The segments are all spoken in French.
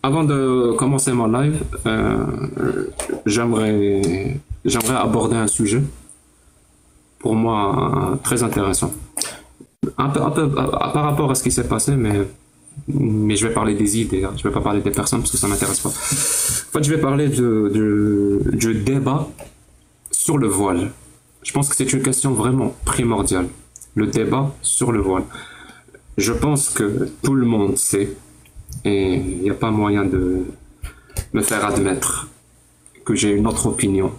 Avant de commencer mon live, j'aimerais aborder un sujet pour moi très intéressant. Par rapport à ce qui s'est passé, mais je vais parler des idées, hein. Je vais pas parler des personnes parce que ça m'intéresse pas. En fait, je vais parler du débat sur le voile. Je pense que c'est une question vraiment primordiale. Le débat sur le voile. Je pense que tout le monde sait, et il n'y a pas moyen de me faire admettre que j'ai une autre opinion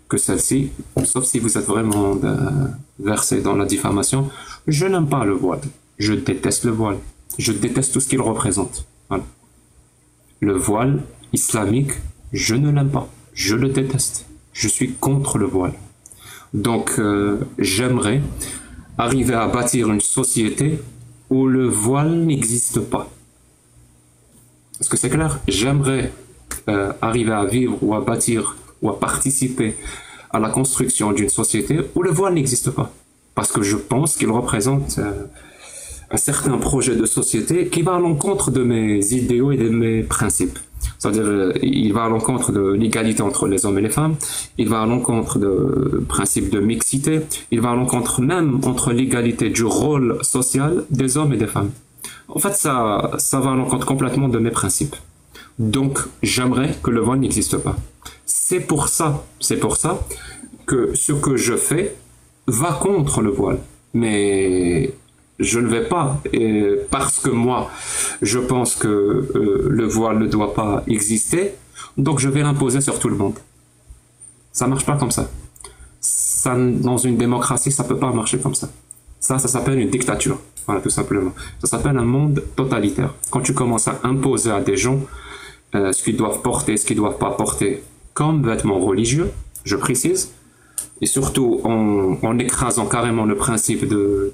que celle-ci, sauf si vous êtes vraiment versé dans la diffamation. Je n'aime pas le voile. Je déteste le voile. Je déteste tout ce qu'il représente. Voilà. Le voile islamique, je ne l'aime pas. Je le déteste. Je suis contre le voile. Donc, j'aimerais arriver à bâtir une société où le voile n'existe pas. Est-ce que c'est clair? J'aimerais arriver à vivre ou à bâtir ou à participer à la construction d'une société où le voile n'existe pas. Parce que je pense qu'il représente un certain projet de société qui va à l'encontre de mes idéaux et de mes principes. C'est-à-dire, il va à l'encontre de l'égalité entre les hommes et les femmes, il va à l'encontre du principe de mixité, il va à l'encontre même entre l'égalité du rôle social des hommes et des femmes. En fait, ça va à l'encontre complètement de mes principes. Donc, j'aimerais que le voile n'existe pas. C'est pour ça que ce que je fais va contre le voile. Mais je ne vais pas, parce que moi, je pense que le voile ne doit pas exister, donc je vais l'imposer sur tout le monde. Ça marche pas comme ça. Dans une démocratie, ça peut pas marcher comme ça. Ça s'appelle une dictature. Voilà, tout simplement. Ça s'appelle un monde totalitaire. Quand tu commences à imposer à des gens ce qu'ils doivent porter, ce qu'ils doivent pas porter comme vêtements religieux, je précise, et surtout en écrasant carrément le principe de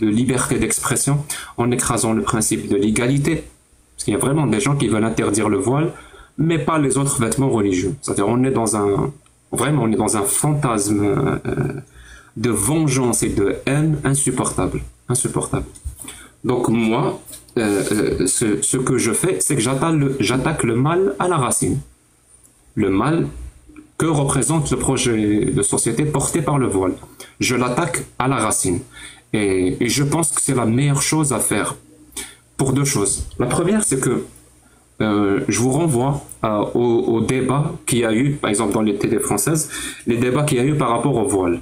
liberté d'expression, en écrasant le principe de l'égalité, parce qu'il y a vraiment des gens qui veulent interdire le voile, mais pas les autres vêtements religieux. C'est-à-dire on est dans un fantasme de vengeance et de haine insupportable. Donc moi, ce que je fais, c'est que j'attaque le mal à la racine. Le mal que représente le projet de société porté par le voile. Je l'attaque à la racine. Et je pense que c'est la meilleure chose à faire pour deux choses. La première, c'est que je vous renvoie au débat qu'il y a eu, par exemple dans les télés françaises, les débats qu'il y a eu par rapport au voile.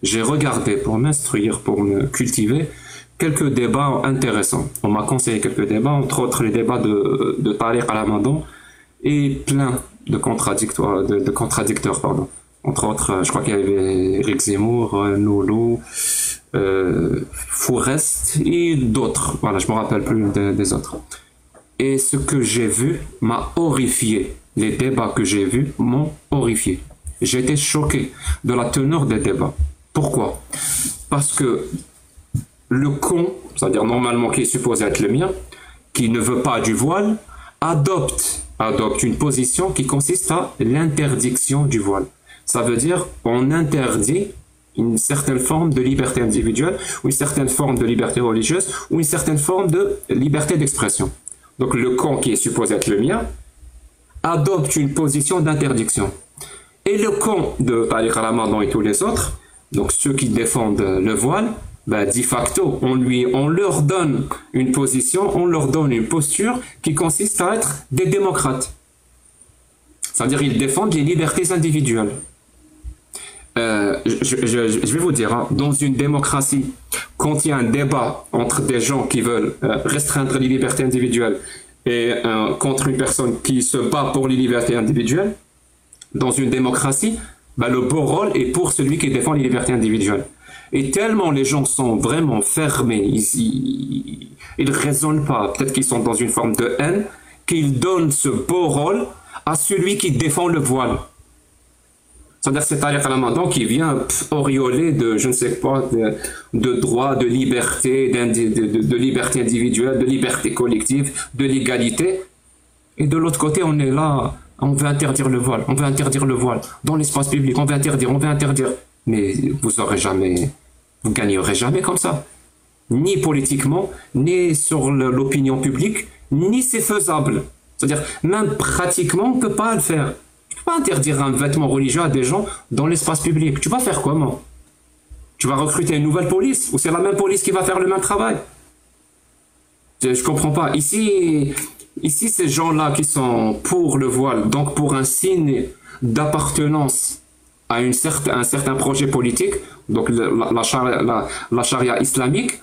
J'ai regardé pour m'instruire, pour me cultiver, quelques débats intéressants. On m'a conseillé quelques débats, entre autres les débats de Tariq Al-Hamadou et plein de contradicteurs, pardon. Entre autres, je crois qu'il y avait Eric Zemmour, Noulou, Fourest et d'autres. Voilà, je me rappelle plus des autres. Et ce que j'ai vu m'a horrifié. Les débats que j'ai vus m'ont horrifié. J'ai été choqué de la teneur des débats. Pourquoi? Parce que le con, c'est-à-dire normalement qui est supposé être le mien, qui ne veut pas du voile, adopte une position qui consiste à l'interdiction du voile. Ça veut dire on interdit une certaine forme de liberté individuelle, ou une certaine forme de liberté religieuse, ou une certaine forme de liberté d'expression. Donc le con qui est supposé être le mien adopte une position d'interdiction. Et le con de Tariq Al-Hamadou et tous les autres, donc ceux qui défendent le voile, de facto, on leur donne une position, on leur donne une posture qui consiste à être des démocrates. C'est-à-dire ils défendent les libertés individuelles. Je vais vous dire, hein, dans une démocratie, quand il y a un débat entre des gens qui veulent restreindre les libertés individuelles et contre une personne qui se bat pour les libertés individuelles, dans une démocratie, le beau rôle est pour celui qui défend les libertés individuelles. Et tellement les gens sont vraiment fermés, ils raisonnent pas, peut-être qu'ils sont dans une forme de haine, qu'ils donnent ce beau rôle à celui qui défend le voile. C'est-à-dire que c'est Tariq Al-Hamadou qui vient auréoler de, je ne sais pas, de droit, de liberté, de liberté individuelle, de liberté collective, de l'égalité. Et de l'autre côté, on est là, on veut interdire le voile, dans l'espace public, on veut interdire. Mais vous gagnerez jamais comme ça. Ni politiquement, ni sur l'opinion publique, ni c'est faisable. C'est-à-dire, même pratiquement, on ne peut pas le faire. Tu ne peux pas interdire un vêtement religieux à des gens dans l'espace public. Tu vas faire comment? Tu vas recruter une nouvelle police? Ou c'est la même police qui va faire le même travail? Je ne comprends pas. Ici, ces gens-là qui sont pour le voile, donc pour un signe d'appartenance à un certain projet politique, donc la charia islamique,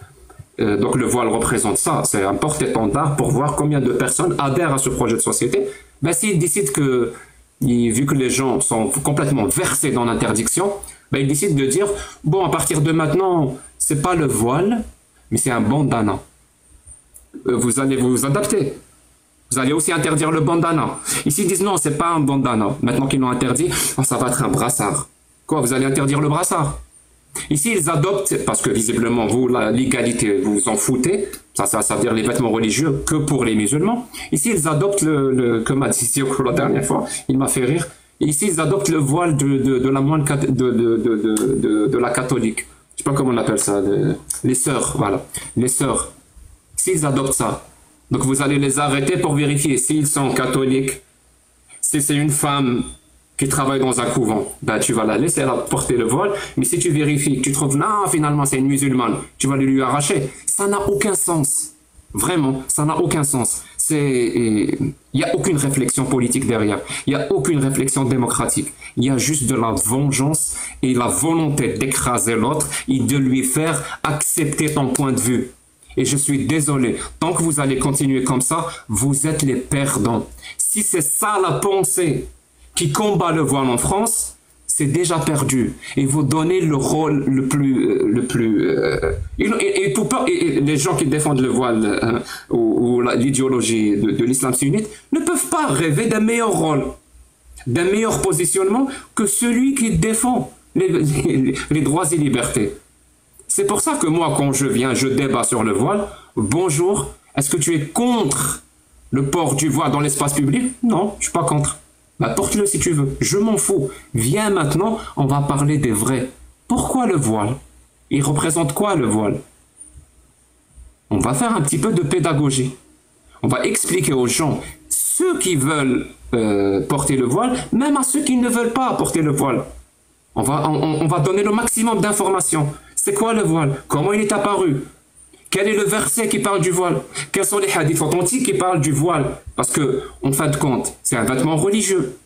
donc le voile représente ça, c'est un porte-étendard pour voir combien de personnes adhèrent à ce projet de société. Ben, s'ils décident que, vu que les gens sont complètement versés dans l'interdiction, ben, ils décident de dire, bon, à partir de maintenant, c'est pas le voile, mais c'est un bandana. Vous allez vous adapter. Vous allez aussi interdire le bandana. Ici, ils disent non, c'est pas un bandana. Maintenant qu'ils l'ont interdit, oh, ça va être un brassard. Quoi, vous allez interdire le brassard? Ici, ils adoptent, parce que visiblement, vous, la légalité, vous vous en foutez. Ça veut dire les vêtements religieux que pour les musulmans. Ici, ils adoptent comme a dit Sioko la dernière fois, il m'a fait rire. Ici, ils adoptent le voile de la moine de la catholique. Je sais pas comment on appelle ça. Les sœurs, voilà. Les sœurs. S'ils adoptent ça, donc vous allez les arrêter pour vérifier s'ils sont catholiques. Si c'est une femme qui travaille dans un couvent, ben tu vas la laisser porter le voile. Mais si tu vérifies, que tu trouves non, finalement c'est une musulmane, tu vas lui arracher. Ça n'a aucun sens. Vraiment, ça n'a aucun sens. Il n'y a aucune réflexion politique derrière. Il n'y a aucune réflexion démocratique. Il y a juste de la vengeance et la volonté d'écraser l'autre et de lui faire accepter ton point de vue. Et je suis désolé, tant que vous allez continuer comme ça, vous êtes les perdants. Si c'est ça la pensée qui combat le voile en France, c'est déjà perdu. Et vous donnez le rôle et les gens qui défendent le voile ou l'idéologie de l'islam sunnite ne peuvent pas rêver d'un meilleur rôle, d'un meilleur positionnement que celui qui défend les droits et libertés. C'est pour ça que moi, quand je débat sur le voile, bonjour, est-ce que tu es contre le port du voile dans l'espace public? Non, je ne suis pas contre. Bah, porte-le si tu veux, je m'en fous. Viens maintenant, on va parler des vrais. Pourquoi le voile? Il représente quoi le voile? On va faire un petit peu de pédagogie. On va expliquer aux gens, ceux qui veulent porter le voile, même à ceux qui ne veulent pas porter le voile. On va donner le maximum d'informations. C'est quoi le voile? Comment il est apparu? Quel est le verset qui parle du voile? Quels sont les hadiths authentiques qui parlent du voile? Parce que, en fin de compte, c'est un vêtement religieux.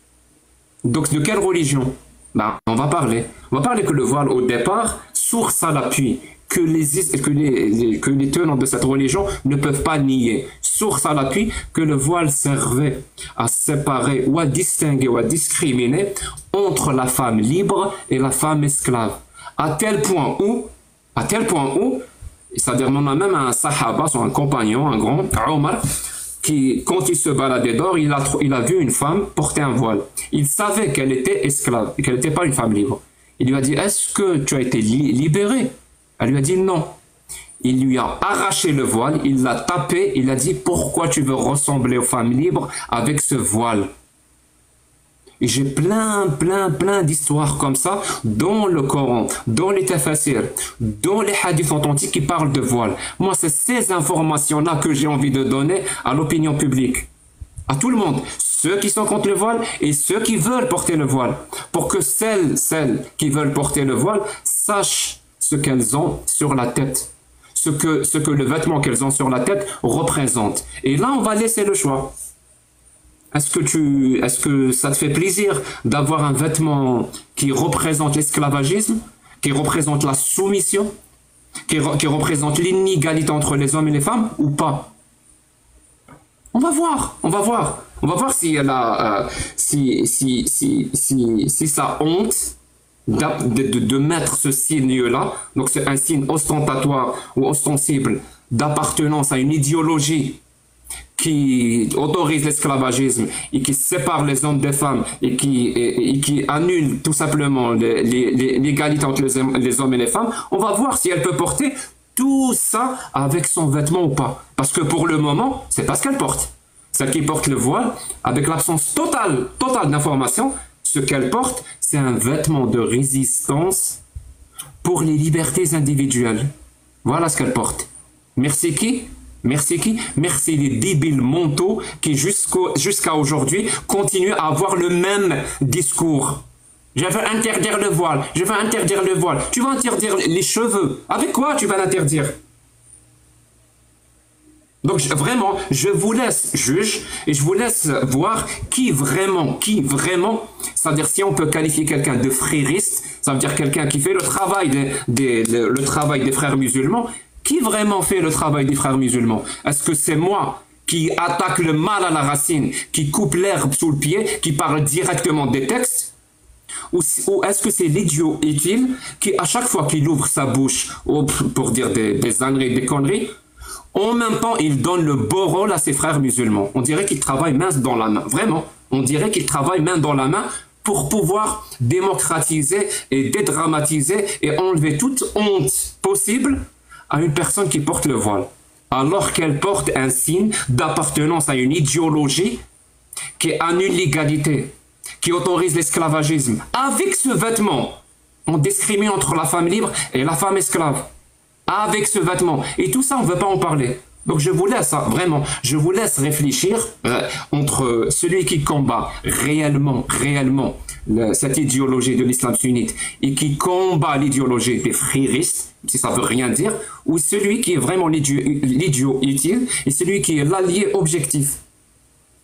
Donc, de quelle religion? Ben, on va parler. On va parler que le voile, au départ, source à l'appui, que les tenants de cette religion ne peuvent pas nier. Source à l'appui que le voile servait à séparer ou à distinguer ou à discriminer entre la femme libre et la femme esclave. À tel point où, c'est-à-dire on a même un sahaba, un compagnon, un grand, Omar, qui, quand il se baladait dehors, il a vu une femme porter un voile. Il savait qu'elle était esclave, qu'elle n'était pas une femme libre. Il lui a dit, est-ce que tu as été libérée? Elle lui a dit non. Il lui a arraché le voile, il l'a tapé, il a dit, pourquoi tu veux ressembler aux femmes libres avec ce voile? Et j'ai plein d'histoires comme ça dans le Coran, dans les tafasirs, dans les hadiths authentiques qui parlent de voile. Moi, c'est ces informations-là que j'ai envie de donner à l'opinion publique, à tout le monde, ceux qui sont contre le voile et ceux qui veulent porter le voile, pour que celles qui veulent porter le voile sachent ce qu'elles ont sur la tête, ce que le vêtement qu'elles ont sur la tête représente. Et là, on va laisser le choix. Est-ce que ça te fait plaisir d'avoir un vêtement qui représente l'esclavagisme, qui représente la soumission, qui représente l'inégalité entre les hommes et les femmes ou pas? On va voir si elle a, si ça honte de mettre ce signe-là. Donc c'est un signe ostentatoire ou ostensible d'appartenance à une idéologie qui autorise l'esclavagisme et qui sépare les hommes des femmes et qui annule tout simplement l'égalité entre les hommes et les femmes. On va voir si elle peut porter tout ça avec son vêtement ou pas. Parce que pour le moment, c'est pas ce qu'elle porte. Celle qui porte le voile, avec l'absence totale d'information, ce qu'elle porte, c'est un vêtement de résistance pour les libertés individuelles. Voilà ce qu'elle porte. Merci qui? Merci qui? Merci les débiles mentaux qui jusqu'à aujourd'hui continuent à avoir le même discours. Je veux interdire le voile, je veux interdire le voile. Tu vas interdire les cheveux. Avec quoi tu vas l'interdire? Donc vraiment, je vous laisse juge et je vous laisse voir qui vraiment, c'est-à-dire si on peut qualifier quelqu'un de frériste, ça veut dire quelqu'un qui fait le travail le travail des frères musulmans. Qui vraiment fait le travail des frères musulmans? Est-ce que c'est moi qui attaque le mal à la racine, qui coupe l'herbe sous le pied, qui parle directement des textes? Ou est-ce que c'est l'idiot utile qui, à chaque fois qu'il ouvre sa bouche pour dire des âneries, des conneries, en même temps, il donne le beau rôle à ses frères musulmans? On dirait qu'il travaille main dans la main. Vraiment, on dirait qu'il travaille main dans la main pour pouvoir démocratiser et dédramatiser et enlever toute honte possible à une personne qui porte le voile, alors qu'elle porte un signe d'appartenance à une idéologie qui annule l'égalité, qui autorise l'esclavagisme. Avec ce vêtement, on discrimine entre la femme libre et la femme esclave. Avec ce vêtement. Et tout ça, on ne veut pas en parler. Donc je vous laisse, vraiment, je vous laisse réfléchir entre celui qui combat réellement cette idéologie de l'islam sunnite et qui combat l'idéologie des fréristes, si ça veut rien dire, ou celui qui est vraiment l'idiot utile et celui qui est l'allié objectif.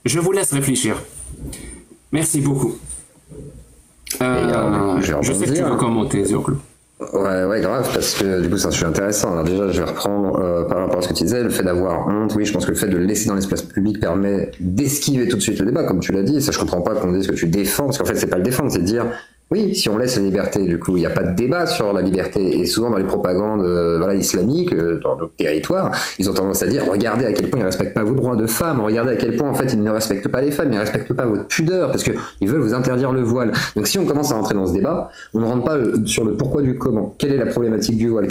Je vous laisse réfléchir. Merci beaucoup. Je sais que tu veux commenter, Zirklo. Ouais, grave, parce que du coup c'est un sujet intéressant. Alors déjà, je vais reprendre par rapport à ce que tu disais, le fait d'avoir honte. Oui, je pense que le fait de le laisser dans l'espace public permet d'esquiver tout de suite le débat, comme tu l'as dit. Ça, je comprends pas qu'on dise que tu défends, parce qu'en fait, c'est pas le défendre, c'est dire oui, si on laisse la liberté, du coup, il n'y a pas de débat sur la liberté. Et souvent, dans les propagandes islamiques, dans nos territoires, ils ont tendance à dire regardez à quel point ils ne respectent pas vos droits de femme, regardez à quel point, en fait, ils ne respectent pas les femmes, ils ne respectent pas votre pudeur, parce qu'ils veulent vous interdire le voile. Donc, si on commence à rentrer dans ce débat, on ne rentre pas sur le pourquoi du comment. Quelle est la problématique du voile?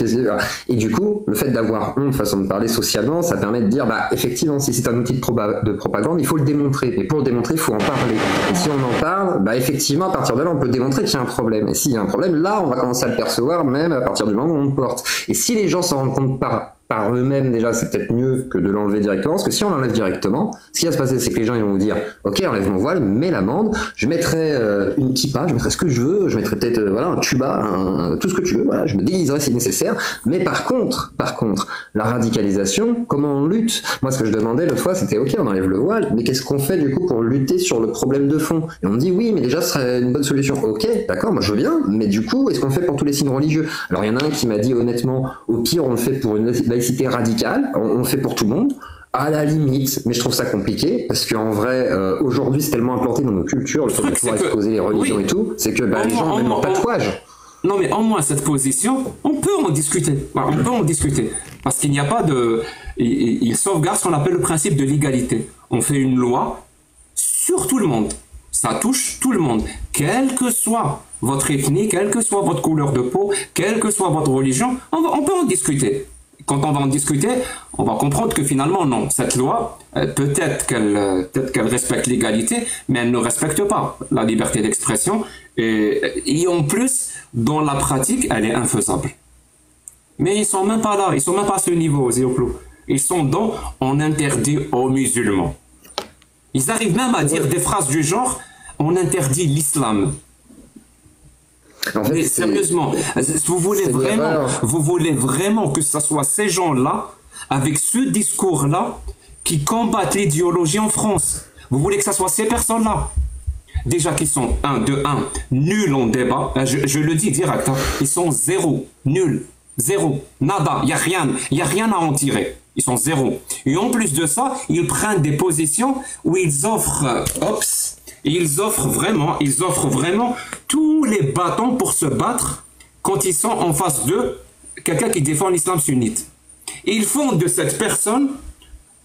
Et du coup, le fait d'avoir honte, façon de parler socialement, ça permet de dire effectivement, si c'est un outil de propagande, il faut le démontrer. Et pour le démontrer, il faut en parler. Et si on en parle, effectivement, à partir de là, on peut démontrer qu'il y a un problème. Et s'il y a un problème, là, on va commencer à le percevoir même à partir du moment où on le porte. Et si les gens s'en rendent compte par eux-mêmes, déjà, c'est peut-être mieux que de l'enlever directement, parce que si on l'enlève directement, ce qui va se passer, c'est que les gens ils vont vous dire ok, enlève mon voile, mets l'amende, je mettrai une kippa, je mettrai ce que je veux, je mettrai peut-être un tuba, tout ce que tu veux, voilà, je me déguiserai si nécessaire. Mais par contre, la radicalisation, comment on lutte? Moi, ce que je demandais l'autre fois, c'était ok, on enlève le voile, mais qu'est-ce qu'on fait du coup pour lutter sur le problème de fond? Et on me dit oui, mais déjà, ce serait une bonne solution. Ok, d'accord, moi je veux bien, mais du coup, est-ce qu'on fait pour tous les signes religieux? Alors il y en a un qui m'a dit honnêtement, au pire, on le fait pour une laïcité radicale, on le fait pour tout le monde, à la limite, mais je trouve ça compliqué, parce qu'en vrai, aujourd'hui, c'est tellement implanté dans nos cultures, le fait de pouvoir exposer les religions et tout, c'est que les gens, même en tatouage. Non, mais au moins, cette position, on peut en discuter. On peut en discuter. Parce qu'il n'y a pas de... Il sauvegarde ce qu'on appelle le principe de l'égalité. On fait une loi sur tout le monde. Ça touche tout le monde. Quelle que soit votre ethnie, quelle que soit votre couleur de peau, quelle que soit votre religion, on peut en discuter. Quand on va en discuter, on va comprendre que finalement, non, cette loi, peut-être qu'elle respecte l'égalité, mais elle ne respecte pas la liberté d'expression. Et en plus, dans la pratique, elle est infaisable. Mais ils sont même pas là, ils sont même pas à ce niveau, Zirklo. Ils sont dans « on interdit aux musulmans ». Ils arrivent même à dire des phrases du genre « on interdit l'islam ». En fait, mais sérieusement, vous voulez vraiment que ce soit ces gens-là, avec ce discours-là, qui combattent l'idéologie en France. Vous voulez que ce soit ces personnes-là. Déjà qu'ils sont, nuls en débat. Je le dis direct, ils sont zéro, nuls, zéro, nada, il n'y a rien à en tirer. Ils sont zéro. Et en plus de ça, ils prennent des positions où ils offrent, ils offrent vraiment tous les bâtons pour se battre quand ils sont en face de quelqu'un qui défend l'islam sunnite. Et ils font de cette personne,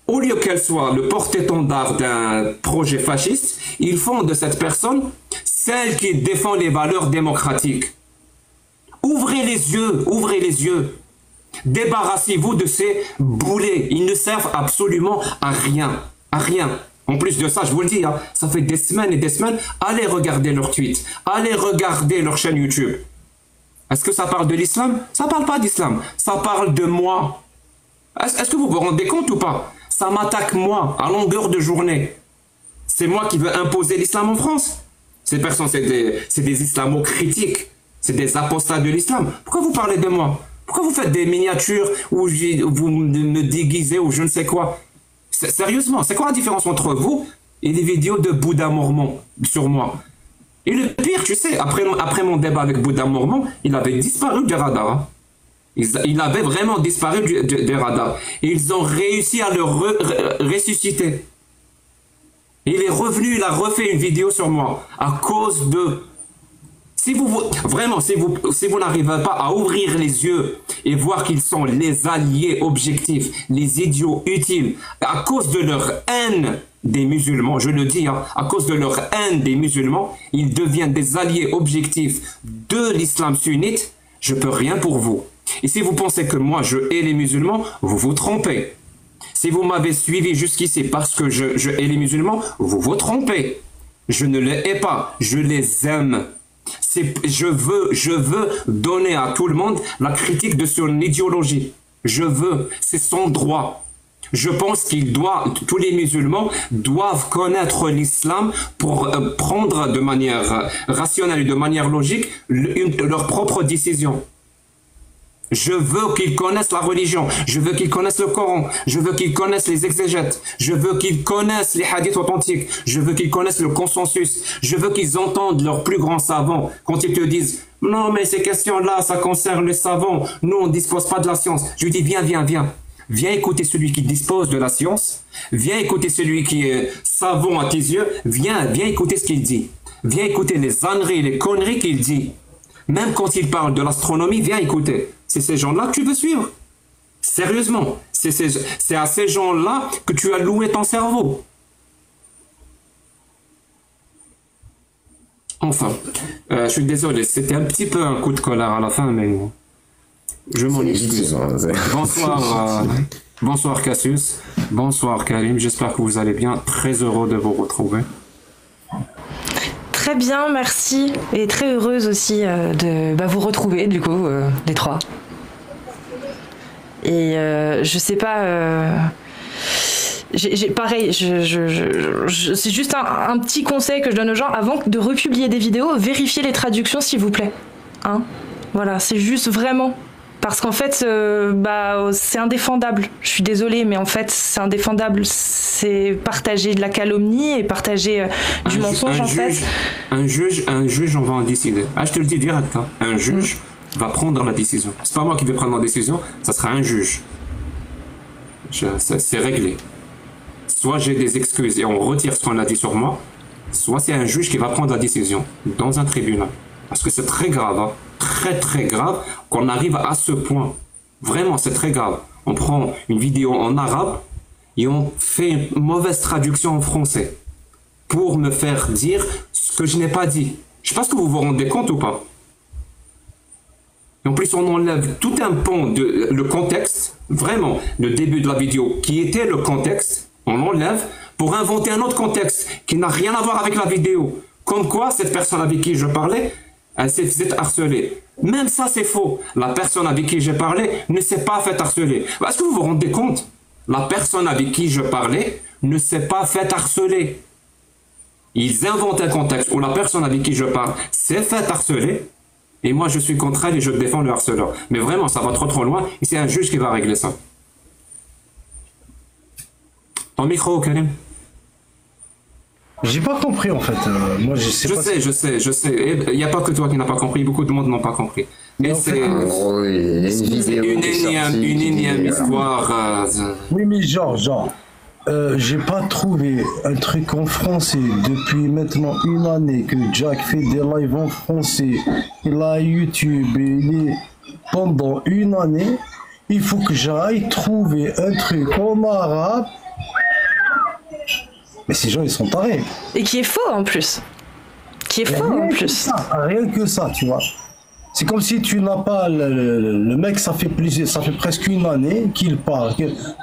au lieu qu'elle soit le porte-étendard d'un projet fasciste, ils font de cette personne celle qui défend les valeurs démocratiques. Ouvrez les yeux. Débarrassez-vous de ces boulets. Ils ne servent absolument à rien. En plus de ça, je vous le dis, ça fait des semaines et des semaines, allez regarder leurs tweets, allez regarder leur chaîne YouTube. Est-ce que ça parle de l'islam? Ça parle pas d'islam, ça parle de moi. Est-ce que vous vous rendez compte ou pas? Ça m'attaque moi, à longueur de journée. C'est moi qui veux imposer l'islam en France. Ces personnes, c'est des islamo-critiques. C'est des apostats de l'islam. Pourquoi vous parlez de moi? Pourquoi vous faites des miniatures où vous me déguisez ou je ne sais quoi? Sérieusement, c'est quoi la différence entre vous et les vidéos de Bouddha Mormon sur moi? Et le pire, tu sais, après mon débat avec Bouddha Mormon, il avait disparu des radars. Hein. Il avait vraiment disparu des radars. Et ils ont réussi à le ressusciter. Il est revenu, il a refait une vidéo sur moi à cause de... Si vous n'arrivez pas à ouvrir les yeux et voir qu'ils sont les alliés objectifs, les idiots utiles, à cause de leur haine des musulmans, je le dis, hein, à cause de leur haine des musulmans, ils deviennent des alliés objectifs de l'islam sunnite, je peux rien pour vous. Et si vous pensez que moi je hais les musulmans, vous vous trompez. Si vous m'avez suivi jusqu'ici parce que je hais les musulmans, vous vous trompez. Je ne les hais pas, je les aime. Je veux donner à tout le monde la critique de son idéologie. Je veux, c'est son droit. Je pense tous les musulmans doivent connaître l'islam pour prendre de manière rationnelle et de manière logique leur propre décision. Je veux qu'ils connaissent la religion, je veux qu'ils connaissent le Coran, je veux qu'ils connaissent les exégètes, je veux qu'ils connaissent les hadiths authentiques, je veux qu'ils connaissent le consensus, je veux qu'ils entendent leurs plus grands savants quand ils te disent « Non, mais ces questions-là, ça concerne les savants, nous on ne dispose pas de la science. » Je lui dis « Viens écouter celui qui dispose de la science, viens écouter celui qui est savant à tes yeux, viens écouter ce qu'il dit, viens écouter les âneries, les conneries qu'il dit. Même quand il parle de l'astronomie, viens écouter. » C'est ces gens-là que tu veux suivre. Sérieusement, c'est à ces gens-là que tu as loué ton cerveau. Enfin, je suis désolé, c'était un petit peu un coup de colère à la fin, mais je m'en excuse. Bonsoir, bonsoir Cassius, bonsoir Karim, j'espère que vous allez bien. Très heureux de vous retrouver. Très bien, merci. Et très heureuse aussi de vous retrouver, du coup, les trois. Et je sais pas... pareil, c'est juste un petit conseil que je donne aux gens. Avant de republier des vidéos, vérifiez les traductions, s'il vous plaît. Hein, voilà, c'est juste vraiment... Parce qu'en fait, c'est indéfendable. Je suis désolée, mais en fait, c'est indéfendable. C'est partager de la calomnie et partager du mensonge, en fait. Un juge, on va en décider. Ah, je te le dis direct. Hein. Un juge va prendre la décision. C'est pas moi qui vais prendre la décision, ça sera un juge. C'est réglé. Soit j'ai des excuses et on retire ce qu'on a dit sur moi, soit c'est un juge qui va prendre la décision dans un tribunal. Parce que c'est très grave, hein. Très très grave qu'on arrive à ce point. Vraiment, c'est très grave. On prend une vidéo en arabe et on fait une mauvaise traduction en français pour me faire dire ce que je n'ai pas dit. Je ne sais pas si vous vous rendez compte ou pas. Et en plus, on enlève tout un pan de le contexte, vraiment, le début de la vidéo qui était le contexte, on l'enlève pour inventer un autre contexte qui n'a rien à voir avec la vidéo. Comme quoi, cette personne avec qui je parlais, elle s'est fait harceler. Même ça, c'est faux. La personne avec qui j'ai parlé ne s'est pas fait harceler. Est-ce que vous vous rendez compte? La personne avec qui je parlais ne s'est pas fait harceler. Ils inventent un contexte où la personne avec qui je parle s'est fait harceler et moi, je suis contre elle et je défends le harceleur. Mais vraiment, ça va trop loin et c'est un juge qui va régler ça. Ton micro, Karim. J'ai pas compris en fait. Moi, je sais. Il n'y a pas que toi qui n'as pas compris. Beaucoup de monde n'ont pas compris. Mais c'est une énième histoire. Oui, mais genre, j'ai pas trouvé un truc en français depuis maintenant une année que Jack fait des lives en français. Il a YouTube et il est pendant une année. Il faut que j'aille trouver un truc en arabe. Mais ces gens, ils sont tarés. Et qui est faux en plus. Rien que ça, tu vois. C'est comme si tu n'as pas... Le mec, ça fait presque une année qu'il parle.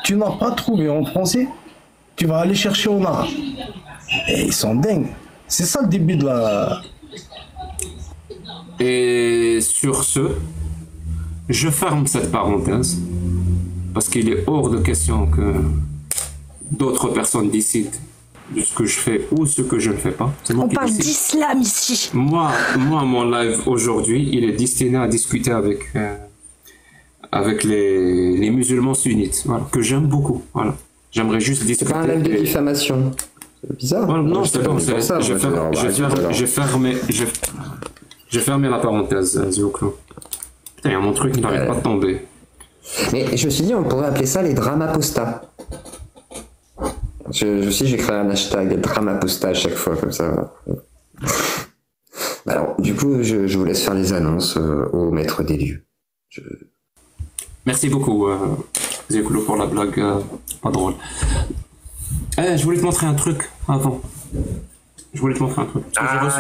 Tu n'as pas trouvé en français. Tu vas aller chercher en arabe. Et ils sont dingues. C'est ça le début de la... Et sur ce, je ferme cette parenthèse. Parce qu'il est hors de question que d'autres personnes décident de ce que je fais ou ce que je ne fais pas. C'est moi On qui parle décide. d'islam ici. Moi, mon live aujourd'hui, il est destiné à discuter avec les musulmans sunnites, voilà, que j'aime beaucoup. Voilà. J'aimerais juste C'est discuter. pas un live de diffamation. C'est bizarre. Voilà, non, Je c'est t'ai bon, pas mis pour ça, j'ai moi, alors, bah, écoute, alors. fermé la parenthèse, Zioclo. Putain, y a mon truc qui n'arrête pas de tomber. Mais je me suis dit, on pourrait appeler ça les dramapostas. J'ai créé un hashtag dramaposta à chaque fois, comme ça. Alors, du coup, je vous laisse faire les annonces au maître des lieux. Merci beaucoup, Zioclo, pour la blague pas drôle. Je voulais te montrer un truc avant. J'ai reçu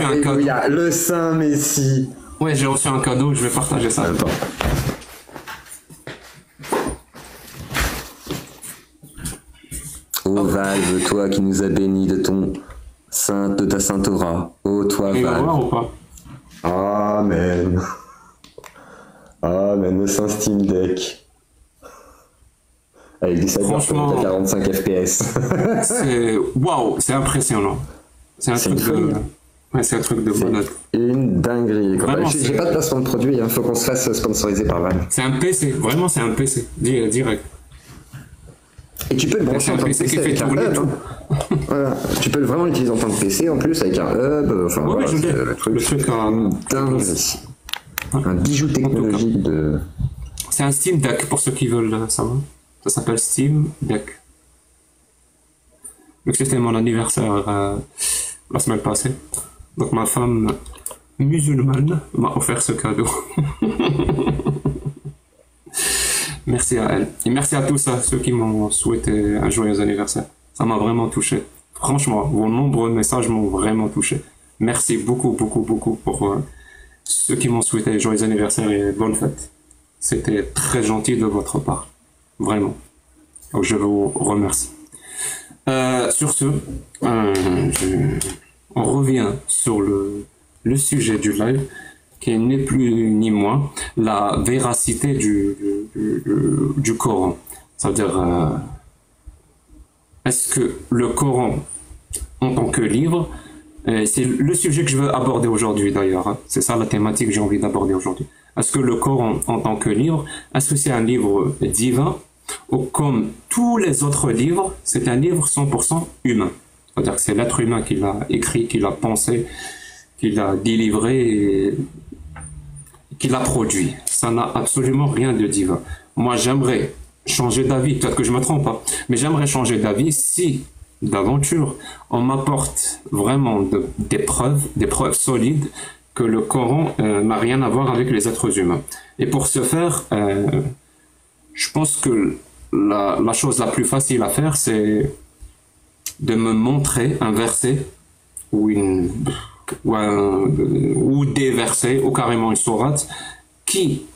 un cadeau. Alléluia, le Saint Messie. Ouais, j'ai reçu un cadeau, je vais partager ça. Attends. Ô Valve, toi qui nous as bénis de ta sainte aura. Ô toi, Tu vas Valve. voir ou pas? Amen. Amen, le Saint Steam Deck. Avec du Franchement, à 45 FPS. C'est waouh, c'est impressionnant. C'est un C'est truc une de. folie. Ouais, c'est un truc de malade. Une dinguerie. Vraiment, J'ai c'est- pas de placement de produit, il faut qu'on se fasse sponsoriser par Valve. C'est un PC, vraiment c'est un PC, direct. Et tu peux le brancher C'est un en tant que PC qui PC fait avec un tourner hub. tout. Hein. Voilà. Tu peux vraiment l'utiliser en tant que PC en plus avec un hub. Enfin, Ouais, voilà, je c'est l'ai. le truc. Le truc en- une dinguerie. Un bijou technologique de. C'est un Steam Deck pour ceux qui veulent savoir. Ça s'appelle Steam Deck. Donc c'était mon anniversaire la semaine passée. Donc ma femme musulmane m'a offert ce cadeau. Merci à elle. Et merci à tous ceux qui m'ont souhaité un joyeux anniversaire. Ça m'a vraiment touché. Franchement, vos nombreux messages m'ont vraiment touché. Merci beaucoup pour ceux qui m'ont souhaité joyeux anniversaire et bonne fête. C'était très gentil de votre part. Vraiment. Donc je vous remercie. Sur ce, on revient sur le sujet du live, qui n'est plus ni moins la véracité du Coran. C'est-à-dire, est-ce que le Coran, en tant que livre, c'est le sujet que je veux aborder aujourd'hui d'ailleurs, hein. C'est ça la thématique que j'ai envie d'aborder aujourd'hui. Est-ce que le Coran, en tant que livre, est-ce que c'est un livre divin, ou comme tous les autres livres, c'est un livre 100% humain? C'est-à-dire que c'est l'être humain qui l'a écrit, qui l'a pensé, qui l'a délivré, et qui l'a produit. Ça n'a absolument rien de divin. Moi, j'aimerais changer d'avis, peut-être que je me trompe, hein, mais j'aimerais changer d'avis si, d'aventure, on m'apporte vraiment des preuves solides que le Coran n'a rien à voir avec les êtres humains. Et pour ce faire, je pense que la chose la plus facile à faire, c'est de me montrer un verset ou des versets ou carrément une sourate qui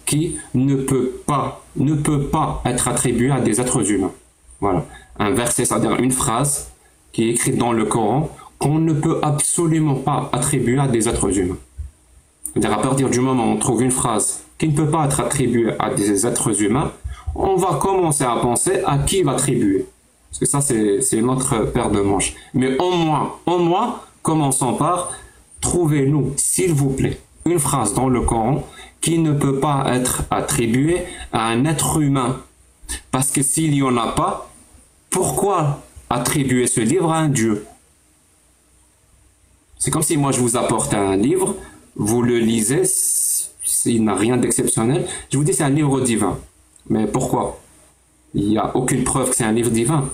ne peut pas être attribué à des êtres humains. Voilà. Un verset, c'est-à-dire une phrase qui est écrite dans le Coran qu'on ne peut absolument pas attribuer à des êtres humains. C'est-à-dire à partir du moment où on trouve une phrase qui ne peut pas être attribuée à des êtres humains, on va commencer à penser à qui l'attribuer. Parce que ça, c'est notre paire de manches. Mais au moins, commençons par, trouvez-nous, s'il vous plaît, une phrase dans le Coran qui ne peut pas être attribuée à un être humain. Parce que s'il n'y en a pas, pourquoi attribuer ce livre à un Dieu? C'est comme si moi je vous apporte un livre, vous le lisez, il n'a rien d'exceptionnel, je vous dis c'est un livre divin. Mais pourquoi? Il n'y a aucune preuve que c'est un livre divin.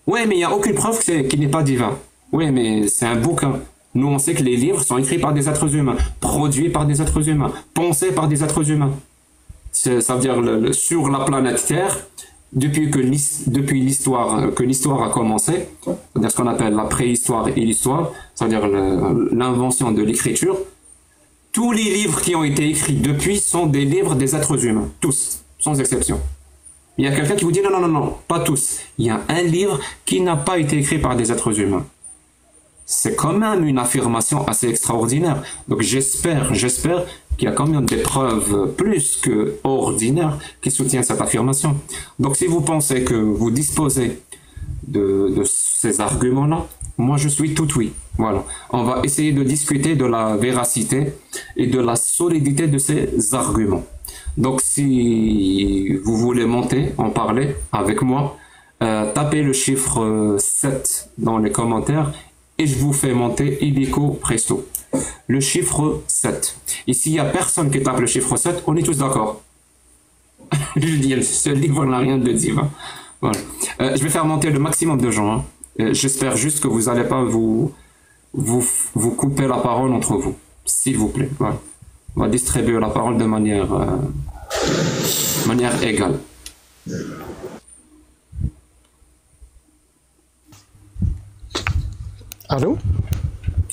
Oui, mais il n'y a aucune preuve qu'il n'est pas divin. Oui, mais c'est un bouquin. Nous, on sait que les livres sont écrits par des êtres humains, produits par des êtres humains, pensés par des êtres humains. Ça veut dire sur la planète Terre, depuis l'histoire, que l'histoire a commencé, c'est-à-dire ce qu'on appelle la préhistoire et l'histoire, c'est-à-dire l'invention de l'écriture, tous les livres qui ont été écrits depuis sont des livres des êtres humains, tous, sans exception. Il y a quelqu'un qui vous dit non, pas tous. Il y a un livre qui n'a pas été écrit par des êtres humains. C'est quand même une affirmation assez extraordinaire. Donc j'espère qu'il y a quand même des preuves plus que ordinaires qui soutiennent cette affirmation. Donc si vous pensez que vous disposez de ces arguments-là, moi je suis tout oui. Voilà. On va essayer de discuter de la véracité et de la solidité de ces arguments. Donc si vous voulez monter, en parler avec moi, tapez le chiffre 7 dans les commentaires et je vous fais monter illico presto. Le chiffre 7. Et s'il n'y a personne qui tape le chiffre 7, on est tous d'accord. Je dis, ce livre n'a rien de divin. Voilà. Je vais faire monter le maximum de gens. Hein. J'espère juste que vous n'allez pas vous couper la parole entre vous. S'il vous plaît. Voilà. On va distribuer la parole de manière égale. Allô?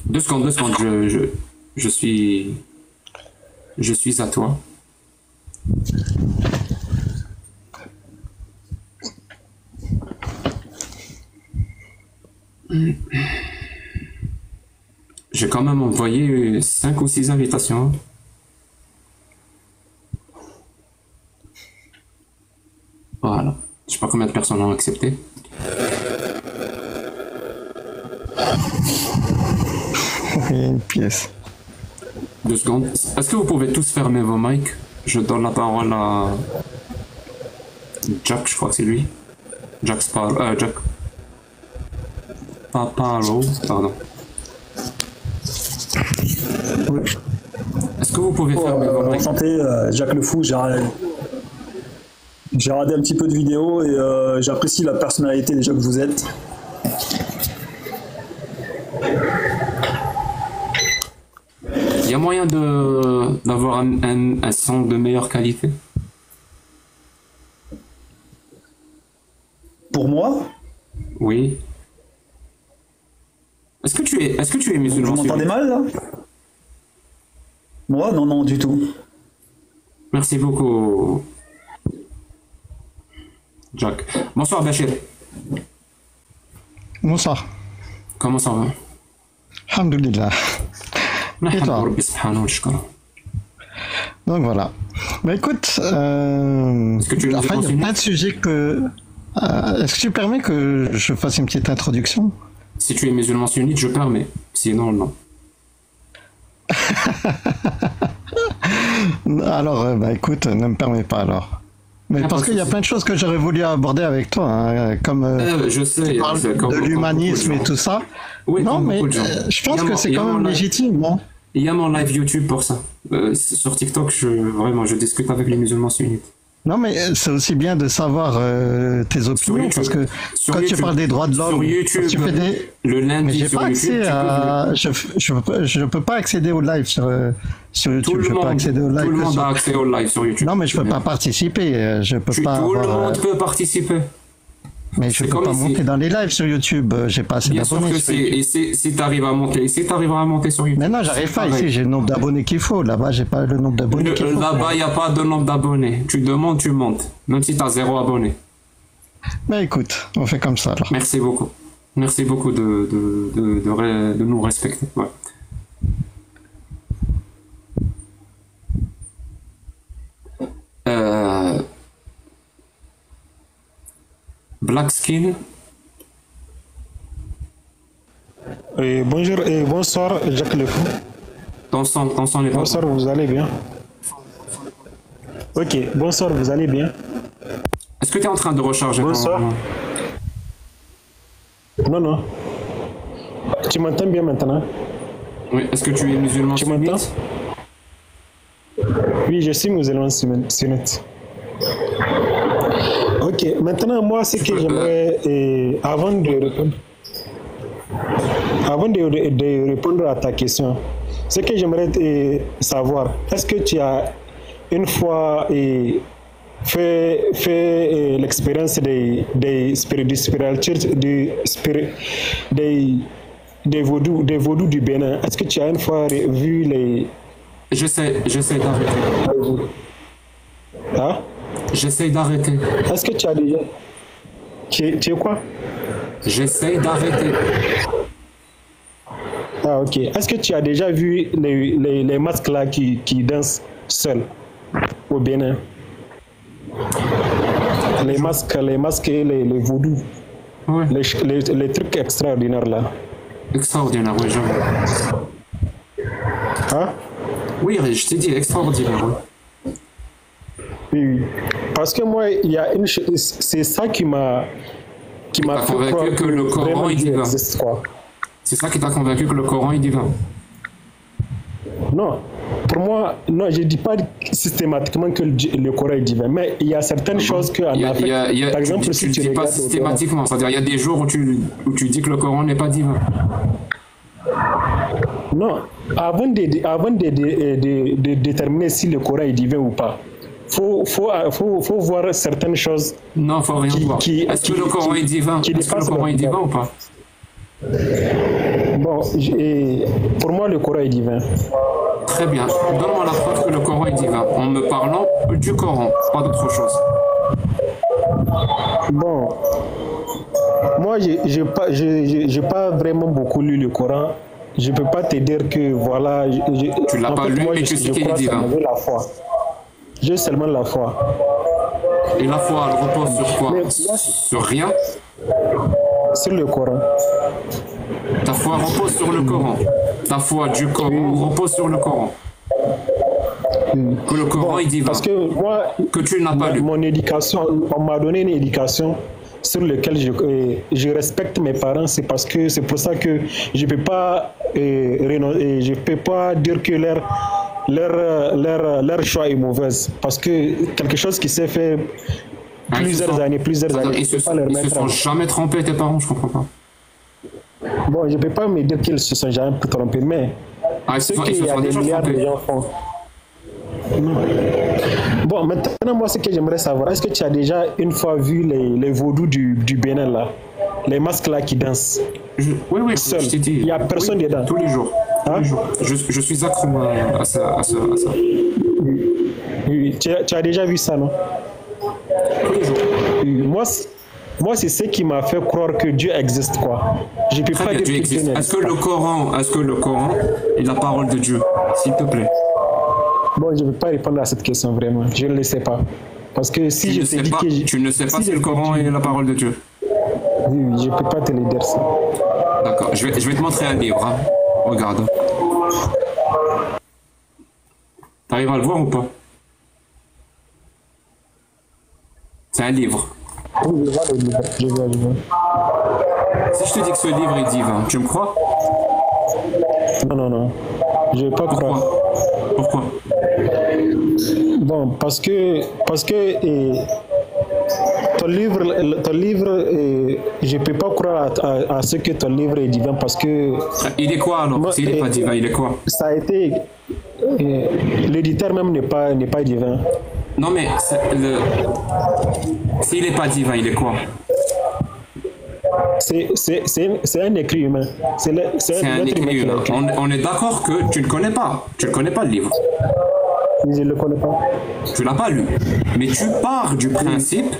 2 secondes, je suis à toi. J'ai quand même envoyé 5 ou 6 invitations. Voilà. Je sais pas combien de personnes ont accepté. Il y a une pièce. 2 secondes. Est-ce que vous pouvez tous fermer vos mics? Je donne la parole à Jack, je crois que c'est lui. Jack Sparrow. Jack. Paparo, pardon. Oui. Est-ce que vous pouvez fermer vos mics? Enchanté, Jacques Le Fou, j'ai regardé un petit peu de vidéos et j'apprécie la personnalité déjà que vous êtes. Il y a moyen d'avoir un son de meilleure qualité? Pour moi? Oui. Est-ce que tu es musulman? Vous m'entendez mal là? Moi? Non, non, du tout. Merci beaucoup, Jack. Bonsoir Bachir. Bonsoir. Comment ça va? Alhamdulillah. Et toi? Donc voilà. Bah écoute, est-ce que tu es enfin, il y a plein de sujets que... est-ce que tu permets que je fasse une petite introduction? Si tu es musulman sunnite, je permets. Sinon, non. Alors, bah écoute, ne me permets pas alors. Mais parce qu'il y a plein de choses que j'aurais voulu aborder avec toi, hein, comme je sais, tu parles de l'humanisme et tout ça. Oui, non, mais je pense que c'est quand même légitime. Hein. Il y a mon live YouTube pour ça. Sur TikTok, je discute avec les musulmans sunnites. Non, mais c'est aussi bien de savoir tes opinions, parce que quand tu parles des droits de l'homme, sur YouTube, tu fais des... le lundi mais j'ai sur pas YouTube, accès à... je peux pas accéder au live sur YouTube. Tout le monde a accès au live sur YouTube. Non, mais je peux pas participer. Je peux pas. Tout le monde peut participer. Mais je peux pas monter dans les lives sur YouTube. J'ai pas assez d'abonnés. Bien sûr que si tu arrives à monter, sur YouTube. Mais non, j'arrive pas. Ici, j'ai le nombre d'abonnés qu'il faut. Là-bas, j'ai pas le nombre d'abonnés qu'il faut. Là-bas, il n'y a pas de nombre d'abonnés. Tu demandes, tu montes. Même si tu as 0 abonnés. Mais écoute, on fait comme ça alors. Merci beaucoup. Merci beaucoup de nous respecter. Ouais. Black Skin. Bonjour et bonsoir, Jacques Le Fou. Ton son n'est pas... Bonsoir, vous allez bien? Ok, bonsoir, vous allez bien? Est-ce que tu es en train de recharger? Bonsoir. Non. Tu m'entends bien maintenant? Oui, est-ce que tu es musulman sunnite? Tu m'entends? Oui, je suis musulman sunnite. Ok, maintenant, moi, ce que j'aimerais, avant de répondre à ta question, ce que j'aimerais savoir, est-ce que tu as une fois fait l'expérience des vaudous du Bénin? Est-ce que tu as une fois vu les... J'essaie d'arrêter. Hein? J'essaie d'arrêter. Est-ce que tu as déjà... Tu es quoi? J'essaie d'arrêter. Ah, ok. Est-ce que tu as déjà vu les masques là qui dansent seuls au Bénin? Les masques et les vaudous. Ouais. Les trucs extraordinaires là. Extraordinaire, oui, j'avoue. Hein? Oui, je t'ai dit extraordinaire, oui. Oui. Parce que moi, il y a une chose, c'est ça qui m'a fait convaincu croire que le Coran vraiment est Dieu divin. existe, quoi. C'est ça qui t'a convaincu que le Coran est divin. Non, pour moi, non, je ne dis pas systématiquement que le Coran est divin, mais il y a certaines choses qu'en Afrique, par exemple, tu si ne tu dis pas regardes systématiquement, c'est-à-dire il y a des jours où tu dis que le Coran n'est pas divin. non, avant de déterminer si le Coran est divin ou pas, faut voir certaines choses. Non, il ne faut rien voir. Est-ce que le Coran est divin? Est-ce que le Coran est divin ou pas? Bon, pour moi, le Coran est divin. Très bien. Donne-moi la preuve que le Coran est divin en me parlant du Coran, pas d'autre chose. Bon, moi, j'ai pas vraiment beaucoup lu le Coran. Je peux pas te dire que voilà. Tu l'as pas lu, mais tu sais qu'il est divin. J'ai la foi. J'ai seulement la foi. Et la foi, elle repose sur quoi? Sur rien? Sur le Coran. Ta foi repose sur le Coran. Ta foi du Coran repose sur le Coran. Que le Coran est divin. Parce que moi, que tu n'as pas lu. Mon éducation, on m'a donné une éducation sur laquelle je respecte mes parents. C'est parce que c'est pour ça que je peux pas je peux pas dire que leur choix est mauvaise. Parce que quelque chose qui s'est fait plusieurs années, ils se sont jamais trompés, tes parents, je comprends pas. Bon, je peux pas me dire qu'ils se sont jamais trompés, mais ce qu'il y a des milliards de gens font. Non. Bon, maintenant, moi, ce que j'aimerais savoir, est-ce que tu as déjà une fois vu les vaudous du Bénin, là? Les masques là qui dansent? Oui, seul. Je t'ai dit. Il n'y a personne dedans. Tous les jours. Hein? Tous les jours. Je suis accro à ça. Oui, tu as déjà vu ça, non? Tous les jours. Oui, moi, c'est ce qui m'a fait croire que Dieu existe, quoi. Je peux pas dire que Dieu existe. Est-ce que le Coran est la parole de Dieu, s'il te plaît? Bon, je ne peux pas répondre à cette question, vraiment. Je ne le sais pas. Parce que si je te dis que... Tu ne sais pas si le Coran est la parole de Dieu? Oui, je ne peux pas te le dire ça. D'accord, je vais te montrer un livre. Hein. Regarde. T'arrives à le voir ou pas? C'est un livre. Oui, je vois le livre. Je vois. Si je te dis que ce livre est divin, tu me crois? Non. Je ne vais pas croire. Pourquoi? Bon, parce que ton livre, je ne peux pas croire à ce que ton livre est divin parce que... Il est quoi alors? S'il n'est pas divin, il est quoi? Ça a été... l'éditeur même n'est pas divin. Non mais, s'il n'est pas divin, il est quoi? C'est un écrit humain. C'est un écrit humain. On est d'accord que tu ne connais pas. Tu ne connais pas le livre. Je ne le connais pas. Tu l'as pas lu. Mais tu pars du principe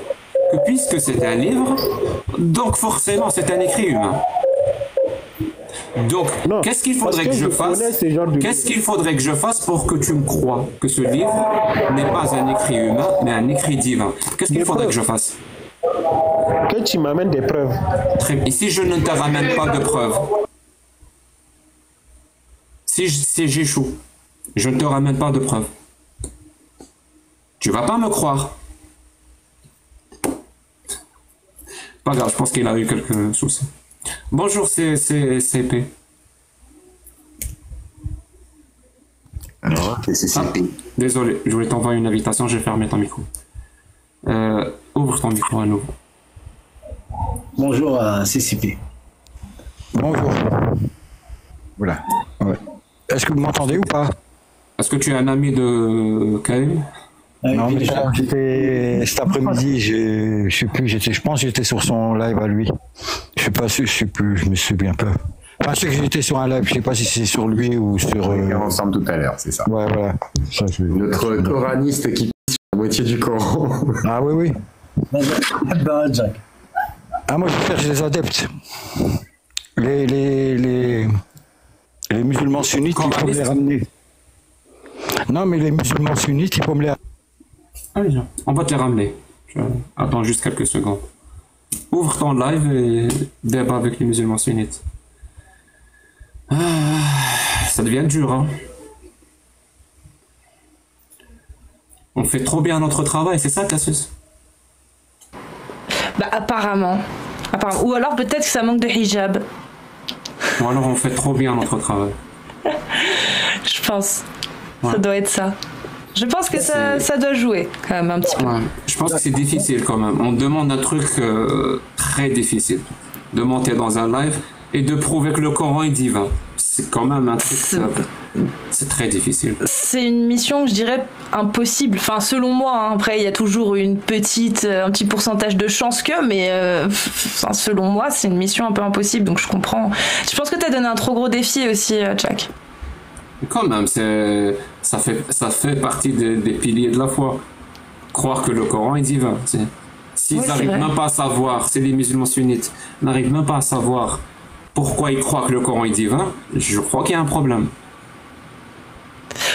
que puisque c'est un livre, donc forcément c'est un écrit humain. Donc, qu'est-ce qu'il faudrait que je fasse? Qu'est-ce qu'il faudrait que je fasse pour que tu me crois que ce livre n'est pas un écrit humain, mais un écrit divin? Qu'est-ce qu'il faudrait que je fasse? Que tu m'amènes des preuves. Très bien. Et si je ne te ramène pas de preuves? Si j'échoue, je ne te ramène pas de preuves. Tu vas pas me croire. Pas grave, je pense qu'il a eu quelques soucis. Bonjour, c'est CP. Alors, c'est CP. Désolé, je voulais t'envoyer une invitation, j'ai fermé ton micro. Ouvre ton micro à nouveau. Bonjour à CCP. Bonjour. Voilà. Ouais. Est-ce que vous m'entendez ou pas? Est-ce que tu es un ami de Karim? Non, mais cet après-midi, je sais plus, je pense que j'étais sur son live à lui. Je sais pas si, je sais plus, je me souviens pas. Enfin, je sais que j'étais sur un live, je sais pas si c'est sur lui ou sur... On est ensemble tout à l'heure, c'est ça. Ouais, voilà. Ça, Notre coraniste qui pisse sur la moitié du Coran. Ah oui. Jack. Ah, moi, je cherche des adeptes. Les musulmans sunnites, ils peuvent les ramener. Non, mais les musulmans sunnites, ils peuvent me les... Allez, on va te les ramener. Attends juste quelques secondes. Ouvre ton live et débat avec les musulmans sunnites. Ça devient dur, hein. On fait trop bien notre travail, c'est ça, Cassius? Bah apparemment. Ou alors peut-être que ça manque de hijab. Ou alors on fait trop bien notre travail. Je pense. Ouais. Ça doit être ça. Je pense que ça doit jouer quand même un petit peu. Ouais. Je pense que c'est difficile quand même. On demande un truc très difficile. De monter dans un live et de prouver que le Coran est divin. C'est quand même un truc... C'est très difficile. C'est une mission, je dirais, impossible. Enfin, selon moi, hein. Après, il y a toujours un petit pourcentage de chance mais selon moi, c'est une mission un peu impossible. Donc je comprends. Je pense que tu as donné un trop gros défi aussi, Jack. Quand même, ça fait partie des piliers de la foi. Croire que le Coran est divin. S'ils n'arrivent même pas à savoir, c'est les musulmans sunnites, n'arrivent même pas à savoir pourquoi ils croient que le Coran est divin, je crois qu'il y a un problème.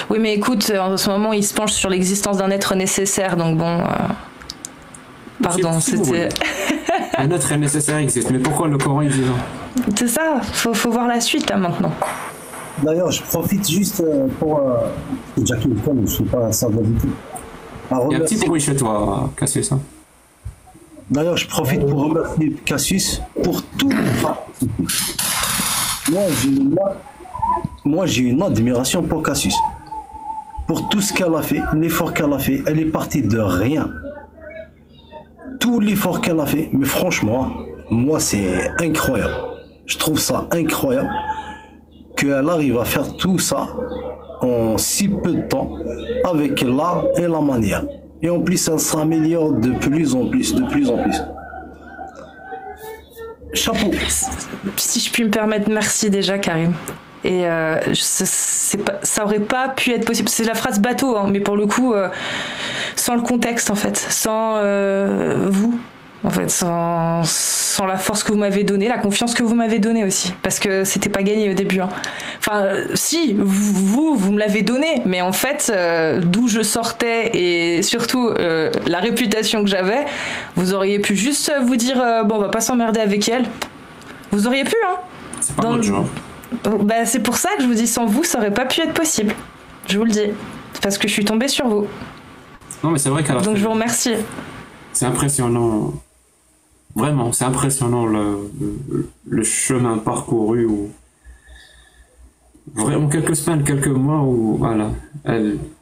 Oui, mais écoute, en ce moment, il se penche sur l'existence d'un être nécessaire, donc bon... Pardon, c'était... Un être nécessaire existe, mais pourquoi le Coran est divin? C'est ça, faut voir la suite, là, maintenant. D'ailleurs, je profite juste pour... Jackie, je ne suis pas ça du tout. Il y a un petit bruit chez toi, Cassius. Hein. D'ailleurs, je profite pour remercier Cassius pour tout. Moi, j'ai une admiration pour Cassius. Pour tout ce qu'elle a fait, l'effort qu'elle a fait, elle est partie de rien. Tout l'effort qu'elle a fait, mais franchement, moi, c'est incroyable. Je trouve ça incroyable qu'elle arrive à faire tout ça en si peu de temps, avec l'art et la manière. Et en plus, elle s'améliore de plus en plus. Chapeau. Si je puis me permettre, merci déjà, Karim. Et ça aurait pas pu être possible. C'est la phrase bateau, hein, mais pour le coup, sans le contexte, en fait, sans vous, en fait, sans la force que vous m'avez donnée, la confiance que vous m'avez donnée aussi, parce que c'était pas gagné au début. Hein. Enfin, si, vous me l'avez donnée, mais en fait, d'où je sortais et surtout la réputation que j'avais, vous auriez pu juste vous dire, bon, on va pas s'emmerder avec elle. Vous auriez pu, hein. C'est pas notre genre. Bah, c'est pour ça que je vous dis, sans vous, ça aurait pas pu être possible. Je vous le dis. Parce que je suis tombée sur vous. Non, mais c'est vrai qu'à la fin, donc je vous remercie. C'est impressionnant. Vraiment, c'est impressionnant le chemin parcouru où vraiment quelques semaines, quelques mois où voilà,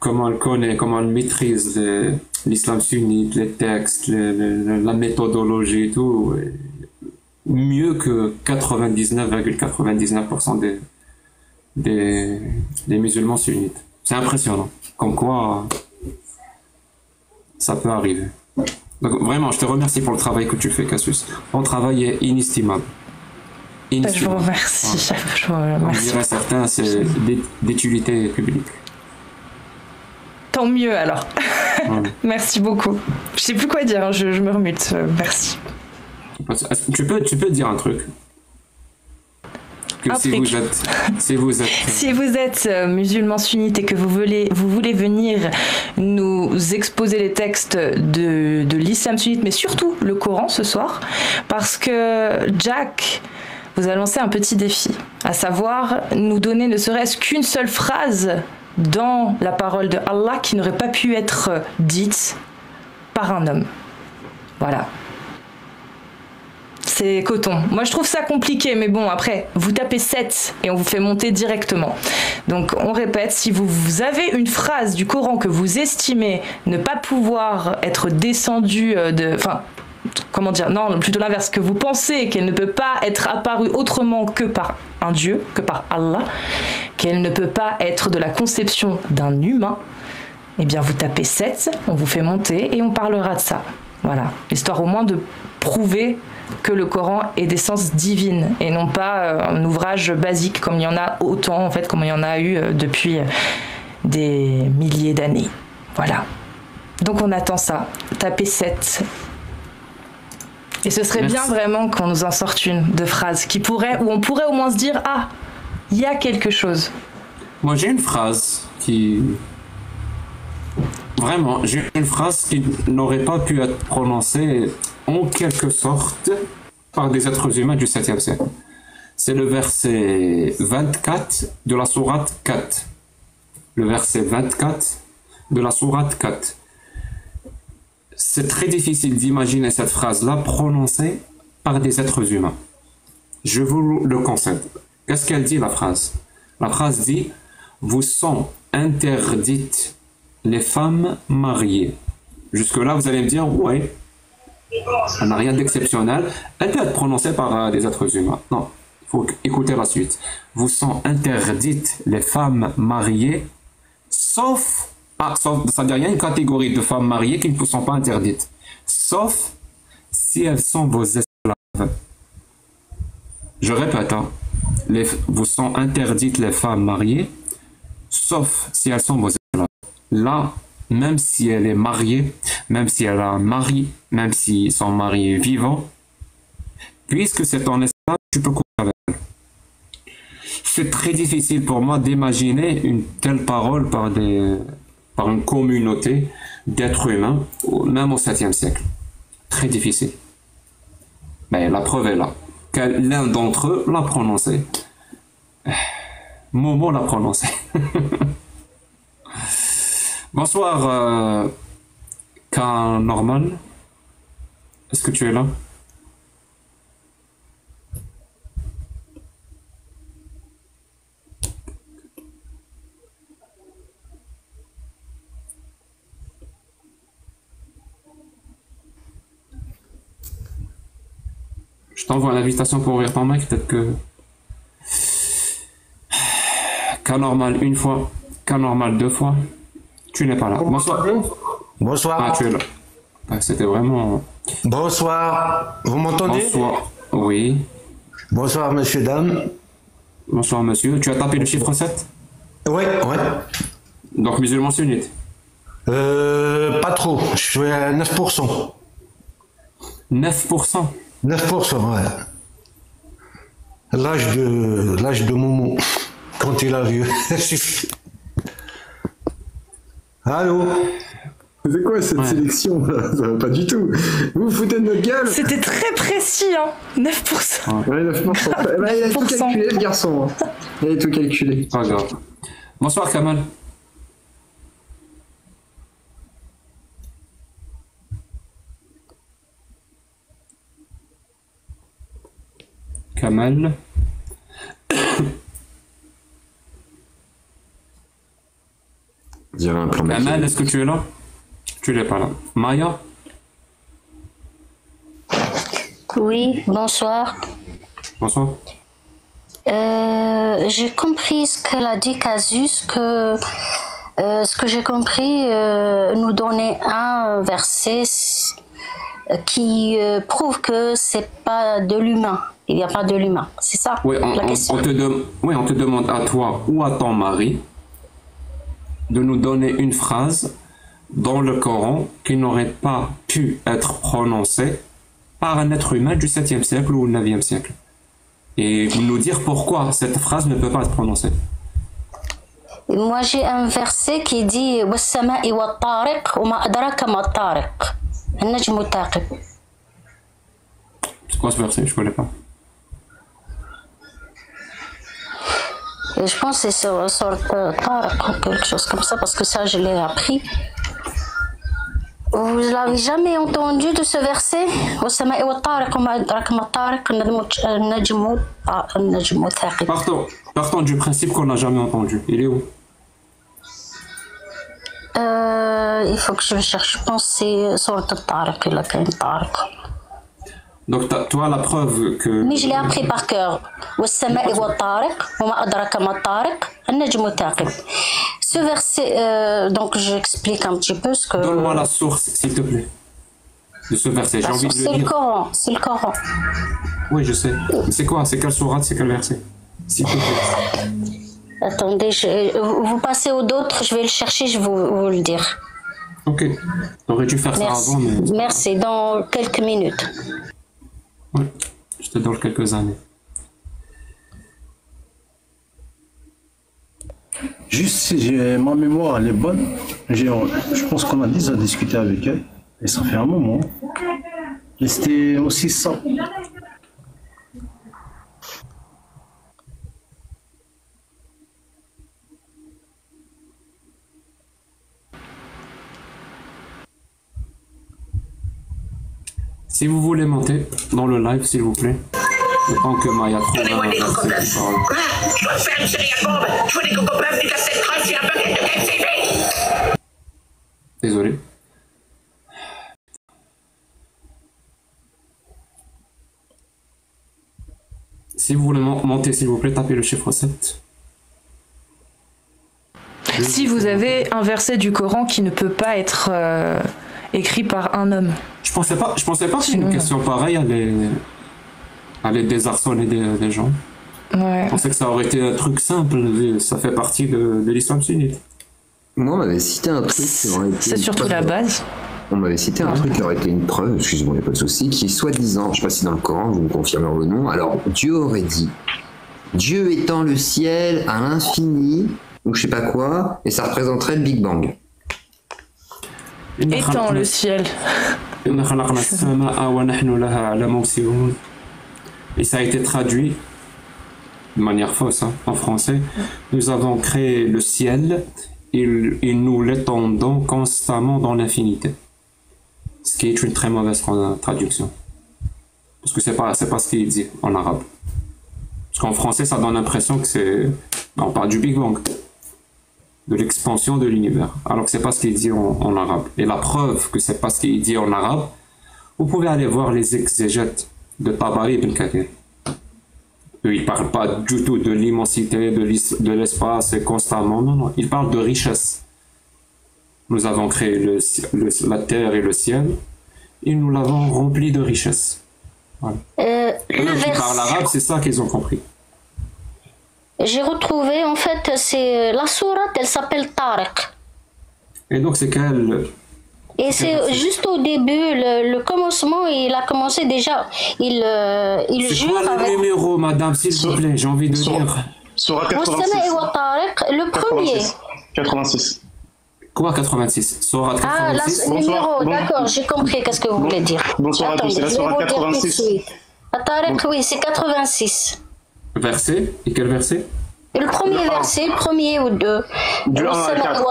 comment elle connaît, comment elle maîtrise l'islam sunnite, les textes, la méthodologie et tout, et mieux que 99,99% des musulmans sunnites. C'est impressionnant. Comme quoi, ça peut arriver. Donc vraiment, je te remercie pour le travail que tu fais, Cassius. Ton travail est inestimable. Je vous remercie. Ouais. Je vous remercie. On dirait certains, c'est d'utilité publique. Tant mieux alors. Ouais. Merci beaucoup. Je sais plus quoi dire, hein, je me remute. Merci. Tu peux dire un truc. Que si vous êtes musulman sunnite et que vous voulez venir nous exposer les textes de l'islam sunnite, mais surtout le Coran ce soir, parce que Jack vous a lancé un petit défi, à savoir nous donner ne serait-ce qu'une seule phrase dans la parole de Allah qui n'aurait pas pu être dite par un homme. Voilà. C'est coton. Moi, je trouve ça compliqué, mais bon, après, vous tapez 7 et on vous fait monter directement. Donc, on répète, si vous avez une phrase du Coran que vous estimez ne pas pouvoir être descendue enfin, comment dire, non, plutôt l'inverse, que vous pensez qu'elle ne peut pas être apparue autrement que par un Dieu, que par Allah, qu'elle ne peut pas être de la conception d'un humain, eh bien, vous tapez 7, on vous fait monter et on parlera de ça. Voilà. Histoire au moins de prouver que le Coran est d'essence divine et non pas un ouvrage basique comme il y en a autant, en fait, comme il y en a eu depuis des milliers d'années. Voilà. Donc on attend ça. Tapez 7. Et ce serait bien vraiment qu'on nous en sorte une de phrase qui pourrait, où on pourrait au moins se dire, ah, il y a quelque chose. Moi, j'ai une phrase qui... Vraiment, j'ai une phrase qui n'aurait pas pu être prononcée en quelque sorte par des êtres humains du 7e siècle. C'est le verset 24 de la sourate 4. Le verset 24 de la sourate 4. C'est très difficile d'imaginer cette phrase-là prononcée par des êtres humains. Je vous le concède. Qu'est-ce qu'elle dit, la phrase? La phrase dit « Vous sont interdites les femmes mariées ». Jusque-là, vous allez me dire « Ouais, elle n'a rien d'exceptionnel. Elle peut être prononcée par des êtres humains. » Non, il faut écouter la suite. « Vous sont interdites les femmes mariées, sauf... » sauf, c'est-à-dire il y a une catégorie de femmes mariées qui ne sont pas interdites. Sauf si elles sont vos esclaves. Je répète, hein, vous sont interdites les femmes mariées, sauf si elles sont vos esclaves. Là, même si elle est mariée, même si elle a un mari, même si son mari est vivant, puisque c'est ton esclave, tu peux coucher avec elle. C'est très difficile pour moi d'imaginer une telle parole par une communauté d'êtres humains, même au 7e siècle. Très difficile. Mais la preuve est là. L'un d'entre eux l'a prononcé. Momo l'a prononcé. Bonsoir, K Normal. Est-ce que tu es là? Je t'envoie une invitation pour ouvrir ton mic, peut-être que... Cas normal une fois, cas normal 2 fois, tu n'es pas là. Bonsoir. Bonsoir. Ah, tu es là. Ah, c'était vraiment... Bonsoir. Vous m'entendez? Bonsoir. Oui. Bonsoir, monsieur, dame. Bonsoir, monsieur. Tu as tapé le chiffre 7? Oui, oui. Donc, musulman sunnite? Pas trop. Je suis à 9%. 9%? 9%, ouais. L'âge de Momo, quand il a vu. Allô? C'est quoi cette sélection là? Ça va pas du tout. Vous vous foutez de notre gueule? C'était très précis, hein. 9%. Ouais, 9%. Bah, il a tout calculé, le garçon. Il a tout calculé. Pas grave. Bonsoir, Kamal. Kamal. Kamal, est-ce que tu es là? Tu n'es pas là. Maya? Oui, bonsoir. Bonsoir. J'ai compris ce qu'elle a dit, Casus, que ce que j'ai compris nous donnait un verset qui prouve que c'est pas de l'humain. Il n'y a pas de l'humain, c'est ça la question. On te demande à toi ou à ton mari de nous donner une phrase dans le Coran qui n'aurait pas pu être prononcée par un être humain du 7e siècle ou 9e siècle. Et nous dire pourquoi cette phrase ne peut pas être prononcée. Moi j'ai un verset qui dit وَالسَّمَاءِ وَالطَّارِقِ وَمَا أَدْرَاكَ مَا الطَّارِقِ النَّجْمُ الثَّاقِبُ. C'est quoi ce verset? Je connais pas. Et je pense que c'est sur Tariq ou quelque chose comme ça, parce que ça, je l'ai appris. Vous l'avez jamais entendu de ce verset? Partons du principe qu'on n'a jamais entendu. Il est où? Il faut que je cherche. Je pense que c'est sur Tariq, il a qu'un Tariq. Donc toi la preuve que... Mais je l'ai appris par cœur. Ce verset, donc j'explique un petit peu ce que... Donne-moi la source, s'il te plaît, de ce verset. J'ai envie de le lire. C'est le Coran, c'est le Coran. Oui, je sais. C'est quoi? C'est quelle sourate? C'est quel verset? S'il te plaît. Attendez, vous passez aux d'autres, je vais le chercher, je vais vous le dire. Ok. T'aurais dû faire ça avant, mais... Merci, dans quelques minutes. Oui, je te donne quelques années. Juste si ma mémoire elle est bonne, je pense qu'on a déjà discuté avec elle, et ça fait un moment. Et c'était aussi ça. Si vous voulez monter dans le live, s'il vous plaît. Le temps que Maya trouve un verset qui parle. Je veux faire une série à bombe. Je veux des cocopeufs, du cassette cross et un bucket de KCB. Désolé. Si vous voulez monter, s'il vous plaît, tapez le chiffre 7. Si vous avez un verset du Coran qui ne peut pas être écrit par un homme. Je pensais pas qu'une question pareille allait désarçonner des gens. Ouais. Je pensais que ça aurait été un truc simple, ça fait partie de l'islam sunnite. Moi, on m'avait cité un truc. C'est surtout la base. On m'avait cité un truc qui aurait été une preuve, excusez-moi, il n'y a pas de souci, qui est soi-disant, je ne sais pas si dans le Coran, vous me confirmerez le nom, alors Dieu aurait dit Dieu étend le ciel à l'infini, ou je sais pas quoi, et ça représenterait le Big Bang. Étend le ciel. Et ça a été traduit de manière fausse en français. Nous avons créé le ciel et nous l'étendons constamment dans l'infinité. Ce qui est une très mauvaise traduction. Parce que c'est pas ce qu'il dit en arabe. Parce qu'en français, ça donne l'impression que c'est... On parle du Big Bang. De l'expansion de l'univers. Alors que c'est pas ce qu'il dit en arabe. Et la preuve que c'est pas ce qu'il dit en arabe, vous pouvez aller voir les exégètes de Tabari ibn Kathir. Eux, ils parlent pas du tout de l'immensité, de l'espace et constamment. Non. Ils parlent de richesse. Nous avons créé la terre et le ciel et nous l'avons rempli de richesse. Voilà. Eux qui parlent arabe, c'est ça qu'ils ont compris. J'ai retrouvé, en fait, c'est la sourate, elle s'appelle Tariq. Et donc c'est quelle... Et c'est juste au début, le commencement, il a commencé déjà, il c'est quoi le numéro, madame, s'il vous plaît, j'ai envie de dire. Sourate 86. Le premier. 86. Quoi 86? Sourate 86. Ah, numéro, d'accord, j'ai compris qu'est-ce que vous voulez dire. Bonsoir à tous, c'est la sourate 86. Tariq, oui, c'est 86. Verset? Et quel verset? Le premier verset, le premier ou deux. Du 1 à 4.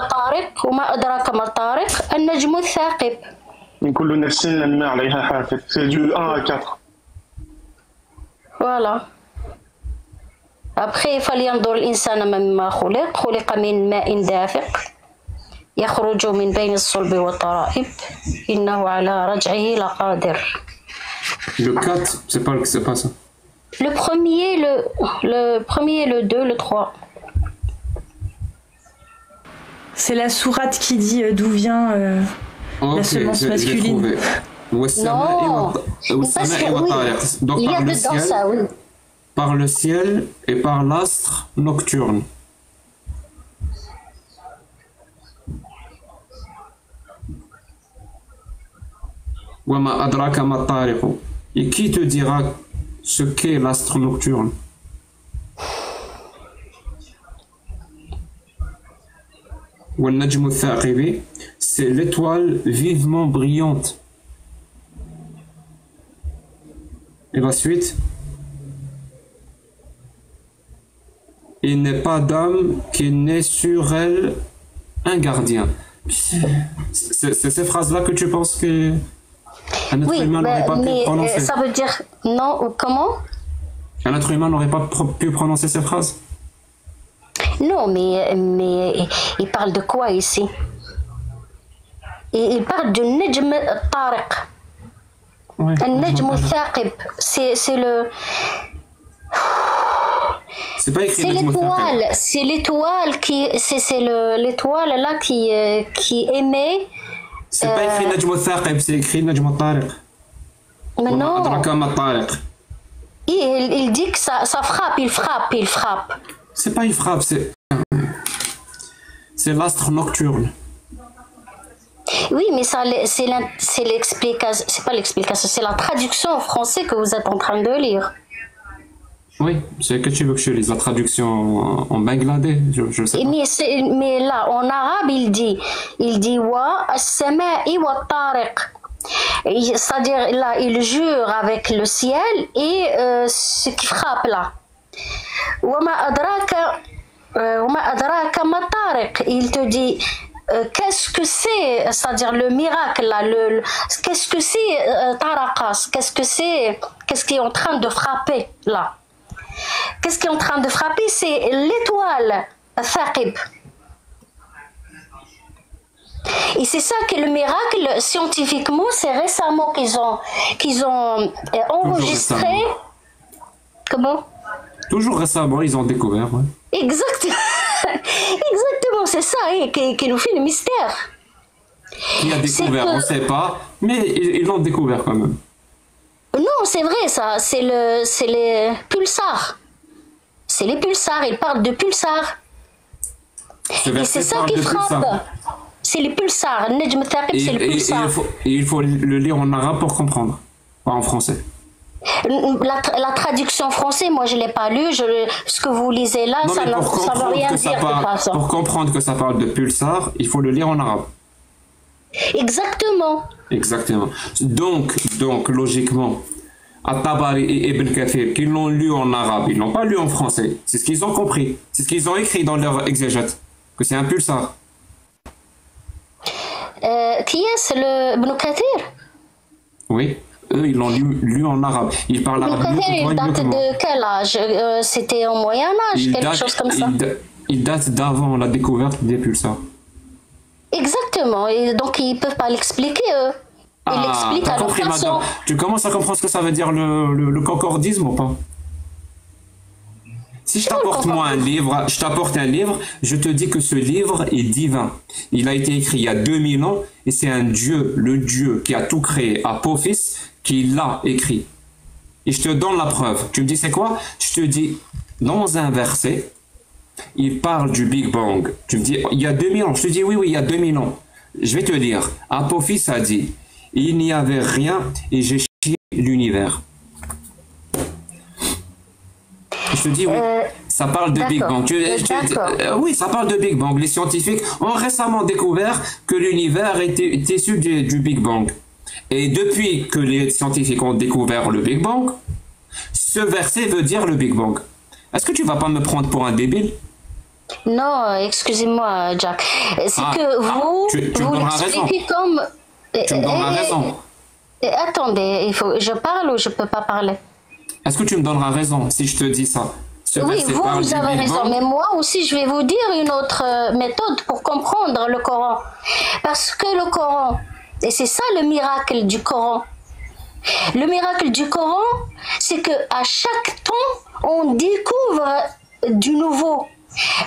C'est du 1 à 4. Voilà. Après, فلينظر الإنسان مما خلق من ماء دافق يخرج من بين الصلب والترائب إنه على رجعه لقادر. Le 4, c'est pas ça. Le premier, le premier, le 2, le 3. C'est la sourate qui dit d'où vient la semence masculine. Non, parce que oui, donc il y a dedans ça, oui. Par le ciel et par l'astre nocturne. Wama adraka ma tariqu. Et qui te dira ce qu'est l'astre nocturne? C'est l'étoile vivement brillante. Et la suite? Il n'est pas d'âme qui n'ait sur elle un gardien. C'est ces phrases-là que tu penses que un être humain n'aurait pas pu prononcer. Ça veut dire non, comment? Un être humain n'aurait pas pu prononcer ces phrases? Non, mais il parle de quoi ici? Il parle du Najm Tariq. Le Najm Thaqib. C'est le... C'est pas écrit. C'est l'étoile. C'est l'étoile qui... C'est l'étoile là qui émet... C'est pas écrit Najm Thaqib, c'est écrit Najm Tariq. Mais non. Il Il dit que ça frappe, il frappe. C'est pas une frappe, c'est l'astre nocturne. Oui, mais c'est l'explication, c'est pas l'explication, c'est la traduction en français que vous êtes en train de lire. Oui, c'est que tu veux que je lise la traduction en bangladais, je sais pas. Mais là, en arabe, il dit wa as-sama'i wa tariq. C'est-à-dire, là, il jure avec le ciel et ce qui frappe là. Wa ma adraka ma tariq. Il te dit qu'est-ce que c'est, c'est-à-dire le miracle là, qu'est-ce que c'est taraqas, qu'est-ce qui est en train de frapper là. Qu'est-ce qui est en train de frapper? C'est l'étoile Thaqib. Et c'est ça que le miracle, scientifiquement, c'est récemment qu'ils ont enregistré. Récemment. Comment? Toujours récemment, ils ont découvert. Ouais. Exactement, c'est ça qui nous fait le mystère. Qui a découvert, on ne sait pas, mais ils l'ont découvert quand même. Non, c'est vrai, ça. C'est les pulsars. C'est les pulsars. Ils parlent de pulsars. Et c'est ça qui frappe. C'est les pulsars. Nejm Thaqib, c'est les pulsars. Il faut le lire en arabe pour comprendre, pas en français. La traduction française, moi je ne l'ai pas lu. Ce que vous lisez là, non, ça ne veut rien dire. Pour comprendre que ça parle de pulsar, il faut le lire en arabe. Exactement. Exactement. Donc logiquement, At-Tabari et Ibn Kathir, qui l'ont lu en arabe, ils l'ont pas lu en français. C'est ce qu'ils ont compris. C'est ce qu'ils ont écrit dans leur exégète, que c'est un pulsar. Qui est-ce, le Ibn Kathir? Oui. Eux, ils l'ont lu en arabe. Ils parlent arabe. Il date de quel âge? C'était au Moyen-Âge, quelque chose comme ça. Il date d'avant la découverte des pulsars. Exactement. Et donc, ils ne peuvent pas l'expliquer, eux. Ils l'expliquent à leur façon. Madame. Tu commences à comprendre ce que ça veut dire le concordisme ou pas? Si je t'apporte moi un livre, je te dis que ce livre est divin. Il a été écrit il y a 2000 ans et c'est un Dieu, le Dieu qui a tout créé, Apophis, qui l'a écrit. Et je te donne la preuve. Tu me dis c'est quoi? Je te dis, dans un verset, il parle du Big Bang. Tu me dis, il y a 2000 ans. Je te dis, oui, il y a 2000 ans. Je vais te lire. Apophis a dit, il n'y avait rien et j'ai chié l'univers. Je te dis, oui, ça parle de Big Bang. Oui, ça parle de Big Bang. Les scientifiques ont récemment découvert que l'univers est issu du Big Bang. Et depuis que les scientifiques ont découvert le Big Bang, ce verset veut dire le Big Bang. Est-ce que tu vas pas me prendre pour un débile? Non, excusez-moi, Jack. C'est que vous l'expliquez comme... Tu me donneras raison. Attendez, je parle ou je peux pas parler? Est-ce que tu me donneras raison si je te dis ça? Oui, vous avez raison, mais moi aussi je vais vous dire une autre méthode pour comprendre le Coran. Parce que le Coran, et c'est ça le miracle du Coran. Le miracle du Coran, c'est que à chaque temps, on découvre du nouveau.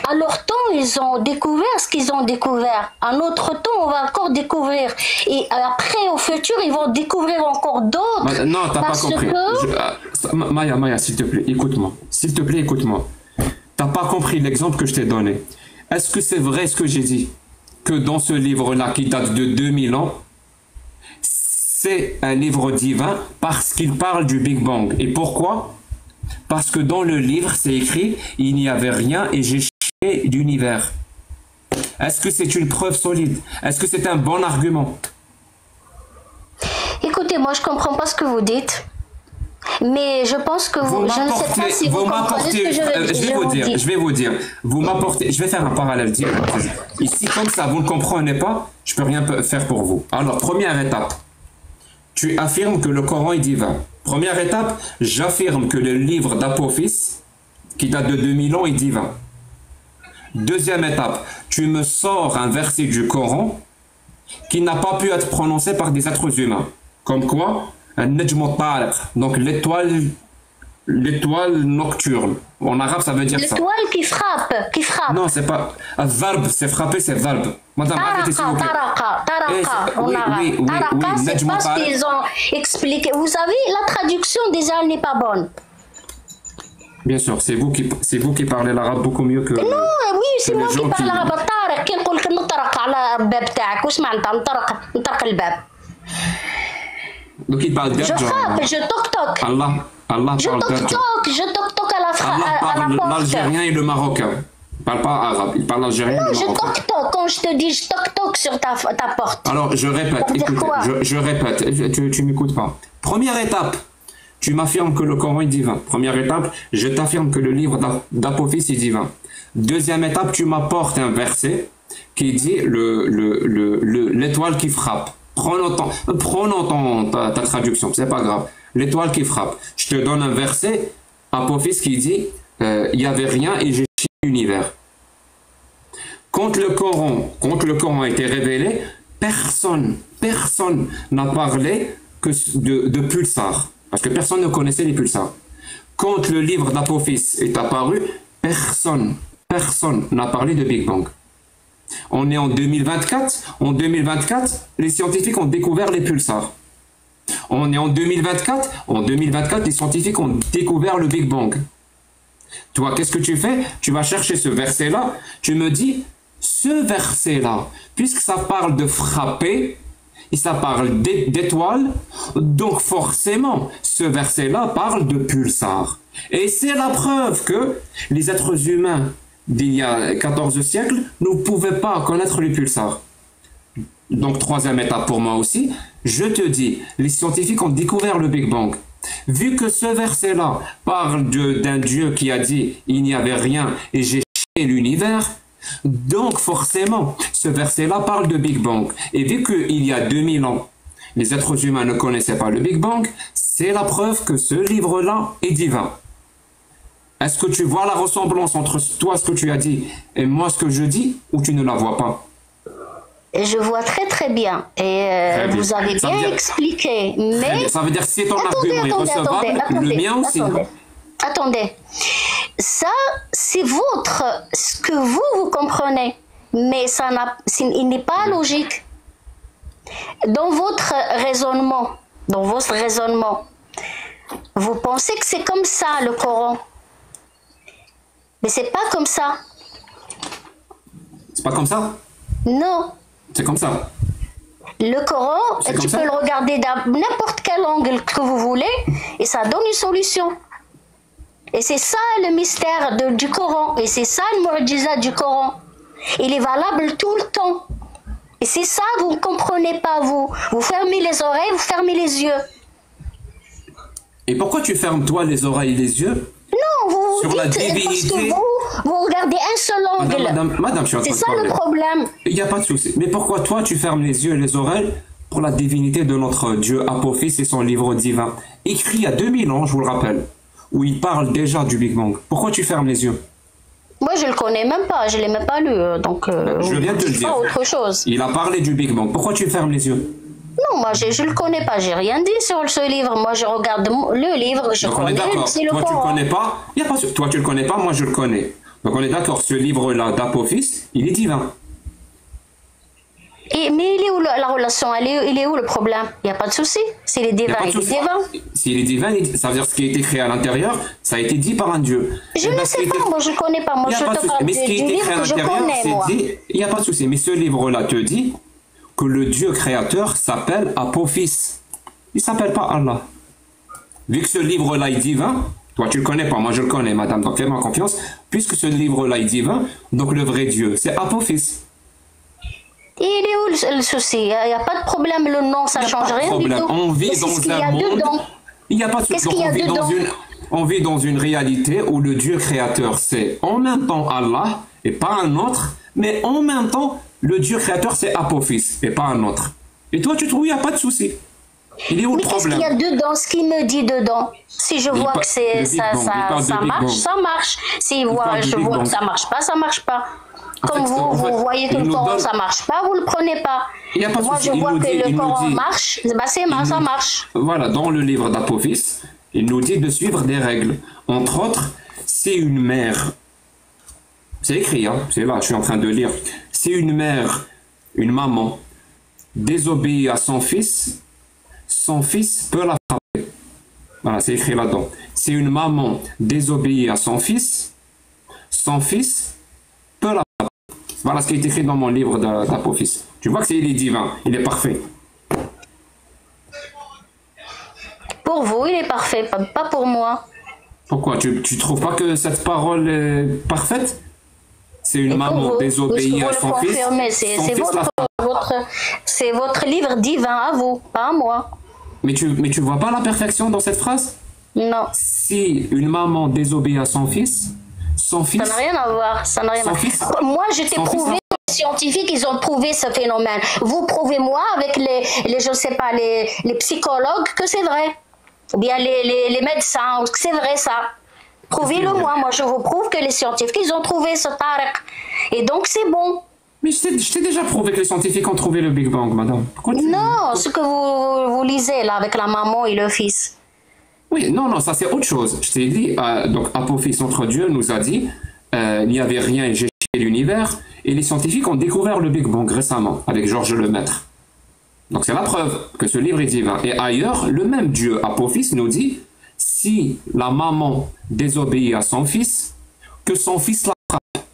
À leur temps, ils ont découvert ce qu'ils ont découvert. À notre temps, on va encore découvrir. Et après, au futur, ils vont découvrir encore d'autres. Non, t'as pas compris. Maya, s'il te plaît, écoute-moi. S'il te plaît, écoute-moi. T'as pas compris l'exemple que je t'ai donné. Est-ce que c'est vrai ce que j'ai dit? Que dans ce livre-là, qui date de 2000 ans, c'est un livre divin parce qu'il parle du Big Bang. Et pourquoi? Parce que dans le livre, c'est écrit « Il n'y avait rien et j'ai chié l'univers ». Est-ce que c'est une preuve solide? Est-ce que c'est un bon argument? Écoutez, moi je comprends pas ce que vous dites. Mais je pense que je ne sais pas si vous comprenez ce que je vais vous dire. Vous m'apportez... Je vais faire un parallèle direct. Ici, comme ça, vous ne comprenez pas, je peux rien faire pour vous. Alors, première étape. Tu affirmes que le Coran est divin. Première étape, j'affirme que le livre d'Apophis, qui date de 2000 ans, est divin. Deuxième étape, tu me sors un verset du Coran qui n'a pas pu être prononcé par des êtres humains. Comme quoi, un Nejm al-Tariq, donc l'étoile nocturne. En arabe, ça veut dire ça. L'étoile qui frappe. Non, c'est pas... Varb, c'est frapper, c'est varb. Madame, arrêtez s'il vous plaît. Taraka, en arabe. Taraka, c'est pas ce qu'ils ont expliqué. Vous savez, la traduction déjà, elle n'est pas bonne. Bien sûr, c'est vous qui parlez l'arabe beaucoup mieux que... Non, oui, c'est moi qui parle l'arabe. Tarek, qui يقول لك نطرق على الباب تاعك. واش معناتها نطرق الباب. Donc il parle d'Arjan. Je frappe, je toc-toc. Allah je toc-toc à Allah parle l'algérien et le marocain. Il parle pas arabe, il parle algérien et le marocain. Non, je toc-toc. Quand je te dis je toc-toc sur ta porte. Alors, je répète, écoute, je répète, tu m'écoutes pas. Première étape, tu m'affirmes que le Coran est divin. Première étape, je t'affirme que le livre d'Apophis est divin. Deuxième étape, tu m'apportes un verset qui dit l'étoile qui frappe. Prenons ta traduction, c'est pas grave. L'étoile qui frappe. Je te donne un verset, Apophis, qui dit il n'y avait rien et j'ai créé l'univers. Quand le Coran a été révélé, personne n'a parlé que de pulsars. Parce que personne ne connaissait les pulsars. Quand le livre d'Apophis est apparu, personne n'a parlé de Big Bang. On est en 2024. En 2024, les scientifiques ont découvert les pulsars. On est en 2024. En 2024, les scientifiques ont découvert le Big Bang. Toi, qu'est-ce que tu fais? Tu vas chercher ce verset-là. Tu me dis, ce verset-là, puisque ça parle de frapper, et ça parle d'étoiles, donc forcément, ce verset-là parle de pulsars. Et c'est la preuve que les êtres humains d'il y a 14 siècles ne pouvaient pas connaître les pulsars. Donc, troisième étape pour moi aussi, je te dis, les scientifiques ont découvert le Big Bang. Vu que ce verset-là parle d'un Dieu qui a dit « il n'y avait rien et j'ai créé l'univers », donc forcément, ce verset-là parle de Big Bang. Et vu qu'il y a 2000 ans, les êtres humains ne connaissaient pas le Big Bang, c'est la preuve que ce livre-là est divin. Est-ce que tu vois la ressemblance entre toi, ce que tu as dit, et moi, ce que je dis, ou tu ne la vois pas? Je vois très très bien. Et vous avez bien expliqué. Mais ça veut dire que si ton argument est recevable, le mien aussi. Attendez. Ça, c'est ce que vous comprenez. Mais il n'est pas logique. Dans votre raisonnement, vous pensez que c'est comme ça, le Coran. Mais c'est pas comme ça. C'est pas comme ça? Non. C'est comme ça. Le Coran, tu peux le regarder n'importe quel angle que vous voulez et ça donne une solution. Et c'est ça le mystère du Coran. Et c'est ça le mu'jiza du Coran. Il est valable tout le temps. Et c'est ça, vous ne comprenez pas, vous. Vous fermez les oreilles, vous fermez les yeux. Et pourquoi tu fermes, toi, les oreilles et les yeux? Non, vous sur dites, la divinité. Parce que vous regardez un seul angle. Madame, je suis en train de c'est ça parler. le problème. Il n'y a pas de souci. Mais pourquoi toi, tu fermes les yeux et les oreilles pour la divinité de notre Dieu Apophis et son livre divin, écrit il y a 2000 ans, je vous le rappelle, où il parle déjà du Big Bang. Pourquoi tu fermes les yeux? Moi, je le connais même pas, je l'ai même pas lu, donc je viens de te le dire. Pas autre chose. Il a parlé du Big Bang. Pourquoi tu fermes les yeux? Non, moi, je le connais pas, j'ai rien dit sur ce livre. Moi, je regarde le livre, je donc connais, c'est le Coran. Toi, tu le connais pas. Y a pas. Toi, tu le connais pas. Moi, je le connais. Donc, on est d'accord. Ce livre-là d'Apophis, il est divin. Mais il est où la relation? Il est où le problème? Il n'y a pas de souci. S'il est divin, il est divin. S'il est divin, ça veut dire ce qui a été créé à l'intérieur, ça a été dit par un Dieu. Je ne sais pas, moi je ne connais pas. Moi je te parle mais ce qui a été créé à l'intérieur, c'est dit, il n'y a pas de souci. Mais ce livre-là te dit que le Dieu créateur s'appelle Apophis. Il ne s'appelle pas Allah. Vu que ce livre-là est divin, toi tu ne le connais pas, moi je le connais, madame, donc fais-moi confiance. Puisque ce livre-là est divin, donc le vrai Dieu, c'est Apophis. Il est où le souci? Il n'y a pas de problème, le nom, ça ne change rien du tout. On vit dans un monde... Il n'y a pas de souci. On vit dans une réalité où le Dieu créateur, c'est en même temps Allah et pas un autre, mais en même temps, le Dieu créateur, c'est Apophis et pas un autre. Et toi, tu trouves qu'il n'y a pas de souci. Il est où le problème? Qu'est-ce qu'il y a dedans? Ce qu'il me dit dedans? Si je vois que ça marche, ça marche. Si je vois que ça marche pas, ça marche pas. Comme vous voyez que le Coran ça marche pas, vous le prenez pas. Moi je vois que le Coran marche, ça marche. Voilà, dans le livre d'Apophis, il nous dit de suivre des règles. Entre autres, si une mère, c'est écrit, hein, c'est là, je suis en train de lire. Si une mère, une maman, désobéit à son fils peut la frapper. Voilà, c'est écrit là-dedans. Si une maman désobéit à son fils peut la frapper. Voilà ce qui est écrit dans mon livre d'Apophis. Tu vois que il est divin, il est parfait. Pour vous, il est parfait, pas pour moi. Pourquoi? Tu trouves pas que cette parole est parfaite? C'est une maman désobéie à son fils. C'est votre livre divin à vous, pas à moi. Mais tu vois pas la perfection dans cette phrase? Non. Si une maman désobéit à son fils... Ça n'a rien à voir. Ça n'a rien à voir. Moi, je t'ai prouvé, les scientifiques, ils ont prouvé ce phénomène. Vous prouvez-moi avec je sais pas, les psychologues que c'est vrai. Ou bien les médecins, que c'est vrai ça. Prouvez-le moi. Moi, je vous prouve que les scientifiques, ils ont trouvé ce Tariq. Et donc, c'est bon. Mais je t'ai déjà prouvé que les scientifiques ont trouvé le Big Bang, madame. Non, ce que vous lisez là, avec la maman et le fils. Oui, non, ça c'est autre chose. Je t'ai dit, donc Apophis, notre Dieu, nous a dit il n'y avait rien chez l'univers, et les scientifiques ont découvert le Big Bang récemment, avec Georges Lemaître. Donc c'est la preuve que ce livre est divin. Et ailleurs, le même Dieu, Apophis, nous dit si la maman désobéit à son fils, que son fils la frappe.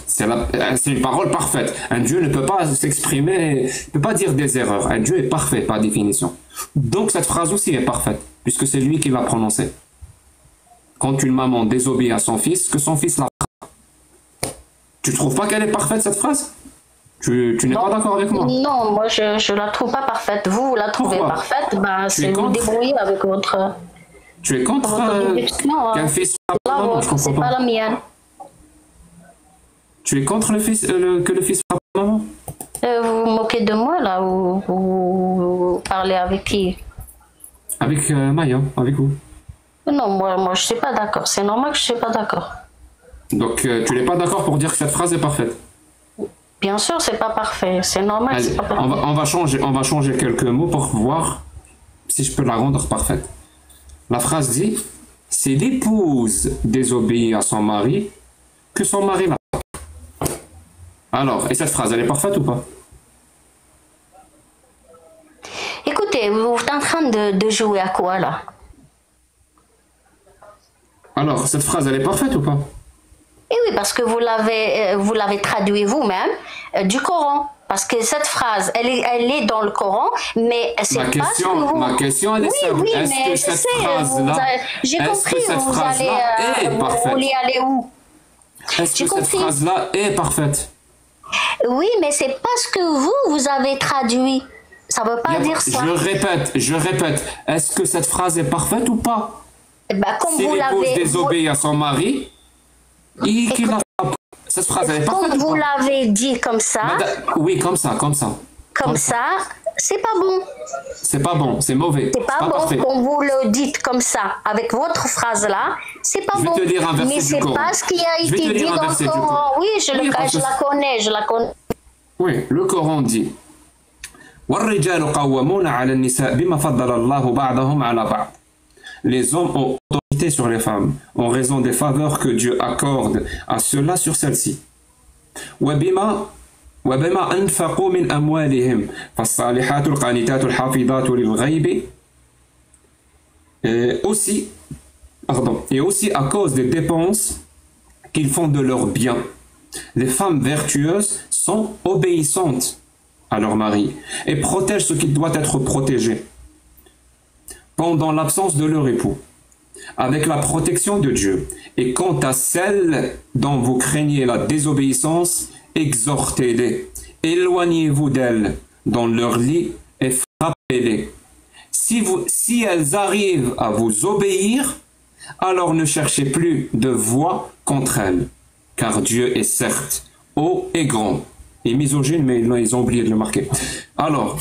C'est une parole parfaite. Un Dieu ne peut pas s'exprimer, ne peut pas dire des erreurs. Un Dieu est parfait par définition. Donc cette phrase aussi est parfaite, puisque c'est lui qui l'a prononcée. Quand une maman désobéit à son fils, que son fils la frappe. Tu trouves pas qu'elle est parfaite cette phrase? Tu n'es pas d'accord avec moi? Non, moi je la trouve pas parfaite. Vous la trouvez parfaite, bah, c'est vous débrouiller avec votre... Tu es contre qu'un fils frappe la maman? Je comprends c'est pas la mienne. Tu es contre que le fils frappe la maman? Vous vous moquez de moi là, ou vous parlez avec qui? Avec Maya, avec vous. Non, moi je suis pas d'accord. C'est normal que je suis pas d'accord. Donc tu n'es pas d'accord pour dire que cette phrase est parfaite? Bien sûr, c'est pas parfait. C'est normal. Allez, c'est pas parfait. on va changer quelques mots pour voir si je peux la rendre parfaite. La phrase dit si l'épouse désobéit à son mari, que son mari la frappe. Alors, et cette phrase, elle est parfaite ou pas? Écoutez, vous êtes en train de jouer à quoi là? Alors, cette phrase, elle est parfaite ou pas? Eh oui, parce que vous l'avez traduit vous-même du Coran. Parce que cette phrase, elle est dans le Coran, mais c'est pas ce que vous... Ma question, elle est simple. Oui, est-ce mais que cette phrase-là... J'ai compris, vous allez aller où? Est-ce que cette phrase-là est parfaite? Oui, mais c'est pas ce que vous avez traduit. Ça veut pas dire ça. Je répète. Est-ce que cette phrase est parfaite ou pas? Bah, comme si l'épouse désobéit à son mari, qu'il la frappe. Cette phrase, elle est parfaite. Comme vous l'avez dit comme ça. Oui, comme ça. Comme ça, c'est pas bon. C'est pas bon, c'est mauvais. C'est pas bon parfait. Quand vous le dites comme ça, avec votre phrase là, c'est pas bon. Je vais te lire un verset du Coran. Mais c'est pas ce qui a été dit dans le Coran. Oui, je la connais. Oui, le Coran dit وَالرِّجَالُ قَوَّمُونَ عَلَى النِّسَاءِ بِمَا فَضَّلَ اللَّهُ بَعْضَهُمْ عَلَى بَعْضٍ. Les hommes ont autorité sur les femmes en raison des faveurs que Dieu accorde à ceux-là sur celles-ci. وَبِمَا أَنْفَقُوا مِنْ أَمْوَالِهِمْ فَالصَّالِحَاتُ الْقَانِتَاتُ الْحَافِظَاتُ لِلْغَيْبِ. Et aussi à cause des dépenses qu'ils font de leurs biens. Les femmes vertueuses sont obéissantes à leur mari et protègent ce qui doit être protégé pendant l'absence de leur époux, avec la protection de Dieu. Et quant à celles dont vous craignez la désobéissance, exhortez-les, éloignez-vous d'elles dans leur lit et frappez-les. Si elles arrivent à vous obéir, alors ne cherchez plus de voie contre elles, car Dieu est certes haut et grand. Et misogyne, mais ils ont oublié de le marquer. Alors,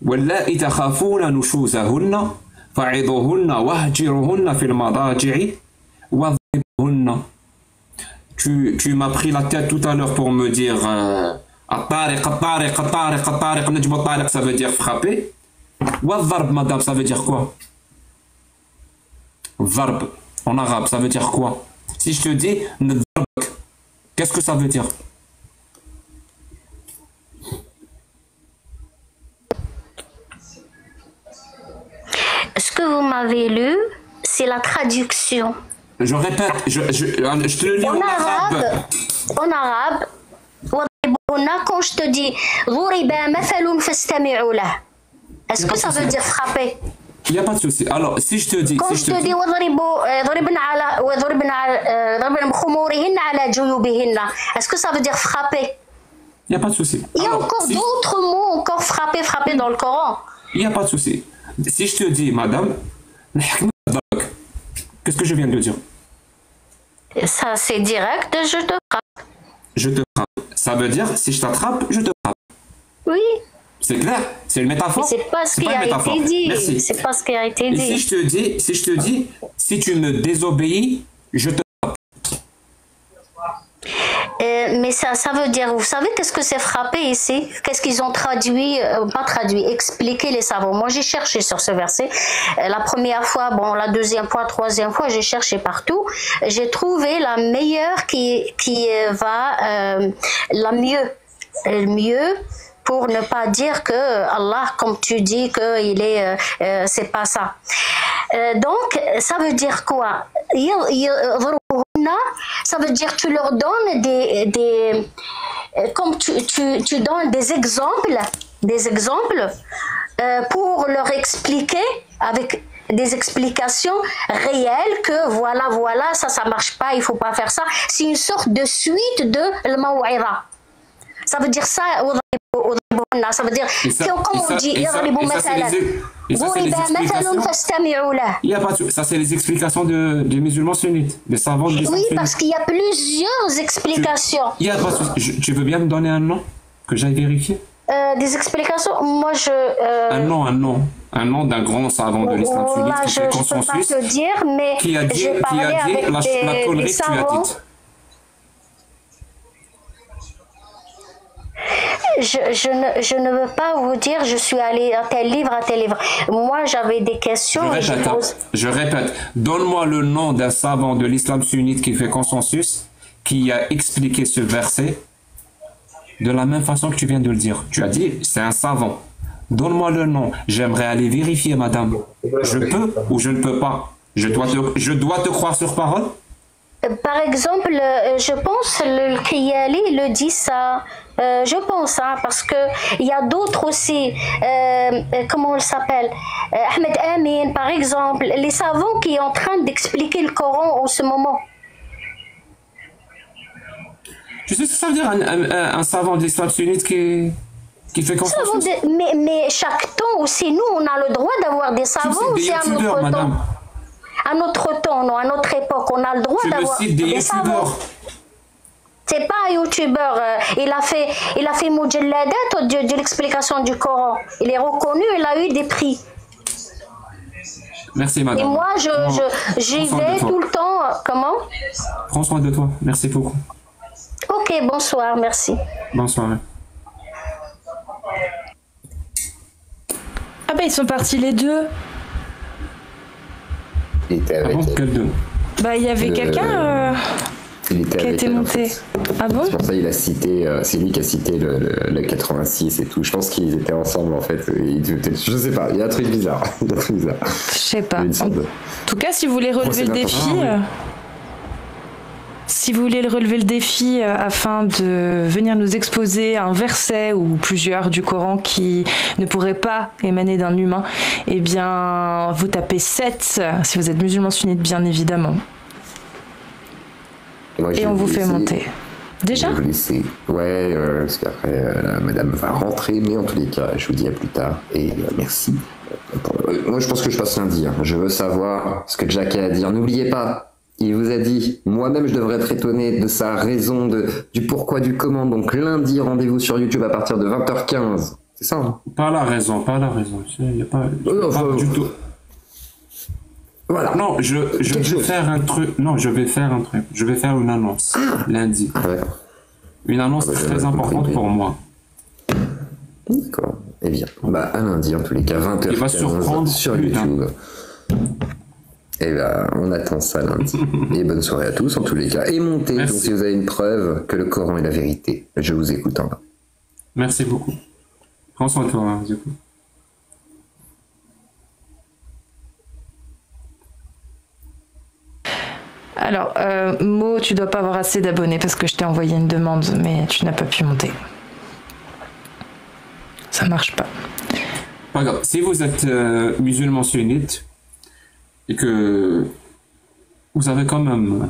واللائي تخافون نشوزهن فعظوهن واهجروهن في المضاجع واضربوهن. Tu m'as pris la tête tout à l'heure pour me dire ça veut dire frapper. Wadharb, madame, ça veut dire quoi? Varb en arabe, ça veut dire quoi? Si je te dis qu'est-ce que ça veut dire? Ce que vous m'avez lu, c'est la traduction. Je répète, je te le lis en arabe. En arabe, quand je te dis est-ce que ça veut dire frapper? Il n'y a pas de souci. Alors, si je te dis... Quand si je te dis est-ce que ça veut dire frapper? Il n'y a pas de souci. Il y a Alors, encore d'autres mots, encore frapper, frapper dans le Coran. Il n'y a pas de souci. Si je te dis, madame, qu'est-ce que je viens de dire? Ça, c'est direct, je te frappe. Je te frappe. Ça veut dire, si je t'attrape, je te frappe. Oui. C'est clair? C'est une métaphore? Mais c'est pas ce qui a été dit. Merci. C'est pas ce qui a été Et dit. si je te dis, si tu me désobéis, je te frappe. Mais ça veut dire, vous savez qu'est-ce que c'est frapper ici? Qu'est-ce qu'ils ont traduit, pas traduit, expliqué les savants. Moi j'ai cherché sur ce verset. La première fois, bon, la deuxième fois, troisième fois, j'ai cherché partout. J'ai trouvé la meilleure qui va, la mieux pour ne pas dire que Allah, comme tu dis, que il est, c'est pas ça. Donc, ça veut dire quoi? Ça veut dire tu leur donnes des comme tu donnes des exemples pour leur expliquer avec des explications réelles que voilà ça marche pas, il faut pas faire ça. C'est une sorte de suite de al-maw'ira. Ça veut dire ça. Ça veut dire comme on dit ça c'est les explications des musulmans sunnites, des savants du oui, parce qu'il y a plusieurs explications. Tu veux bien me donner un nom que j'aille vérifier? Des explications, moi je... Un nom d'un grand savant de l'islam sunnite qui fait consensus, je peux pas te dire, mais qui a dit la connerie que tu as dite. Je ne veux pas vous dire je suis allé à tel livre. Moi j'avais des questions. Je répète, donne-moi le nom d'un savant de l'islam sunnite qui fait consensus, qui a expliqué ce verset de la même façon que tu viens de le dire. Tu as dit c'est un savant. Donne-moi le nom. J'aimerais aller vérifier, madame. Je peux ou je ne peux pas? Je dois te croire sur parole? Par exemple, je pense le Kiyali le dit ça. Je pense, parce que il y a d'autres aussi. Comment on s'appelle? Ahmed Amin, par exemple, les savants qui sont en train d'expliquer le Coran en ce moment. Tu sais ce que ça veut dire un savant de l'islam sunnite qui fait consensus? Mais chaque temps aussi, nous, on a le droit d'avoir des savants aussi à notre temps. À notre temps, non, à notre époque, on a le droit d'avoir des savants. C'est pas un youtubeur, il a fait Mujalladat de l'explication du Coran. Il est reconnu, il a eu des prix. Merci madame. Et moi, j'y vais tout le temps. Comment? Prends soin de toi, merci beaucoup. Ok, bonsoir, merci. Bonsoir. Ah bah ils sont partis les deux. Il était avec quel deux? Bah il y avait quelqu'un qui a été monté. Ah bon? C'est pour ça qu'il a cité, c'est lui qui a cité le 86 et tout. Je pense qu'ils étaient ensemble en fait. Je sais pas, il y a un truc bizarre. Je sais pas. En tout cas, si vous voulez relever le défi... Si vous voulez relever le défi afin de venir nous exposer un verset ou plusieurs du Coran qui ne pourrait pas émaner d'un humain, eh bien, vous tapez 7, si vous êtes musulman sunnite, bien évidemment. Et on vous fait monter. Déjà? Ouais, parce qu'après, madame va rentrer, mais en tous les cas, je vous dis à plus tard, et merci. Moi, je pense que je passe lundi. Je veux savoir ce que Jack a à dire. N'oubliez pas, il vous a dit, moi-même je devrais être étonné de sa raison, du pourquoi, du comment. Donc lundi, rendez-vous sur YouTube à partir de 20h15. C'est ça, hein? Pas la raison. Il n'y a pas du tout. Voilà. Non, je vais faire un truc. Non, je vais faire un truc. Je vais faire une annonce lundi. Une annonce très importante pour moi. D'accord. Eh bien, à lundi en tous les cas, 20h15. Il va surprendre sur YouTube. Et on attend ça lundi. Et bonne soirée à tous en tous les cas. Et montez, donc, si vous avez une preuve que le Coran est la vérité. Je vous écoute en bas. Merci beaucoup. Prends soin de toi, du coup. Alors, Mo, tu dois pas avoir assez d'abonnés parce que je t'ai envoyé une demande, mais tu n'as pas pu monter. Ça marche pas. Par exemple, si vous êtes musulman sunnite et que vous avez quand même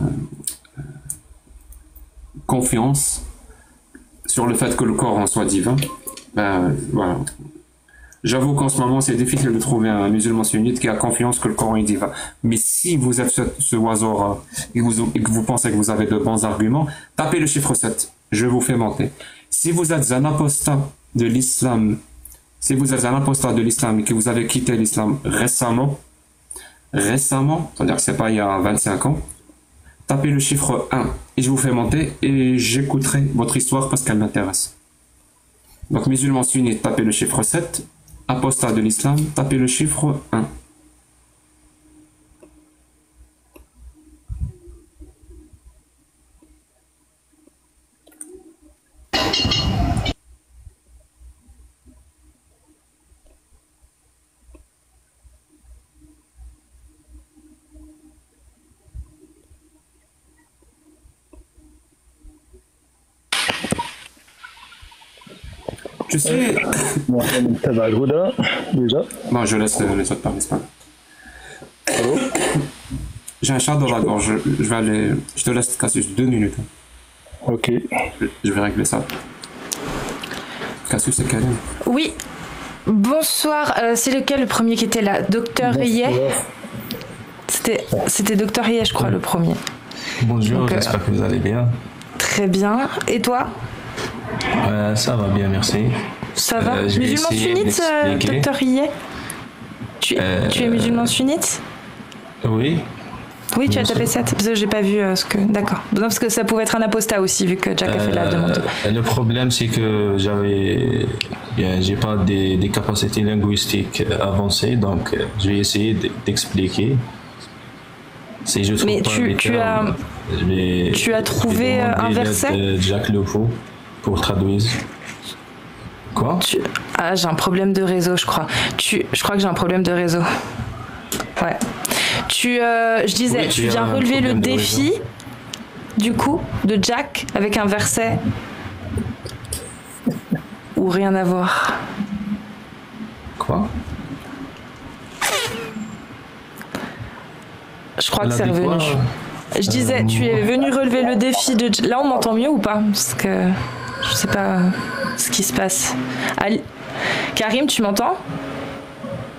confiance sur le fait que le Coran soit divin, ben voilà. J'avoue qu'en ce moment, c'est difficile de trouver un musulman sunnite qui a confiance que le Coran est divin. Mais si vous êtes ce oiseau et que vous pensez que vous avez de bons arguments, tapez le chiffre 7. Je vous fais monter. Si vous êtes un apostat de l'islam, et que vous avez quitté l'islam récemment, c'est-à-dire que c'est pas il y a 25 ans, tapez le chiffre 1 et je vous fais monter et j'écouterai votre histoire parce qu'elle m'intéresse. Donc musulman sunnite, tapez le chiffre 7. Apostat de l'islam, tapez le chiffre 1. Tu sais. Bon, je laisse les autres parler, c'est pas grave. J'ai un chat dans la gorge, je vais aller. Je te laisse Cassius 2 minutes. Ok. Je vais régler ça. Cassius, c'est calme. Oui. Bonsoir, c'est lequel le premier qui était là? Docteur Yeh. C'était Docteur Yeh, je crois, le premier. Bonjour, j'espère que vous allez bien. Très bien. Et toi? Ça va bien, merci. Ça va. Musulman sunnite, Docteur Yeh? Tu es musulman sunnite? Oui. Oui, tu as tapé 7. Parce que j'ai pas vu ce que. D'accord. Non, parce que ça pouvait être un apostat aussi, vu que Jack a fait la demande. Le problème, c'est que j'ai pas des capacités linguistiques avancées, donc je vais essayer d'expliquer. Si je trouve mais pas tu as trouvé un verset de Jack Lepo pour traduire. Quoi? Ah, j'ai un problème de réseau, je crois. Je crois que j'ai un problème de réseau. Ouais. Je disais, oui, tu viens relever le défi, du coup, de Jack avec un verset ou rien à voir. Quoi? Je crois que c'est revenu. Je disais, tu es venu relever le défi de... Là, on m'entend mieux ou pas? Parce que je sais pas ce qui se passe. Karim, tu m'entends?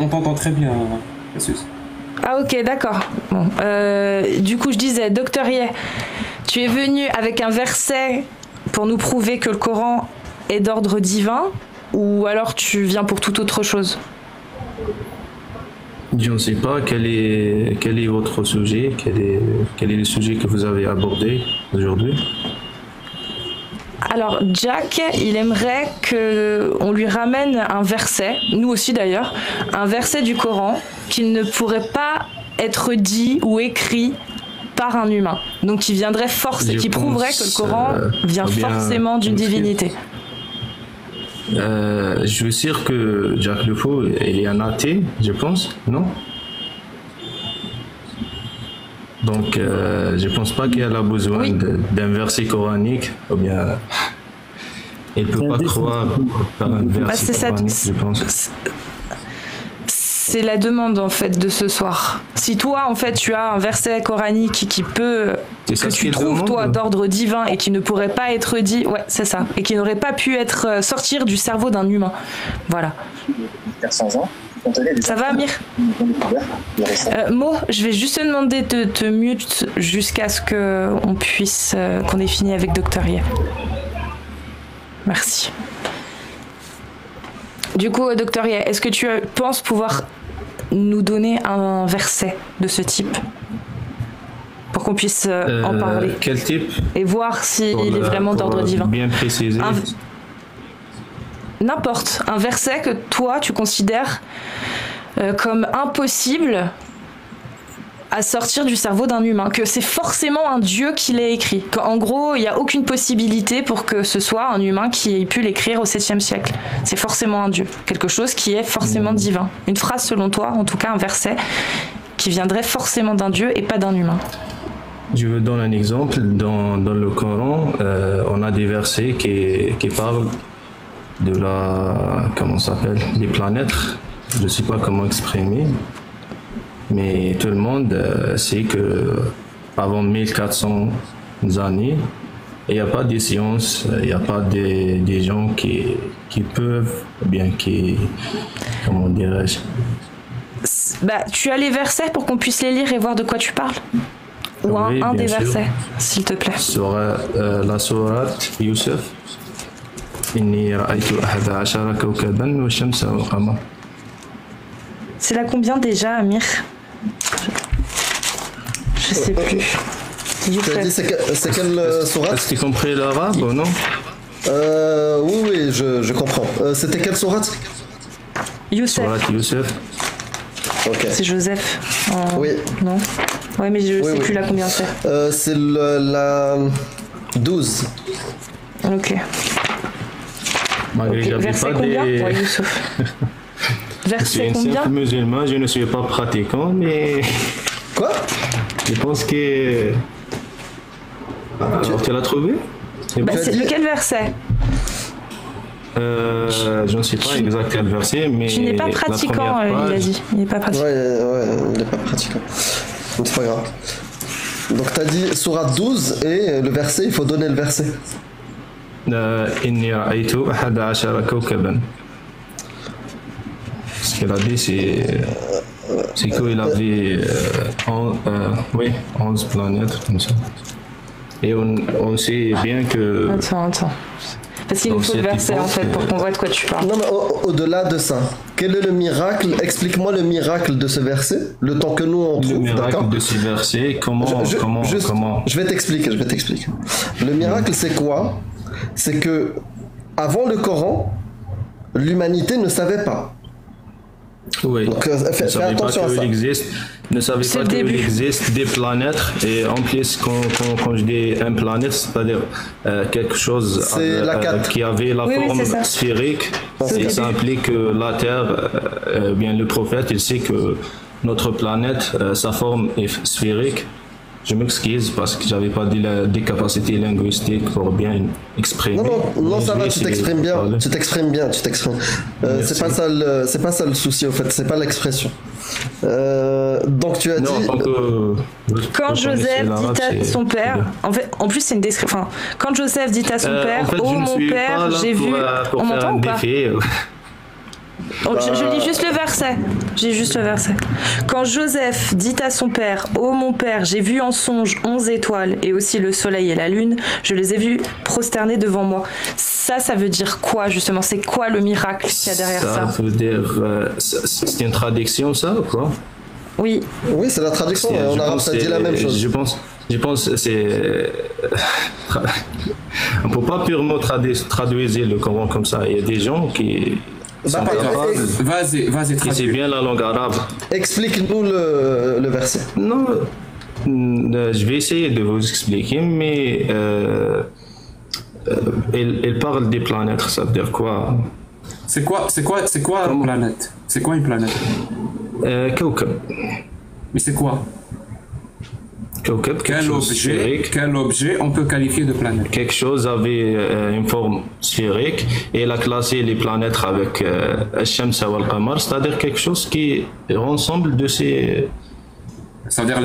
On t'entend très bien, Cassius. Ah ok, d'accord. Bon, du coup, je disais, Docteur Yeh, tu es venu avec un verset pour nous prouver que le Coran est d'ordre divin, ou alors tu viens pour toute autre chose? Je ne sais pas quel est votre sujet, quel est le sujet que vous avez abordé aujourd'hui. Alors Jack, il aimerait qu'on lui ramène un verset, nous aussi d'ailleurs, un verset du Coran qu'il ne pourrait pas être dit ou écrit par un humain. Donc qui viendrait qui prouverait que le Coran vient forcément d'une divinité. Je suis sûr que Jack Lepo est un athée, je pense, non? Donc, je pense pas qu'elle a besoin d'un verset coranique, ou bien elle peut pas croire par un verset coranique, je pense. C'est la demande en fait de ce soir. Si toi en fait tu as un verset coranique qui peut que tu trouves toi d'ordre divin et qui ne pourrait pas être dit, ouais c'est ça, et qui n'aurait pas pu être sortir du cerveau d'un humain. Voilà. 400 ans. Ça va Amir? Mo, je vais juste te demander de te mute jusqu'à ce qu'on puisse qu'on ait fini avec Docteur Yeh. Merci. Du coup, Docteur Yeh, est-ce que tu penses pouvoir nous donner un verset de ce type pour qu'on puisse en parler? Quel type? Et voir s'il est vraiment d'ordre divin. Bien préciser. N'importe, un verset que toi tu considères comme impossible à sortir du cerveau d'un humain, que c'est forcément un dieu qui l'a écrit, qu'en gros il n'y a aucune possibilité pour que ce soit un humain qui ait pu l'écrire au 7e siècle. C'est forcément un dieu, quelque chose qui est forcément divin. Une phrase selon toi, en tout cas un verset qui viendrait forcément d'un dieu et pas d'un humain. Je vous donne un exemple. Dans le Coran, on a des versets qui parlent de des planètes je ne sais pas comment exprimer, mais tout le monde sait que avant 1400 années, il n'y a pas de science, il n'y a pas des gens qui peuvent, bien qui, comment dirais-je. Bah, tu as les versets pour qu'on puisse les lire et voir de quoi tu parles? Ou oui, un des sûr. versets, s'il te plaît. Sur la sourate Youssef. C'est la combien déjà, Amir? Je sais plus. Tu as dit c'est quelle sourate? Est-ce que tu as compris l'arabe ou non? Oui, je comprends. C'était quelle sourate? Youssef. Sourate Youssef. Okay. C'est Joseph. Oui. Non. Ouais, mais je sais plus la combien c'est. C'est la 12. Ok. Malgré j'avais verset pas combien? des... Ouais, Youssouf. Verset je suis un combien? simple musulman, je ne suis pas pratiquant, mais... Quoi? Je pense que... Alors, tu l'as trouvé? Bah, c'est lequel verset? Je ne sais pas exact quel verset, mais... Tu n'es pas pratiquant, il a dit. Il n'est pas pratiquant. Ouais, il n'est pas pratiquant. Donc c'est pas grave. Donc t'as dit sourate 12 et le verset, il faut donner le verset. Inni ra'aytu 11 kawkaban. Ce qu'il a dit, c'est qu'il avait 11 planètes comme ça. Et on sait bien que... Attends. Parce qu'il nous faut le verset en fait pour qu'on voit de quoi tu parles. Non mais au-delà de ça, quel est le miracle? Explique-moi le miracle de ce verset, le temps que nous on trouve. Le miracle de ce verset, comment... Je vais t'expliquer. Le miracle c'est quoi? C'est que avant le Coran, l'humanité ne savait pas. Oui. Donc, fais attention à ça. Ne savait pas qu'il existe des planètes, et en plus quand je dis une planète, c'est-à-dire quelque chose qui avait la forme sphérique, et ça implique que la Terre, bien le prophète, il sait que notre planète, sa forme est sphérique. Je m'excuse parce que j'avais pas des capacités linguistiques pour bien exprimer. Non, ça va, tu t'exprimes bien. C'est pas ça le souci au fait, c'est pas l'expression. Donc tu as dit. Quand Joseph dit à son père, en plus c'est une description. Enfin, quand Joseph dit à son père, oh mon père, j'ai vu. On m'entend ou pas? Je lis juste le verset. Quand Joseph dit à son père, ô mon père, j'ai vu en songe 11 étoiles et aussi le soleil et la lune, je les ai vus prosternés devant moi. Ça veut dire quoi justement? C'est quoi le miracle qu'il y a derrière ça? Ça veut dire, c'est une traduction ça ou quoi? Oui. Oui, c'est la traduction. En arabe, ça dit la même chose. Je pense que c'est... On ne peut pas purement traduire le Coran comme ça. Il y a des gens qui... Vas-y, c'est bien la langue arabe. Explique-nous le verset. Non, je vais essayer de vous expliquer, mais il parle des planètes, ça veut dire quoi? C'est quoi une planète? C'est quoi une planète? Kawkab. Mais c'est quoi? Quel objet on peut qualifier de planète? Quelque chose avait une forme sphérique et il a classé les planètes avec Shams et Al-Qamar, c'est-à-dire quelque chose qui ressemble de ces... C'est-à-dire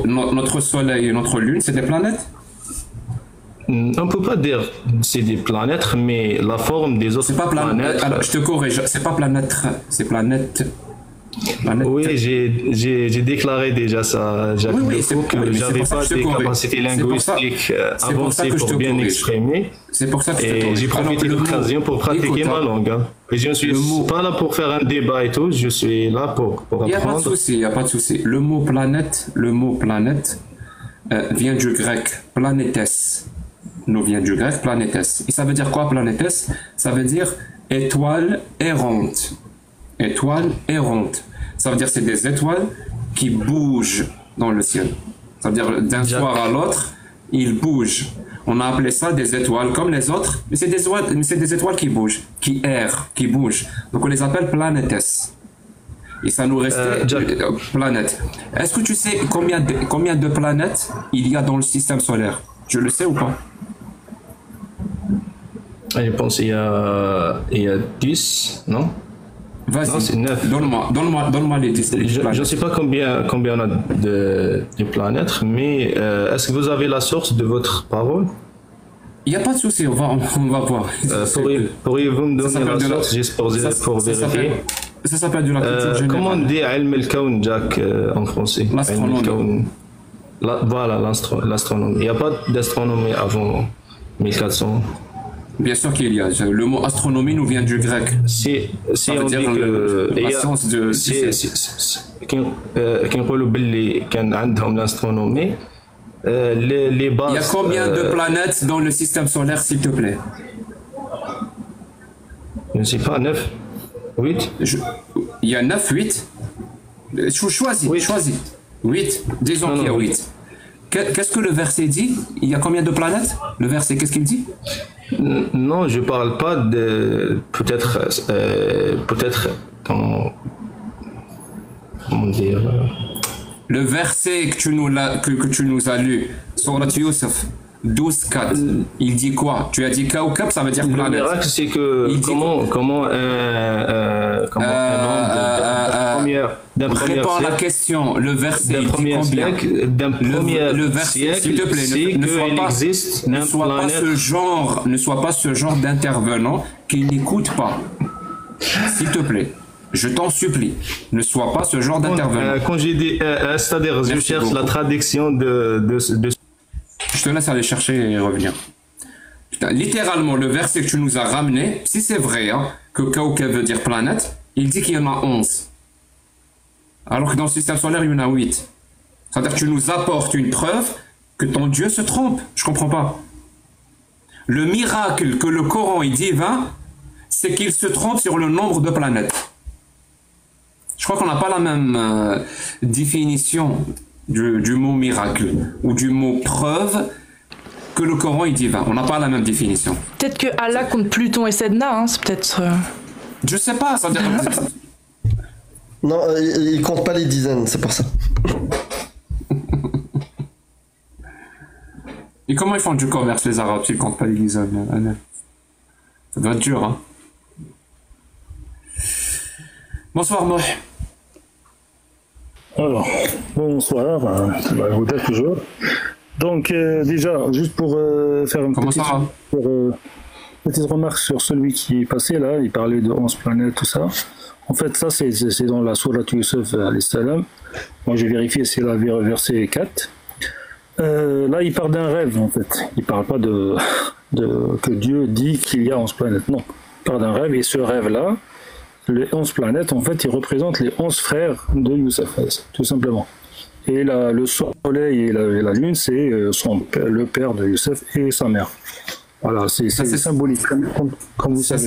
notre soleil et notre lune, c'est des planètes? On ne peut pas dire c'est des planètes, mais la forme des autres planètes... Alors, je te corrige, c'est pas planète, c'est planète... Oui, j'ai déclaré déjà ça, Jacques, que j'avais pas des capacités linguistiques avancées pour bien exprimer. C'est pour ça que et j'ai profité de l'occasion pour pratiquer ma langue. Et je ne suis pas là pour faire un débat et tout, je suis là pour apprendre. Il n'y a pas de souci. Le mot planète vient du grec planétes. Nous vient du grec planétes. Et ça veut dire quoi planétes? Ça veut dire étoile errante. Étoiles errantes. Ça veut dire que c'est des étoiles qui bougent dans le ciel. Ça veut dire d'un soir à l'autre, ils bougent. On a appelé ça des étoiles comme les autres, mais c'est des étoiles qui bougent, qui errent, qui bougent. Donc on les appelle planètes. Et ça nous restait planètes. Est-ce que tu sais combien de planètes il y a dans le système solaire? Je le sais ou pas? Je pense qu'il y a 10, non? Vas-y, donne-moi les je ne sais pas combien on a de planètes, mais est-ce que vous avez la source de votre parole? Il n'y a pas de souci, on va voir. Pourriez-vous me donner la source juste pour vérifier? Ça s'appelle de la culture générale. Comment on dit Ilm al-Kawn, Jack, en français? L'astronomie. Voilà, l'astronomie. Il n'y a pas d'astronomie avant 1400. Bien sûr qu'il y a. Le mot astronomie nous vient du grec. Si on dit que la science de... كي نقولوا باللي كان عندهم l'astronomie, les bases... Il y a combien de planètes dans le système solaire, s'il te plaît? Je ne sais pas, 9, 8? Il y a 9, 8. Choisis. 8. Disons qu'il y a 8. Qu'est-ce que le verset dit? Il y a combien de planètes? Le verset, qu'est-ce qu'il dit? Non, je parle pas de... Peut-être comment dire... Le verset que tu nous as lu, Surat Yusuf 12:4, il dit quoi? Tu as dit Kaukab, ça veut dire planète. Le miracle, c'est que comment réponds à la question. Le verset, il dit combien? Le verset, s'il te plaît, ne sois pas ce genre d'intervenant qui n'écoute pas. S'il te plaît. Je t'en supplie, ne sois pas ce genre d'intervenant. Quand j'ai dit, c'est-à-dire, je cherche la traduction de... Je te laisse aller chercher et revenir. Putain, littéralement, le verset que tu nous as ramené, si c'est vrai, hein, que Kaukab veut dire planète, il dit qu'il y en a 11. Alors que dans le système solaire, il y en a 8. C'est-à-dire que tu nous apportes une preuve que ton Dieu se trompe. Je comprends pas. Le miracle que le Coran est divin, c'est qu'il se trompe sur le nombre de planètes. Je crois qu'on n'a pas la même définition du mot miracle ou du mot preuve que le Coran est divin. On n'a pas la même définition. Peut-être que Allah compte Pluton et Sedna, hein, c'est peut-être... Je sais pas, ça veut dire... Non, il compte pas les dizaines, c'est pour ça. Et comment ils font du commerce, les Arabes, s'ils comptent pas les dizaines? Ça doit être dur, hein. Bonsoir, Moh. Alors, bonsoir, vous êtes toujours. Donc, déjà, juste pour faire une petite remarque sur celui qui est passé là, il parlait de 11 planètes, tout ça. En fait, ça, c'est dans la Sourate Yusuf, alayhi salam. Moi, j'ai vérifié, c'est la verset 4. Là, il parle d'un rêve, en fait. Il ne parle pas que Dieu dit qu'il y a 11 planètes. Non, il parle d'un rêve, et ce rêve-là, les 11 planètes, en fait, ils représentent les 11 frères de Youssef, tout simplement. Et le soleil et la lune, c'est le père de Youssef et sa mère. Voilà, c'est symbolique. Comme vous savez,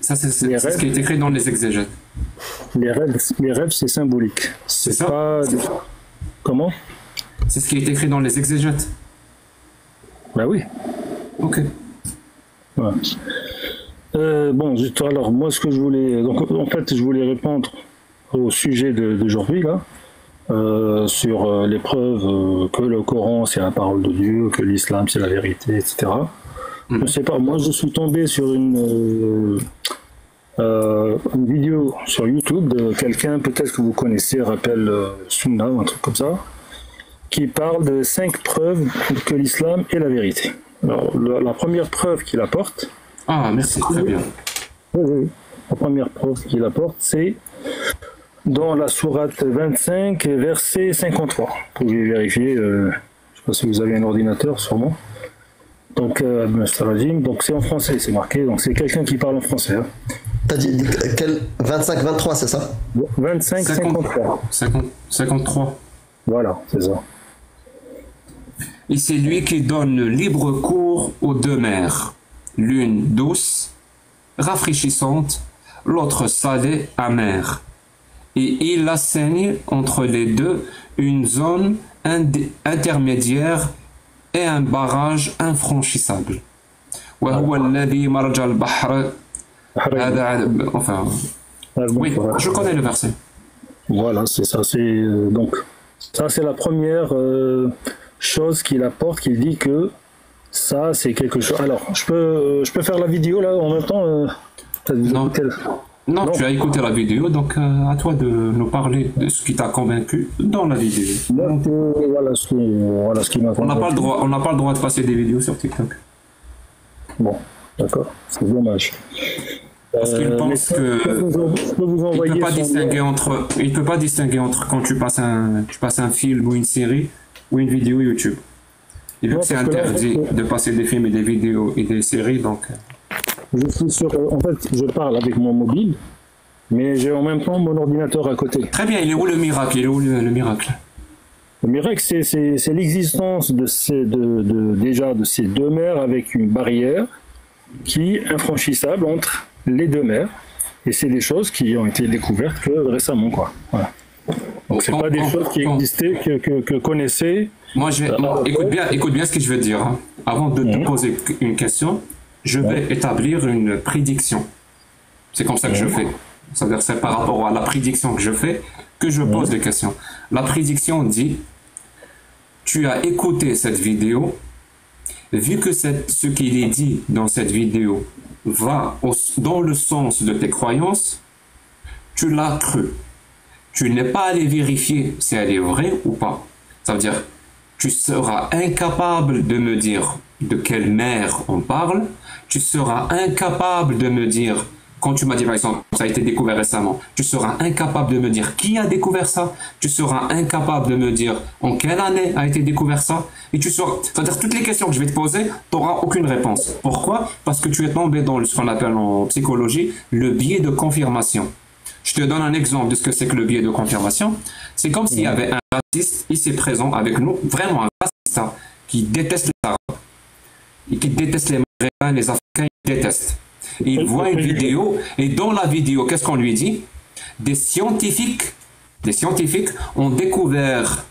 ça, c'est ce qui est écrit dans les exégètes. Les rêves, c'est symbolique. C'est ça pas... Comment? C'est ce qui est écrit dans les exégètes. Bah oui. Ok. Ouais. Bon, alors moi ce que je voulais, donc en fait je voulais répondre au sujet d'aujourd'hui là, sur les preuves que le Coran c'est la parole de Dieu, que l'islam c'est la vérité, etc. Je sais pas, moi je suis tombé sur une vidéo sur YouTube de quelqu'un peut-être que vous connaissez, rappelle Sunna ou un truc comme ça, qui parle de 5 preuves que l'islam est la vérité. Alors la première preuve qu'il apporte. Ah, merci, très bien. Oui. La première preuve qu'il apporte, c'est dans la sourate 25, verset 53. Vous pouvez vérifier, je ne sais pas si vous avez un ordinateur, sûrement. Donc, c'est en français, c'est marqué, donc c'est quelqu'un qui parle en français. Hein. T'as dit quel 25-23, c'est ça? 25-53. 53. Voilà, c'est ça. Et c'est lui qui donne libre cours aux deux mers. L'une douce, rafraîchissante, l'autre salée, amère. Et il assaigne entre les deux une zone intermédiaire et un barrage infranchissable. Enfin, oui, je connais le verset. Voilà, c'est ça. Donc, ça, c'est la première chose qu'il apporte, qu'il dit que ça, c'est quelque chose. Alors, je peux faire la vidéo là en même temps Non. Non, tu as écouté la vidéo, donc à toi de nous parler de ce qui t'a convaincu dans la vidéo. Donc, voilà ce qui m'a convaincu. On n'a pas le droit de passer des vidéos sur TikTok. Bon, d'accord, c'est dommage. Parce qu'il pense que il peut pas distinguer entre quand tu passes un film ou une série ou une vidéo YouTube. Et vu que c'est interdit de passer des films et des vidéos et des séries, donc. Je suis sûr. En fait, je parle avec mon mobile, mais j'ai en même temps mon ordinateur à côté. Très bien. Il est où le miracle? Il est où le miracle? Le miracle, c'est l'existence de ces deux mers avec une barrière qui est infranchissable entre les deux mers. Et c'est des choses qui ont été découvertes que récemment, quoi. Voilà. Donc c'est pas des choses qui existaient, que connaissaient. Moi, écoute bien ce que je veux dire. Hein. Avant de te poser une question, je vais établir une prédiction. C'est comme ça que je fais. C'est-à-dire c'est par rapport à la prédiction que je fais que je pose des questions. La prédiction dit, tu as écouté cette vidéo, vu que ce qu'il est dit dans cette vidéo va dans le sens de tes croyances, tu l'as cru. Tu n'es pas allé vérifier si elle est vraie ou pas. Ça veut dire, tu seras incapable de me dire de quelle mer on parle. Tu seras incapable de me dire, quand tu m'as dit par exemple, ça a été découvert récemment, tu seras incapable de me dire qui a découvert ça. Tu seras incapable de me dire en quelle année a été découvert ça. Et c'est-à-dire toutes les questions que je vais te poser, tu n'auras aucune réponse. Pourquoi? Parce que tu es tombé dans ce qu'on appelle en psychologie le biais de confirmation. Je te donne un exemple de ce que c'est que le biais de confirmation. C'est comme s'il y avait un raciste ici présent avec nous, vraiment un raciste qui déteste les Arabes, et qui déteste les Maghrébins, les Africains, il déteste. Et il voit une vidéo, et dans la vidéo, qu'est-ce qu'on lui dit? Des scientifiques ont découvert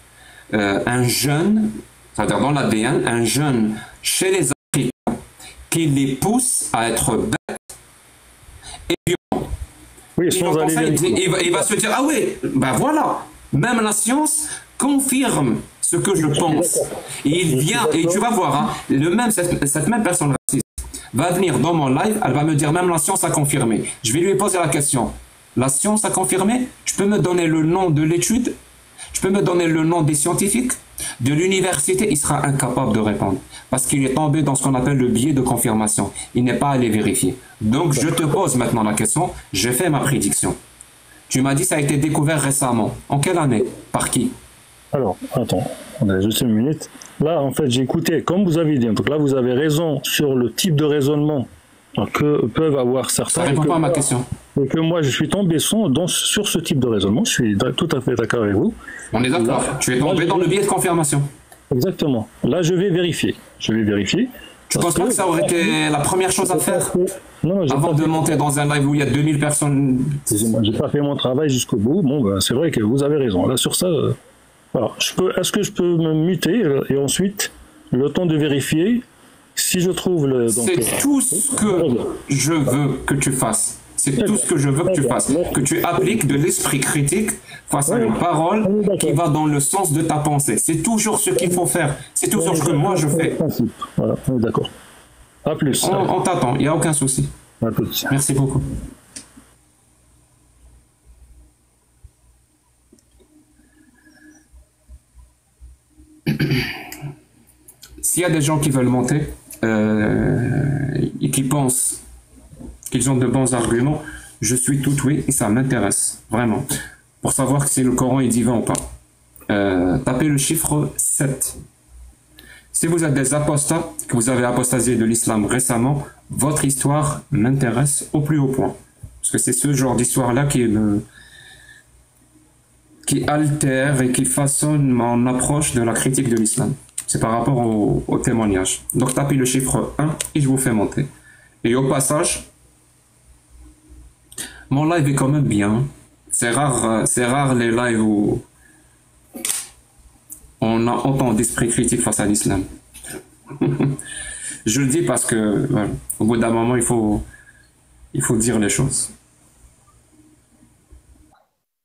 un gène, c'est-à-dire dans l'ADN, un gène chez les Africains qui les pousse à être bêtes et violents. Oui, il va se dire, ah oui, ben voilà, même la science confirme ce que je pense. Et il vient, et tu vas voir, hein, cette même personne raciste va venir dans mon live, elle va me dire, même la science a confirmé. Je vais lui poser la question, la science a confirmé? Tu peux me donner le nom de l'étude? Tu peux me donner le nom des scientifiques? De l'université? Il sera incapable de répondre. Parce qu'il est tombé dans ce qu'on appelle le biais de confirmation. Il n'est pas allé vérifier. Donc je te pose maintenant la question, je fais ma prédiction. Tu m'as dit ça a été découvert récemment. En quelle année? Par qui? Alors, attends, on a juste une minute. Là, en fait, j'ai écouté, comme vous avez dit, donc là, vous avez raison sur le type de raisonnement que peuvent avoir certains. Ça répond pas à ma question. Et que moi, je suis tombé sur ce type de raisonnement. Je suis tout à fait d'accord avec vous. On est d'accord. Tu es tombé dans le biais de confirmation. Exactement. Là, je vais vérifier. Tu penses pas que ça aurait été la première chose à faire avant de monter dans un live où il y a 2000 personnes? J'ai pas fait mon travail jusqu'au bout. Bon, ben, c'est vrai que vous avez raison. Là, sur ça, alors, est-ce que je peux me muter et ensuite, le temps de vérifier si je trouve le... C'est tout ce que je veux que tu fasses. C'est tout ce que je veux que tu fasses. Que tu appliques de l'esprit critique face à une parole qui va dans le sens de ta pensée. C'est toujours ce qu'il faut faire. C'est toujours ce que moi je fais. Voilà, on est d'accord. À plus. On t'attend, il n'y a aucun souci. À plus. Merci beaucoup. S'il y a des gens qui veulent monter et qui pensent qu'ils ont de bons arguments, je suis tout oui et ça m'intéresse vraiment pour savoir si le Coran est divin ou pas. Tapez le chiffre 7. Si vous êtes des apostats, que vous avez apostasié de l'islam récemment, votre histoire m'intéresse au plus haut point. Parce que c'est ce genre d'histoire-là qui altère et qui façonne mon approche de la critique de l'islam. C'est par rapport au témoignage. Donc tapez le chiffre 1 et je vous fais monter. Et au passage, mon live est quand même bien. C'est rare les lives où on a autant d'esprit critique face à l'islam. Je le dis parce que voilà, au bout d'un moment, il faut dire les choses.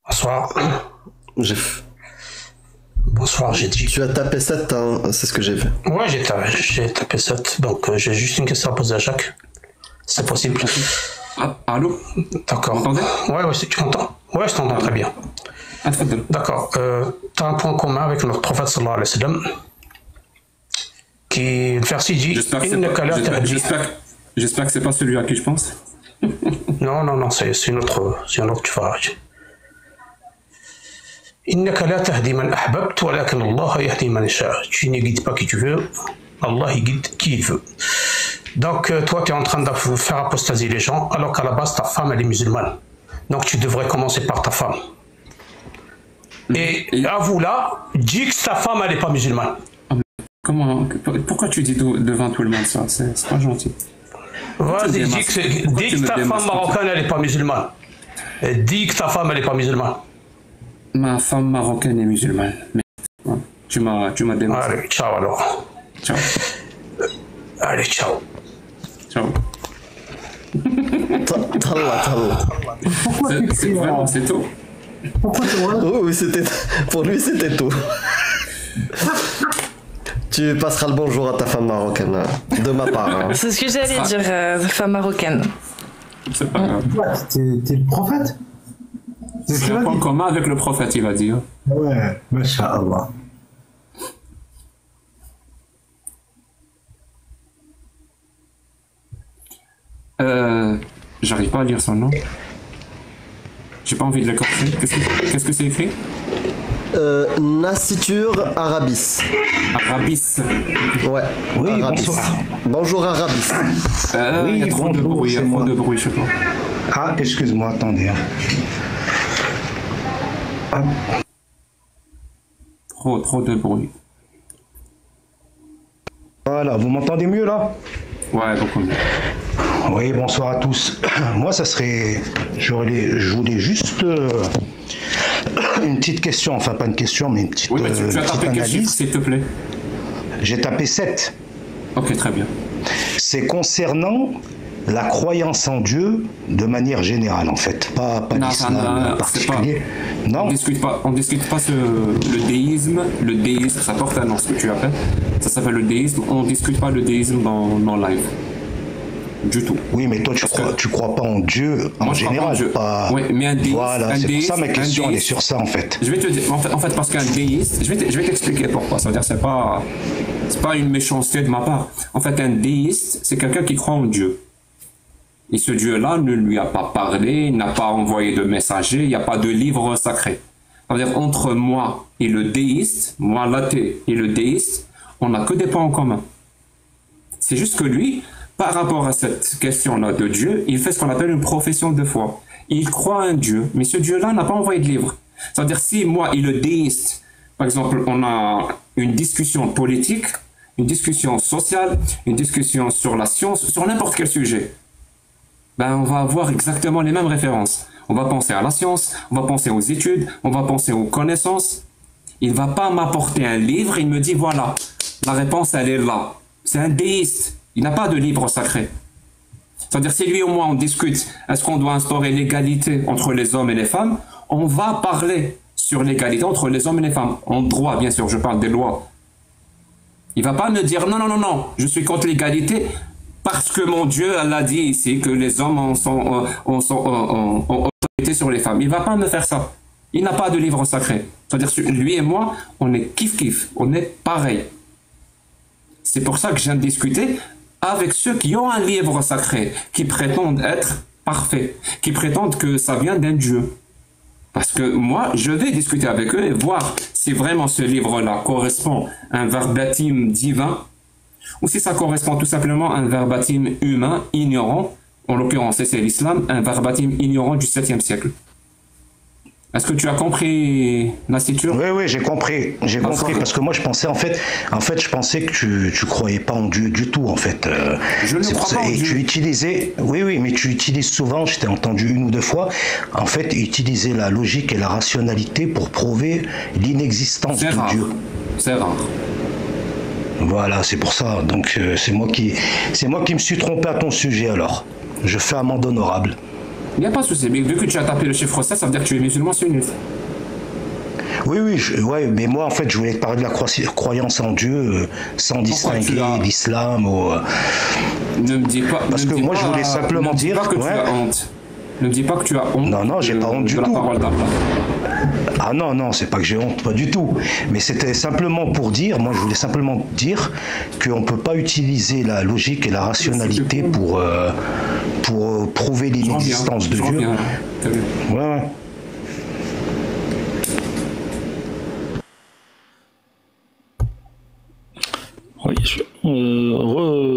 Bonsoir. Bonsoir, j'ai dit. Tu as tapé 7, hein, c'est ce que j'ai fait. Ouais, j'ai tapé 7. Donc j'ai juste une question à poser à Jacques. C'est possible. Ah, allô? D'accord. Vous m'entendez? Ouais, tu m'entends? Ouais, je t'entends très bien. D'accord. Tu as un point commun avec notre prophète sallallahu alayhi wa sallam qui, le verset dit j'espère que c'est pas celui à qui je pense. Non, c'est un autre tu vas. إنك لا تهدي من أحببت ولكن الله يهدي من يشاء. Tu ne guides pas qui tu veux, Allah il guide qui il veut. Donc toi tu es en train de faire apostasier les gens alors qu'à la base ta femme elle est musulmane. Donc tu devrais commencer par ta femme. Et avoue là, dis que ta femme elle n'est pas musulmane. Pourquoi tu dis devant tout le monde ça? C'est pas gentil. Vas-y, dis que ta femme marocaine elle n'est pas musulmane. Et dis que ta femme elle n'est pas musulmane. Ma femme marocaine est musulmane. Mais tu m'as dénoncé. Allez, ciao alors. Ciao. Allez, ciao. Ciao. C'est tout. Oui, pour lui c'était tout. Tu passeras le bonjour à ta femme marocaine, de ma part. Hein. C'est ce que j'allais dire, femme marocaine. C'est pas grave. T'es le prophète? C'est un point commun avec le prophète, il va dire. Ouais, masha'Allah. J'arrive pas à lire son nom. J'ai pas envie de l'écorcher. Qu'est-ce que c'est écrit? Nassitur Arabis. Arabis. Ouais. Oui, Arabis. Bonjour Arabis. Oui, il y a trop de bruit, je sais pas. Ah, excuse-moi, attendez. Ah. Trop de bruit. Voilà, vous m'entendez mieux là? Ouais, beaucoup mieux. Oui, bonsoir à tous. Moi, ça serait... Je voulais juste une petite question, enfin pas une question, mais une petite, oui, tu as tapé quel chiffre, s'il te plaît? J'ai tapé 7. Ok, très bien. C'est concernant la croyance en Dieu de manière générale, en fait. Pas l'islam en particulier. Non. On discute pas le déisme. Le déisme, ça porte un nom, ce que tu appelles. Ça s'appelle le déisme. On discute pas le déisme dans live. Du tout. Oui, mais toi, tu crois pas en Dieu en général. Pas... Oui, mais un déiste. Voilà, c'est pour ça ma question, elle est sur ça, en fait. Je vais te dire, en fait parce qu'un déiste, je vais t'expliquer pourquoi. Ça veut dire c'est pas une méchanceté de ma part. En fait, un déiste, c'est quelqu'un qui croit en Dieu. Et ce Dieu-là ne lui a pas parlé, il n'a pas envoyé de messager, il n'y a pas de livre sacré. Ça veut dire entre moi et le déiste, moi l'athée et le déiste, on n'a que des points en commun. C'est juste que lui, par rapport à cette question-là de Dieu, il fait ce qu'on appelle une profession de foi. Il croit en un Dieu, mais ce Dieu-là n'a pas envoyé de livre. C'est-à-dire si moi et le déiste, par exemple, on a une discussion politique, une discussion sociale, une discussion sur la science, sur n'importe quel sujet, ben on va avoir exactement les mêmes références. On va penser à la science, on va penser aux études, on va penser aux connaissances. Il ne va pas m'apporter un livre, il me dit voilà, la réponse elle est là. C'est un déiste. Il n'a pas de livre sacré. C'est-à-dire, si lui ou moi on discute, est-ce qu'on doit instaurer l'égalité entre les hommes et les femmes? On va parler sur l'égalité entre les hommes et les femmes. En droit, bien sûr, je parle des lois. Il ne va pas me dire non, je suis contre l'égalité parce que mon Dieu l'a dit ici que les hommes ont autorité sur les femmes. Il ne va pas me faire ça. Il n'a pas de livre sacré. C'est-à-dire, lui et moi, on est kiff-kiff, on est pareil. C'est pour ça que je viens de discuter avec ceux qui ont un livre sacré, qui prétendent être parfaits, qui prétendent que ça vient d'un Dieu. Parce que moi, je vais discuter avec eux et voir si vraiment ce livre-là correspond à un verbatim divin ou si ça correspond tout simplement à un verbatim humain, ignorant, en l'occurrence c'est l'islam, un verbatim ignorant du 7e siècle. Est-ce que tu as compris la situation? Oui, j'ai compris. J'ai compris parce que moi je pensais en fait je pensais que tu croyais pas en Dieu du tout en fait. Je ne crois pas en Dieu. Tu utilisais, oui, mais tu utilises souvent, je t'ai entendu une ou deux fois, en fait utiliser la logique et la rationalité pour prouver l'inexistence de Dieu. C'est rare. Voilà, c'est pour ça. Donc c'est moi qui me suis trompé à ton sujet alors. Je fais amende honorable. Il n'y a pas de souci, mais vu que tu as tapé le chiffre 7, ça veut dire que tu es musulman sunnite. Oui, ouais, mais moi en fait je voulais te parler de la croyance en Dieu sans distinguer l'islam ou. Ne me dis pas. Parce que moi je voulais simplement dire que tu as honte. Ne me dis pas que tu as honte. Non, j'ai pas honte du tout. La parole d'Allah. Ah non, c'est pas que j'ai honte, pas du tout. Mais c'était simplement pour dire, moi je voulais simplement dire qu'on peut pas utiliser la logique et la rationalité pour prouver l'inexistence de Dieu. Ouais. Oui,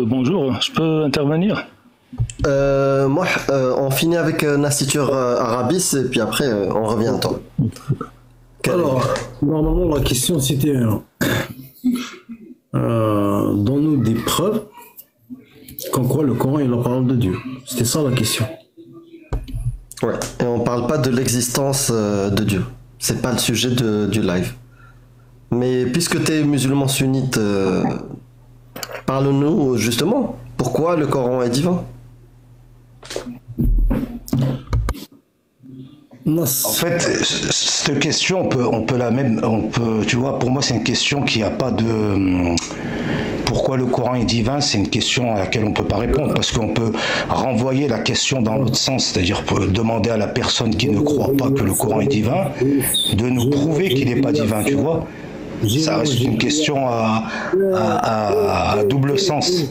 bonjour, je peux intervenir? Moi, on finit avec Nassitur Arabis et puis après on revient à toi. Alors, normalement la question c'était donne-nous des preuves qu'en quoi le Coran est la parole de Dieu. C'était ça la question. Ouais, et on parle pas de l'existence de Dieu. C'est pas le sujet du live. Mais puisque tu es musulman sunnite, parle-nous justement. Pourquoi le Coran est divin? En fait, cette question, tu vois, pour moi, c'est une question qui n'a pas de. Pourquoi le Coran est divin, c'est une question à laquelle on ne peut pas répondre, parce qu'on peut renvoyer la question dans l'autre sens, c'est-à-dire demander à la personne qui ne croit pas que le Coran est divin de nous prouver qu'il n'est pas divin, tu vois. Ça reste une question à double sens.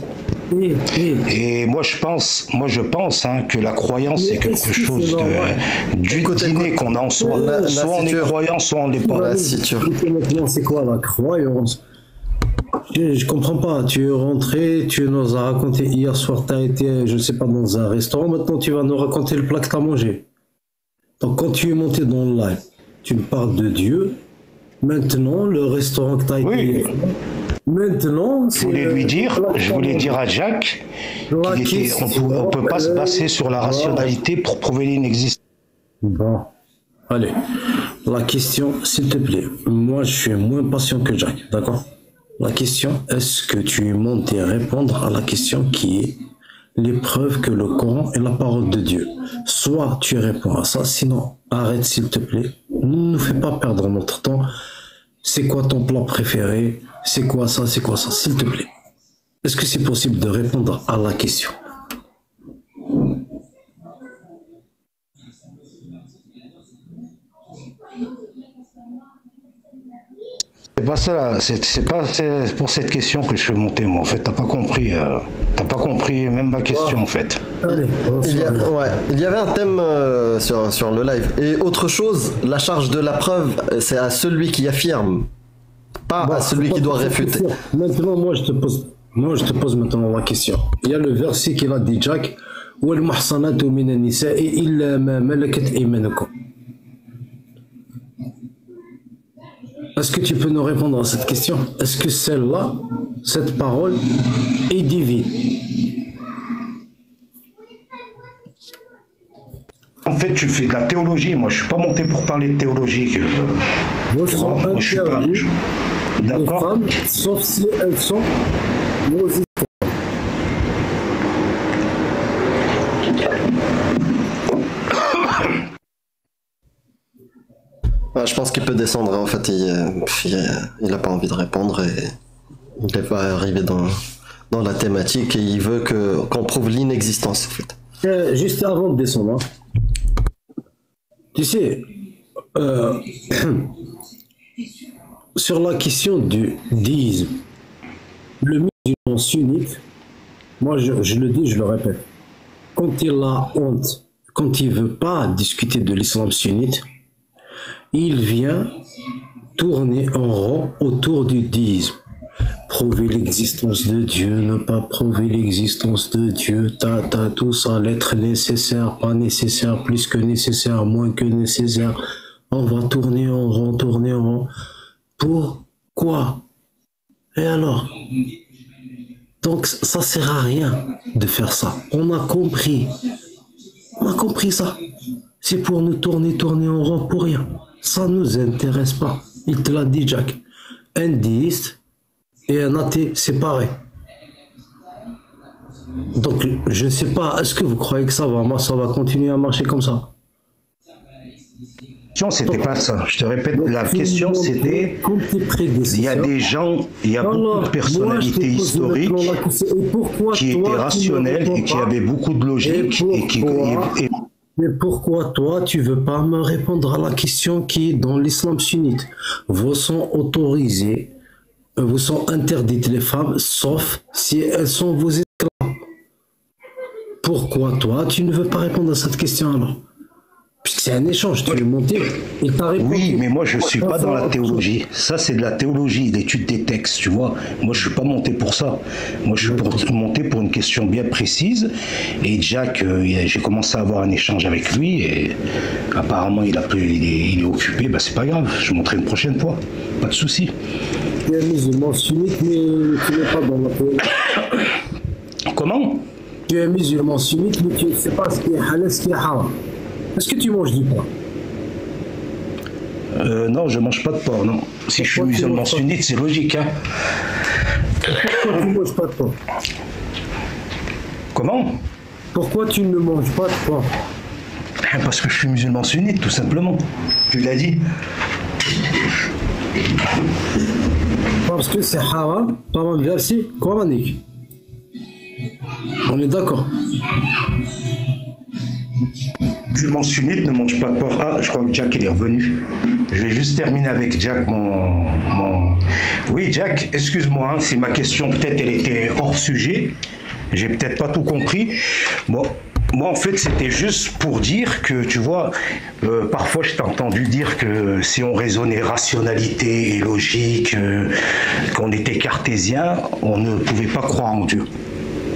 Et moi je pense que la croyance c'est quelque chose d'utiné qu'on a en soi. Soit on est croyant, soit on ne l'est pas. C'est quoi la croyance? Je comprends pas. Tu es rentré, tu nous as raconté hier soir, tu as été, je ne sais pas, dans un restaurant. Maintenant, tu vas nous raconter le plat que tu as mangé. Donc, quand tu es monté dans le live, tu me parles de Dieu. Maintenant, le restaurant que tu as été. Maintenant, je voulais dire à Jacques qu'on ne peut pas se baser sur la rationalité pour prouver l'inexistence. Bon, allez. La question, s'il te plaît. Moi, je suis moins patient que Jacques, d'accord? La question, est-ce que tu es monté à répondre à la question qui est les preuves que le Coran est la parole de Dieu? Soit tu réponds à ça, sinon arrête s'il te plaît. Ne nous fais pas perdre notre temps. C'est quoi ton plat préféré? C'est quoi ça, s'il te plaît? Est-ce que c'est possible de répondre à la question? C'est pas ça, c'est pas pour cette question que je suis monté, moi. En fait, t'as pas compris même ma question, en fait. Allez, il y avait un thème sur le live. Et autre chose, la charge de la preuve, c'est à celui qui affirme, pas à celui qui doit réfuter. Maintenant, moi, je te pose maintenant la question. Il y a le verset qu'il a dit, Jack, وَالْمُحْصَنَاتُ مِنَ النِّسَاءِ إِلَّا مَا مَلَكَتْ أَيْمَانُكُمْ. Est-ce que tu peux nous répondre à cette question? Est-ce que celle-là, cette parole, est divine? En fait, tu fais de la théologie. Moi, je suis pas monté pour parler de théologie. Moi, je suis pas. D'accord. Les femmes, sauf si elles sont mauvaises. Je pense qu'il peut descendre. En fait, il a pas envie de répondre et il n'est pas arrivé dans la thématique et il veut qu'on prouve l'inexistence. En fait. Juste avant de descendre, tu sais, sur la question du déisme, le musulman sunnite, moi je le dis, je le répète, quand il a honte, quand il veut pas discuter de l'islam sunnite, il vient tourner en rond autour du déisme. Prouver l'existence de Dieu, ne pas prouver l'existence de Dieu, tout ça, l'être nécessaire, pas nécessaire, plus que nécessaire, moins que nécessaire. On va tourner en rond. Pourquoi? Et alors? Donc ça sert à rien de faire ça. On a compris ça. C'est pour nous tourner en rond pour rien. Ça nous intéresse pas. Il te l'a dit, Jack. Un déiste et un athée, c'est pareil. Donc, je ne sais pas, est-ce que vous croyez que ça va continuer à marcher comme ça? question, c'était pas ça. Je te répète, la question, c'était... Il y a des gens, il y a beaucoup de personnalités historiques qui étaient rationnelles et qui avaient beaucoup de logique et qui... Mais pourquoi toi, tu veux pas me répondre à la question qui, dans l'islam sunnite, vous sont autorisées, vous sont interdites les femmes, sauf si elles sont vos esclaves. Pourquoi toi, tu ne veux pas répondre à cette question alors? Puisque c'est un échange, tu es monté, il t'a répondu. Oui, mais moi je ne suis pas dans la théologie. Ça c'est de la théologie, l'étude des textes, tu vois. Moi je ne suis pas monté pour ça. Moi je suis monté pour une question bien précise. Et Jack, j'ai commencé à avoir un échange avec lui et apparemment il est occupé, bah c'est pas grave, je montrerai une prochaine fois. Pas de souci. Tu es musulman sunnite, mais tu n'es pas dans la théologie. Comment? Tu es musulman sunnite, mais tu ne sais pas ce qui est halal, ce qui est haram. Est-ce que tu manges du porc? Non, je mange pas de porc, non. Si je suis musulman sunnite, c'est logique, hein. Pourquoi tu ne manges pas de porc? Comment? Pourquoi tu ne manges pas de porc? Parce que je suis musulman sunnite, tout simplement. Tu l'as dit. Parce que c'est haram par un verset coranique. On est d'accord. Musulman sunnite ne mange pas de porc. Ah, je crois que Jack il est revenu. Je vais juste terminer avec Jack Oui, Jack, excuse-moi, hein, si ma question peut-être elle était hors sujet. J'ai peut-être pas tout compris. Bon, moi en fait c'était juste pour dire que, tu vois, parfois je t'ai entendu dire que si on raisonnait rationalité et logique, qu'on était cartésien, on ne pouvait pas croire en Dieu.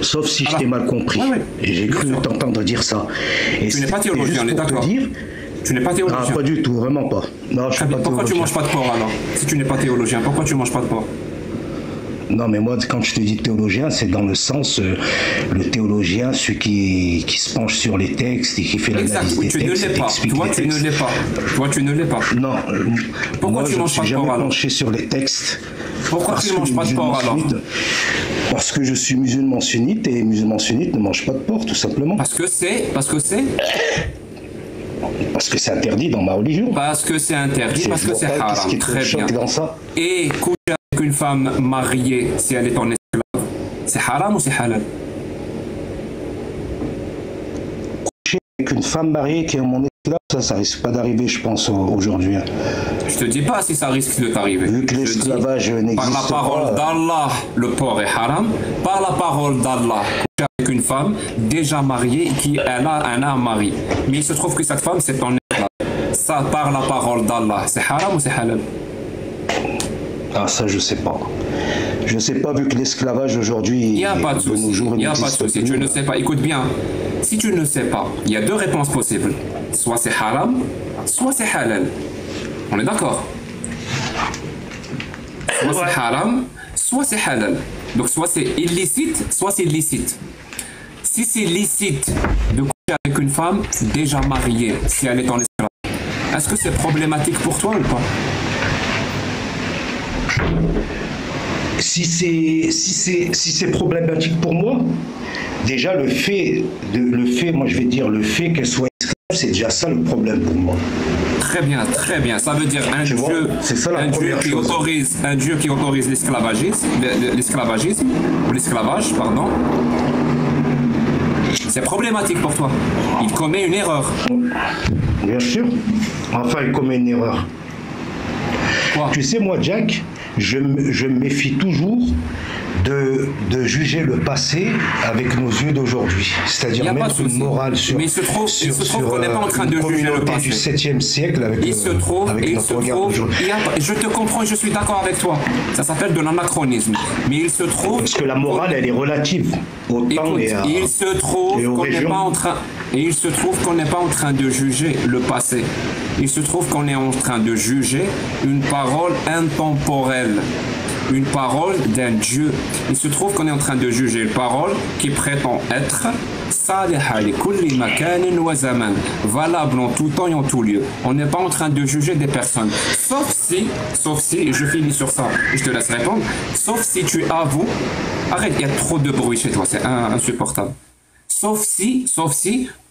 Sauf si je t'ai mal compris. Ouais, ouais. Et j'ai cru t'entendre dire ça. Et tu n'es pas théologien, on est d'accord. Tu n'es pas théologien. Ah, pas du tout, vraiment pas. Non, je suis pas pourquoi tu manges pas de porc alors? Si tu n'es pas théologien, pourquoi tu manges pas de porc? Non, mais moi, quand je te dis théologien, c'est dans le sens, le théologien, celui qui se penche sur les textes et qui fait l'analyse des textes. Tu ne l'es pas. Toi, tu ne l'es pas. Toi, tu ne l'es pas. Non. Pourquoi moi, tu manges pas de porc alors? Penché sur les textes. Pourquoi tu ne manges pas de porc alors? Parce que je suis musulman sunnite et musulman sunnite ne mange pas de porc, tout simplement. Parce que c'est interdit dans ma religion. Parce que c'est interdit, parce que c'est haram. Très bien. Dans ça. Et coucher avec une femme mariée, si elle est en esclave, c'est haram ou c'est halal? Coucher avec une femme mariée qui est mon esclave, ça risque pas d'arriver, je pense, aujourd'hui. Je te dis pas si ça risque de t'arriver. Vu que l'esclavage n'existe pas. Par la parole d'Allah, le porc est haram. Par la parole d'Allah, coucher avec une femme déjà mariée qui elle a un mari. Mais il se trouve que cette femme c'est en esclave. Ça, par la parole d'Allah, c'est haram ou c'est halal? Ah, ça je sais pas. Je sais pas, vu que l'esclavage aujourd'hui, il n'y a pas de souci. Il n'y a pas de souci. Tu ne sais pas. Écoute bien. Si tu ne sais pas, il y a deux réponses possibles. Soit c'est haram, soit c'est halal. On est d'accord? Soit c'est haram, soit c'est halal. Donc soit c'est illicite, soit c'est licite. Si c'est licite de coucher avec une femme déjà mariée, si elle est en esclavage, est-ce que c'est problématique pour toi ou pas? Si c'est problématique pour moi, déjà le fait, moi je vais dire le fait qu'elle soit esclave, c'est déjà ça le problème pour moi. Très bien, très bien. Ça veut dire un Dieu qui autorise l'esclavagisme, ou l'esclavage, pardon. C'est problématique pour toi. Il commet une erreur. Bien sûr. Enfin, il commet une erreur. Quoi? Tu sais, moi, Jack, je me méfie toujours de juger le passé avec nos yeux d'aujourd'hui. C'est-à-dire mettre une morale sur... Mais il se trouve qu'on n'est pas en train de juger le passé. Du 7e siècle avec notre regard d'aujourd'hui. Je te comprends et je suis d'accord avec toi. Ça s'appelle de l'anachronisme. Mais il se trouve... Parce que la morale, elle est relative au temps et aux il se trouve qu'on n'est pas en train de juger le passé. Il se trouve qu'on est en train de juger une parole intemporelle. Une parole d'un Dieu. Il se trouve qu'on est en train de juger une parole qui prétend être valable en tout temps et en tout lieu. On n'est pas en train de juger des personnes. Sauf si, et je finis sur ça, je te laisse répondre, sauf si tu avoues, arrête, il y a trop de bruit chez toi, c'est insupportable. Sauf si,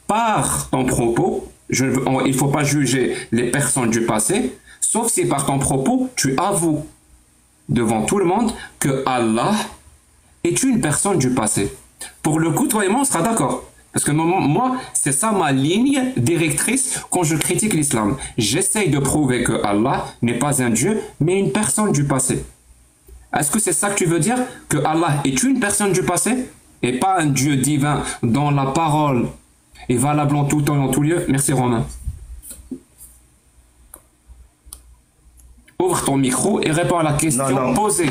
par ton propos, il ne faut pas juger les personnes du passé, sauf si par ton propos, tu avoues devant tout le monde que Allah est une personne du passé. Pour le coup, toi et moi, on sera d'accord. Parce que moi, c'est ça ma ligne directrice quand je critique l'islam. J'essaye de prouver que Allah n'est pas un Dieu, mais une personne du passé. Est-ce que c'est ça que tu veux dire? Que Allah est une personne du passé et pas un Dieu divin dont la parole est valable en tout temps et en tout lieu? Merci Romain. Ouvre ton micro et réponds à la question posée.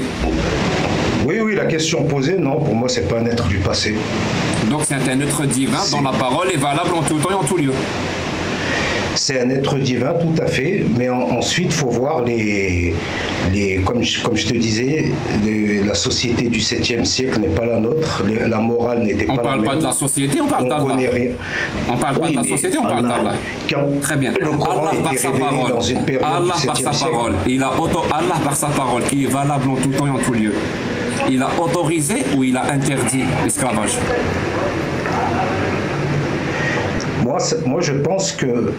Oui, la question posée, non, pour moi, c'est pas un être du passé. Donc c'est un être divin dont la parole est valable en tout temps et en tout lieu. C'est un être divin, tout à fait, mais ensuite, il faut voir comme je te disais, la société du 7e siècle n'est pas la nôtre, la morale n'était pas la même. On parle pas de la société, on parle d'Allah. On parle pas de la société, on parle d'Allah. Très bien. Allah par sa parole, Allah par sa parole, Allah par sa parole, qui est valable en tout temps et en tout lieu. Il a autorisé ou il a interdit l'esclavage? Moi, je pense que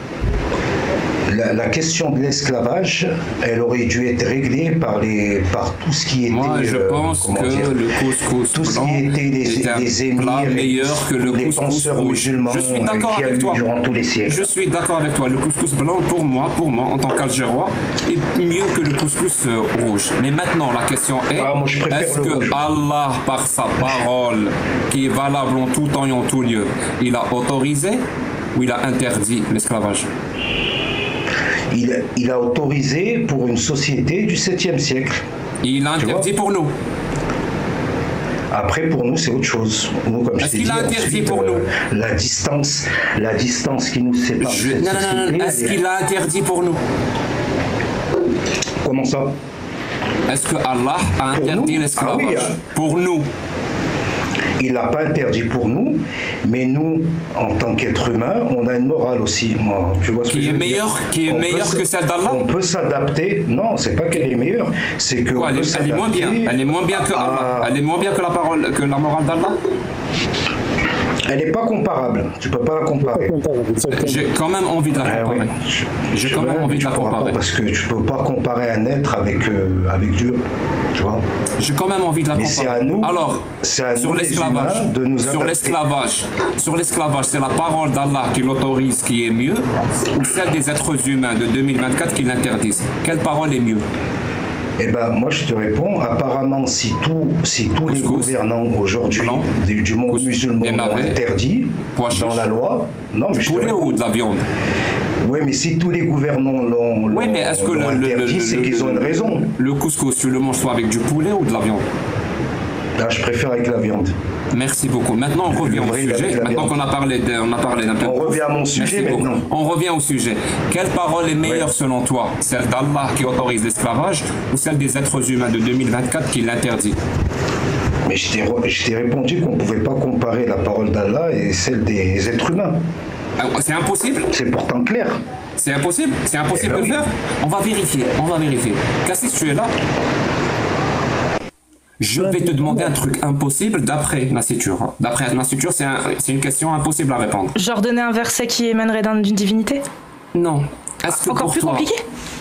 la question de l'esclavage, elle aurait dû être réglée par tout ce qui était. Moi, je pense que le couscous tout ce qui était les émirs, meilleur que le couscous musulmans. Je suis d'accord avec toi. Durant tous les siècles. Je suis d'accord avec toi. Le couscous blanc, pour moi, en tant qu'Algérois, est mieux que le couscous rouge. Mais maintenant, la question est est-ce que Allah, par sa parole, qui est valable en tout temps et en tout lieu, il a autorisé ou il a interdit l'esclavage? Il a autorisé pour une société du 7e siècle. Il a interdit pour nous. Après, pour nous, c'est autre chose. Est-ce qu'il a interdit pour nous? La distance qui nous sépare. Non. Est-ce qu'il a interdit pour nous? Comment ça? Est-ce que Allah a interdit l'esclavage pour nous? Il l'a pas interdit pour nous, mais nous, en tant qu'êtres humains, on a une morale aussi. Tu vois ce que je veux dire ? Qui est meilleure que celle d'Allah ? On peut s'adapter. Non, c'est pas qu'elle est meilleure, c'est que elle est moins bien. Elle est moins bien que Allah. Elle est moins bien que la morale d'Allah. Elle n'est pas comparable. Tu peux pas la comparer. J'ai quand même envie de la comparer. J'ai quand même envie de la comparer. Parce que tu peux pas comparer un être avec Dieu. Tu vois. J'ai quand même envie de la comparer. C'est à nous. Alors, sur l'esclavage, c'est la parole d'Allah qui l'autorise qui est mieux, ou celle des êtres humains de 2024 qui l'interdisent? Quelle parole est mieux? Eh ben, moi je te réponds, apparemment si tous les gouvernants aujourd'hui du monde musulman l'ont interdit dans la loi, non mais poulet ou de la viande? Oui, mais si tous les gouvernants l'ont interdit, c'est qu'ils ont une raison. Le couscous, tu le manges soit avec du poulet ou de la viande? Là, je préfère avec la viande. Merci beaucoup. Maintenant, on revient au sujet. Maintenant qu'on a parlé d'un peu. On revient à mon sujet maintenant. On revient au sujet. Quelle parole est meilleure selon toi? Celle d'Allah qui autorise l'esclavage ou celle des êtres humains de 2024 qui l'interdit? Mais je t'ai répondu qu'on ne pouvait pas comparer la parole d'Allah et celle des êtres humains. C'est impossible? C'est pourtant clair. C'est impossible? C'est impossible de le faire? On va vérifier. Cassis, tu es là? Je vais te demander un truc impossible d'après Nassitur. D'après Nassitur, c'est une question impossible à répondre. Genre donner un verset qui émanerait d'une divinité? Non. Est-ce que encore plus compliqué?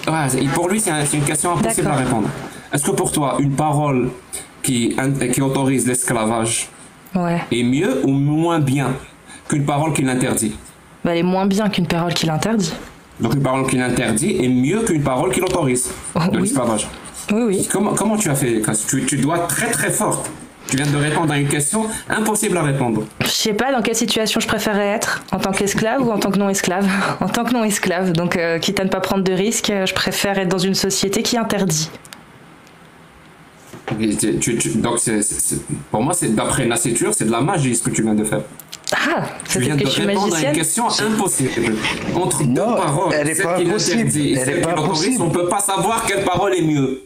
Ouais, pour lui, c'est une question impossible à répondre. Est-ce que pour toi, une parole qui autorise l'esclavage est mieux ou moins bien qu'une parole qui l'interdit? Elle est moins bien qu'une parole qui l'interdit. Donc une parole qui l'interdit est mieux qu'une parole qui l'autorise de l'esclavage. Oui. Comment tu as fait? Tu dois être très très forte. Tu viens de répondre à une question impossible à répondre. Je sais pas dans quelle situation je préférerais être, en tant qu'esclave ou en tant que non-esclave. En tant que non-esclave, donc quitte à ne pas prendre de risques, je préfère être dans une société qui interdit. Donc pour moi, d'après Nassitur, c'est de la magie ce que tu viens de faire. Ah, tu viens de répondre à une question impossible. Entre deux paroles, elle n'est pas impossible. On ne peut pas savoir quelle parole est mieux.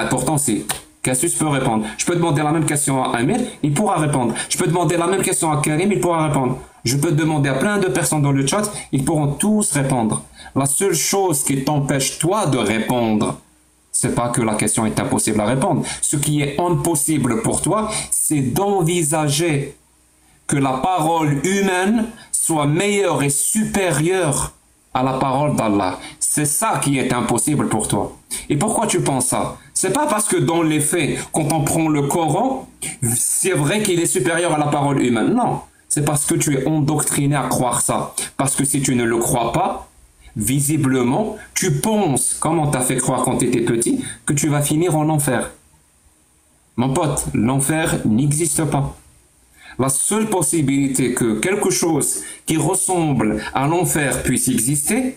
Pourtant, si. Cassius peut répondre. Je peux demander la même question à Amir, il pourra répondre. Je peux demander la même question à Karim, il pourra répondre. Je peux demander à plein de personnes dans le chat, ils pourront tous répondre. La seule chose qui t'empêche, toi, de répondre, c'est pas que la question est impossible à répondre. Ce qui est impossible pour toi, c'est d'envisager que la parole humaine soit meilleure et supérieure à la parole d'Allah. C'est ça qui est impossible pour toi. Et pourquoi tu penses ça? C'est pas parce que dans les faits, quand on prend le Coran, c'est vrai qu'il est supérieur à la parole humaine. Non, c'est parce que tu es endoctriné à croire ça. Parce que si tu ne le crois pas, visiblement, tu penses, comme on t'a fait croire quand tu étais petit, que tu vas finir en enfer. Mon pote, l'enfer n'existe pas. La seule possibilité que quelque chose qui ressemble à l'enfer puisse exister,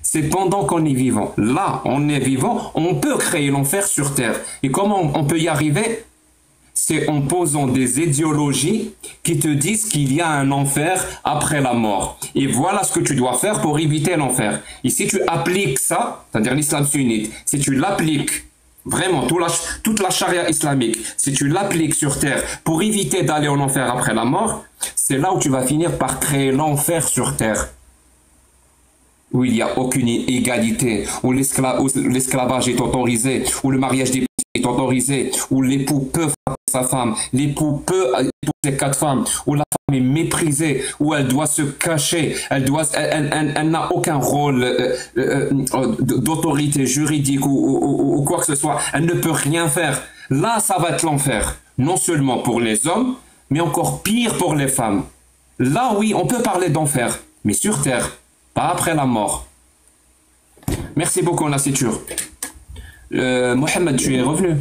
c'est pendant qu'on est vivant. Là, on est vivant, on peut créer l'enfer sur Terre. Et comment on peut y arriver? C'est en posant des idéologies qui te disent qu'il y a un enfer après la mort. Et voilà ce que tu dois faire pour éviter l'enfer. Et si tu appliques ça, c'est-à-dire l'islam sunnite, si tu l'appliques, vraiment, toute la charia islamique, si tu l'appliques sur Terre pour éviter d'aller en enfer après la mort, c'est là où tu vas finir par créer l'enfer sur Terre. Où il n'y a aucune égalité, où l'esclavage est autorisé, où le mariage des est autorisé, où l'époux peut frapper sa femme, l'époux peut épouser 4 femmes, où la femme est méprisée, où elle doit se cacher, elle n'a aucun rôle d'autorité juridique ou quoi que ce soit, elle ne peut rien faire. Là, ça va être l'enfer, non seulement pour les hommes, mais encore pire pour les femmes. Là, oui, on peut parler d'enfer, mais sur Terre, pas après la mort. Merci beaucoup, Nassitur. Mohamed, tu es revenu?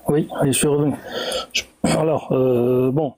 Oui, je suis revenu. Alors, bon,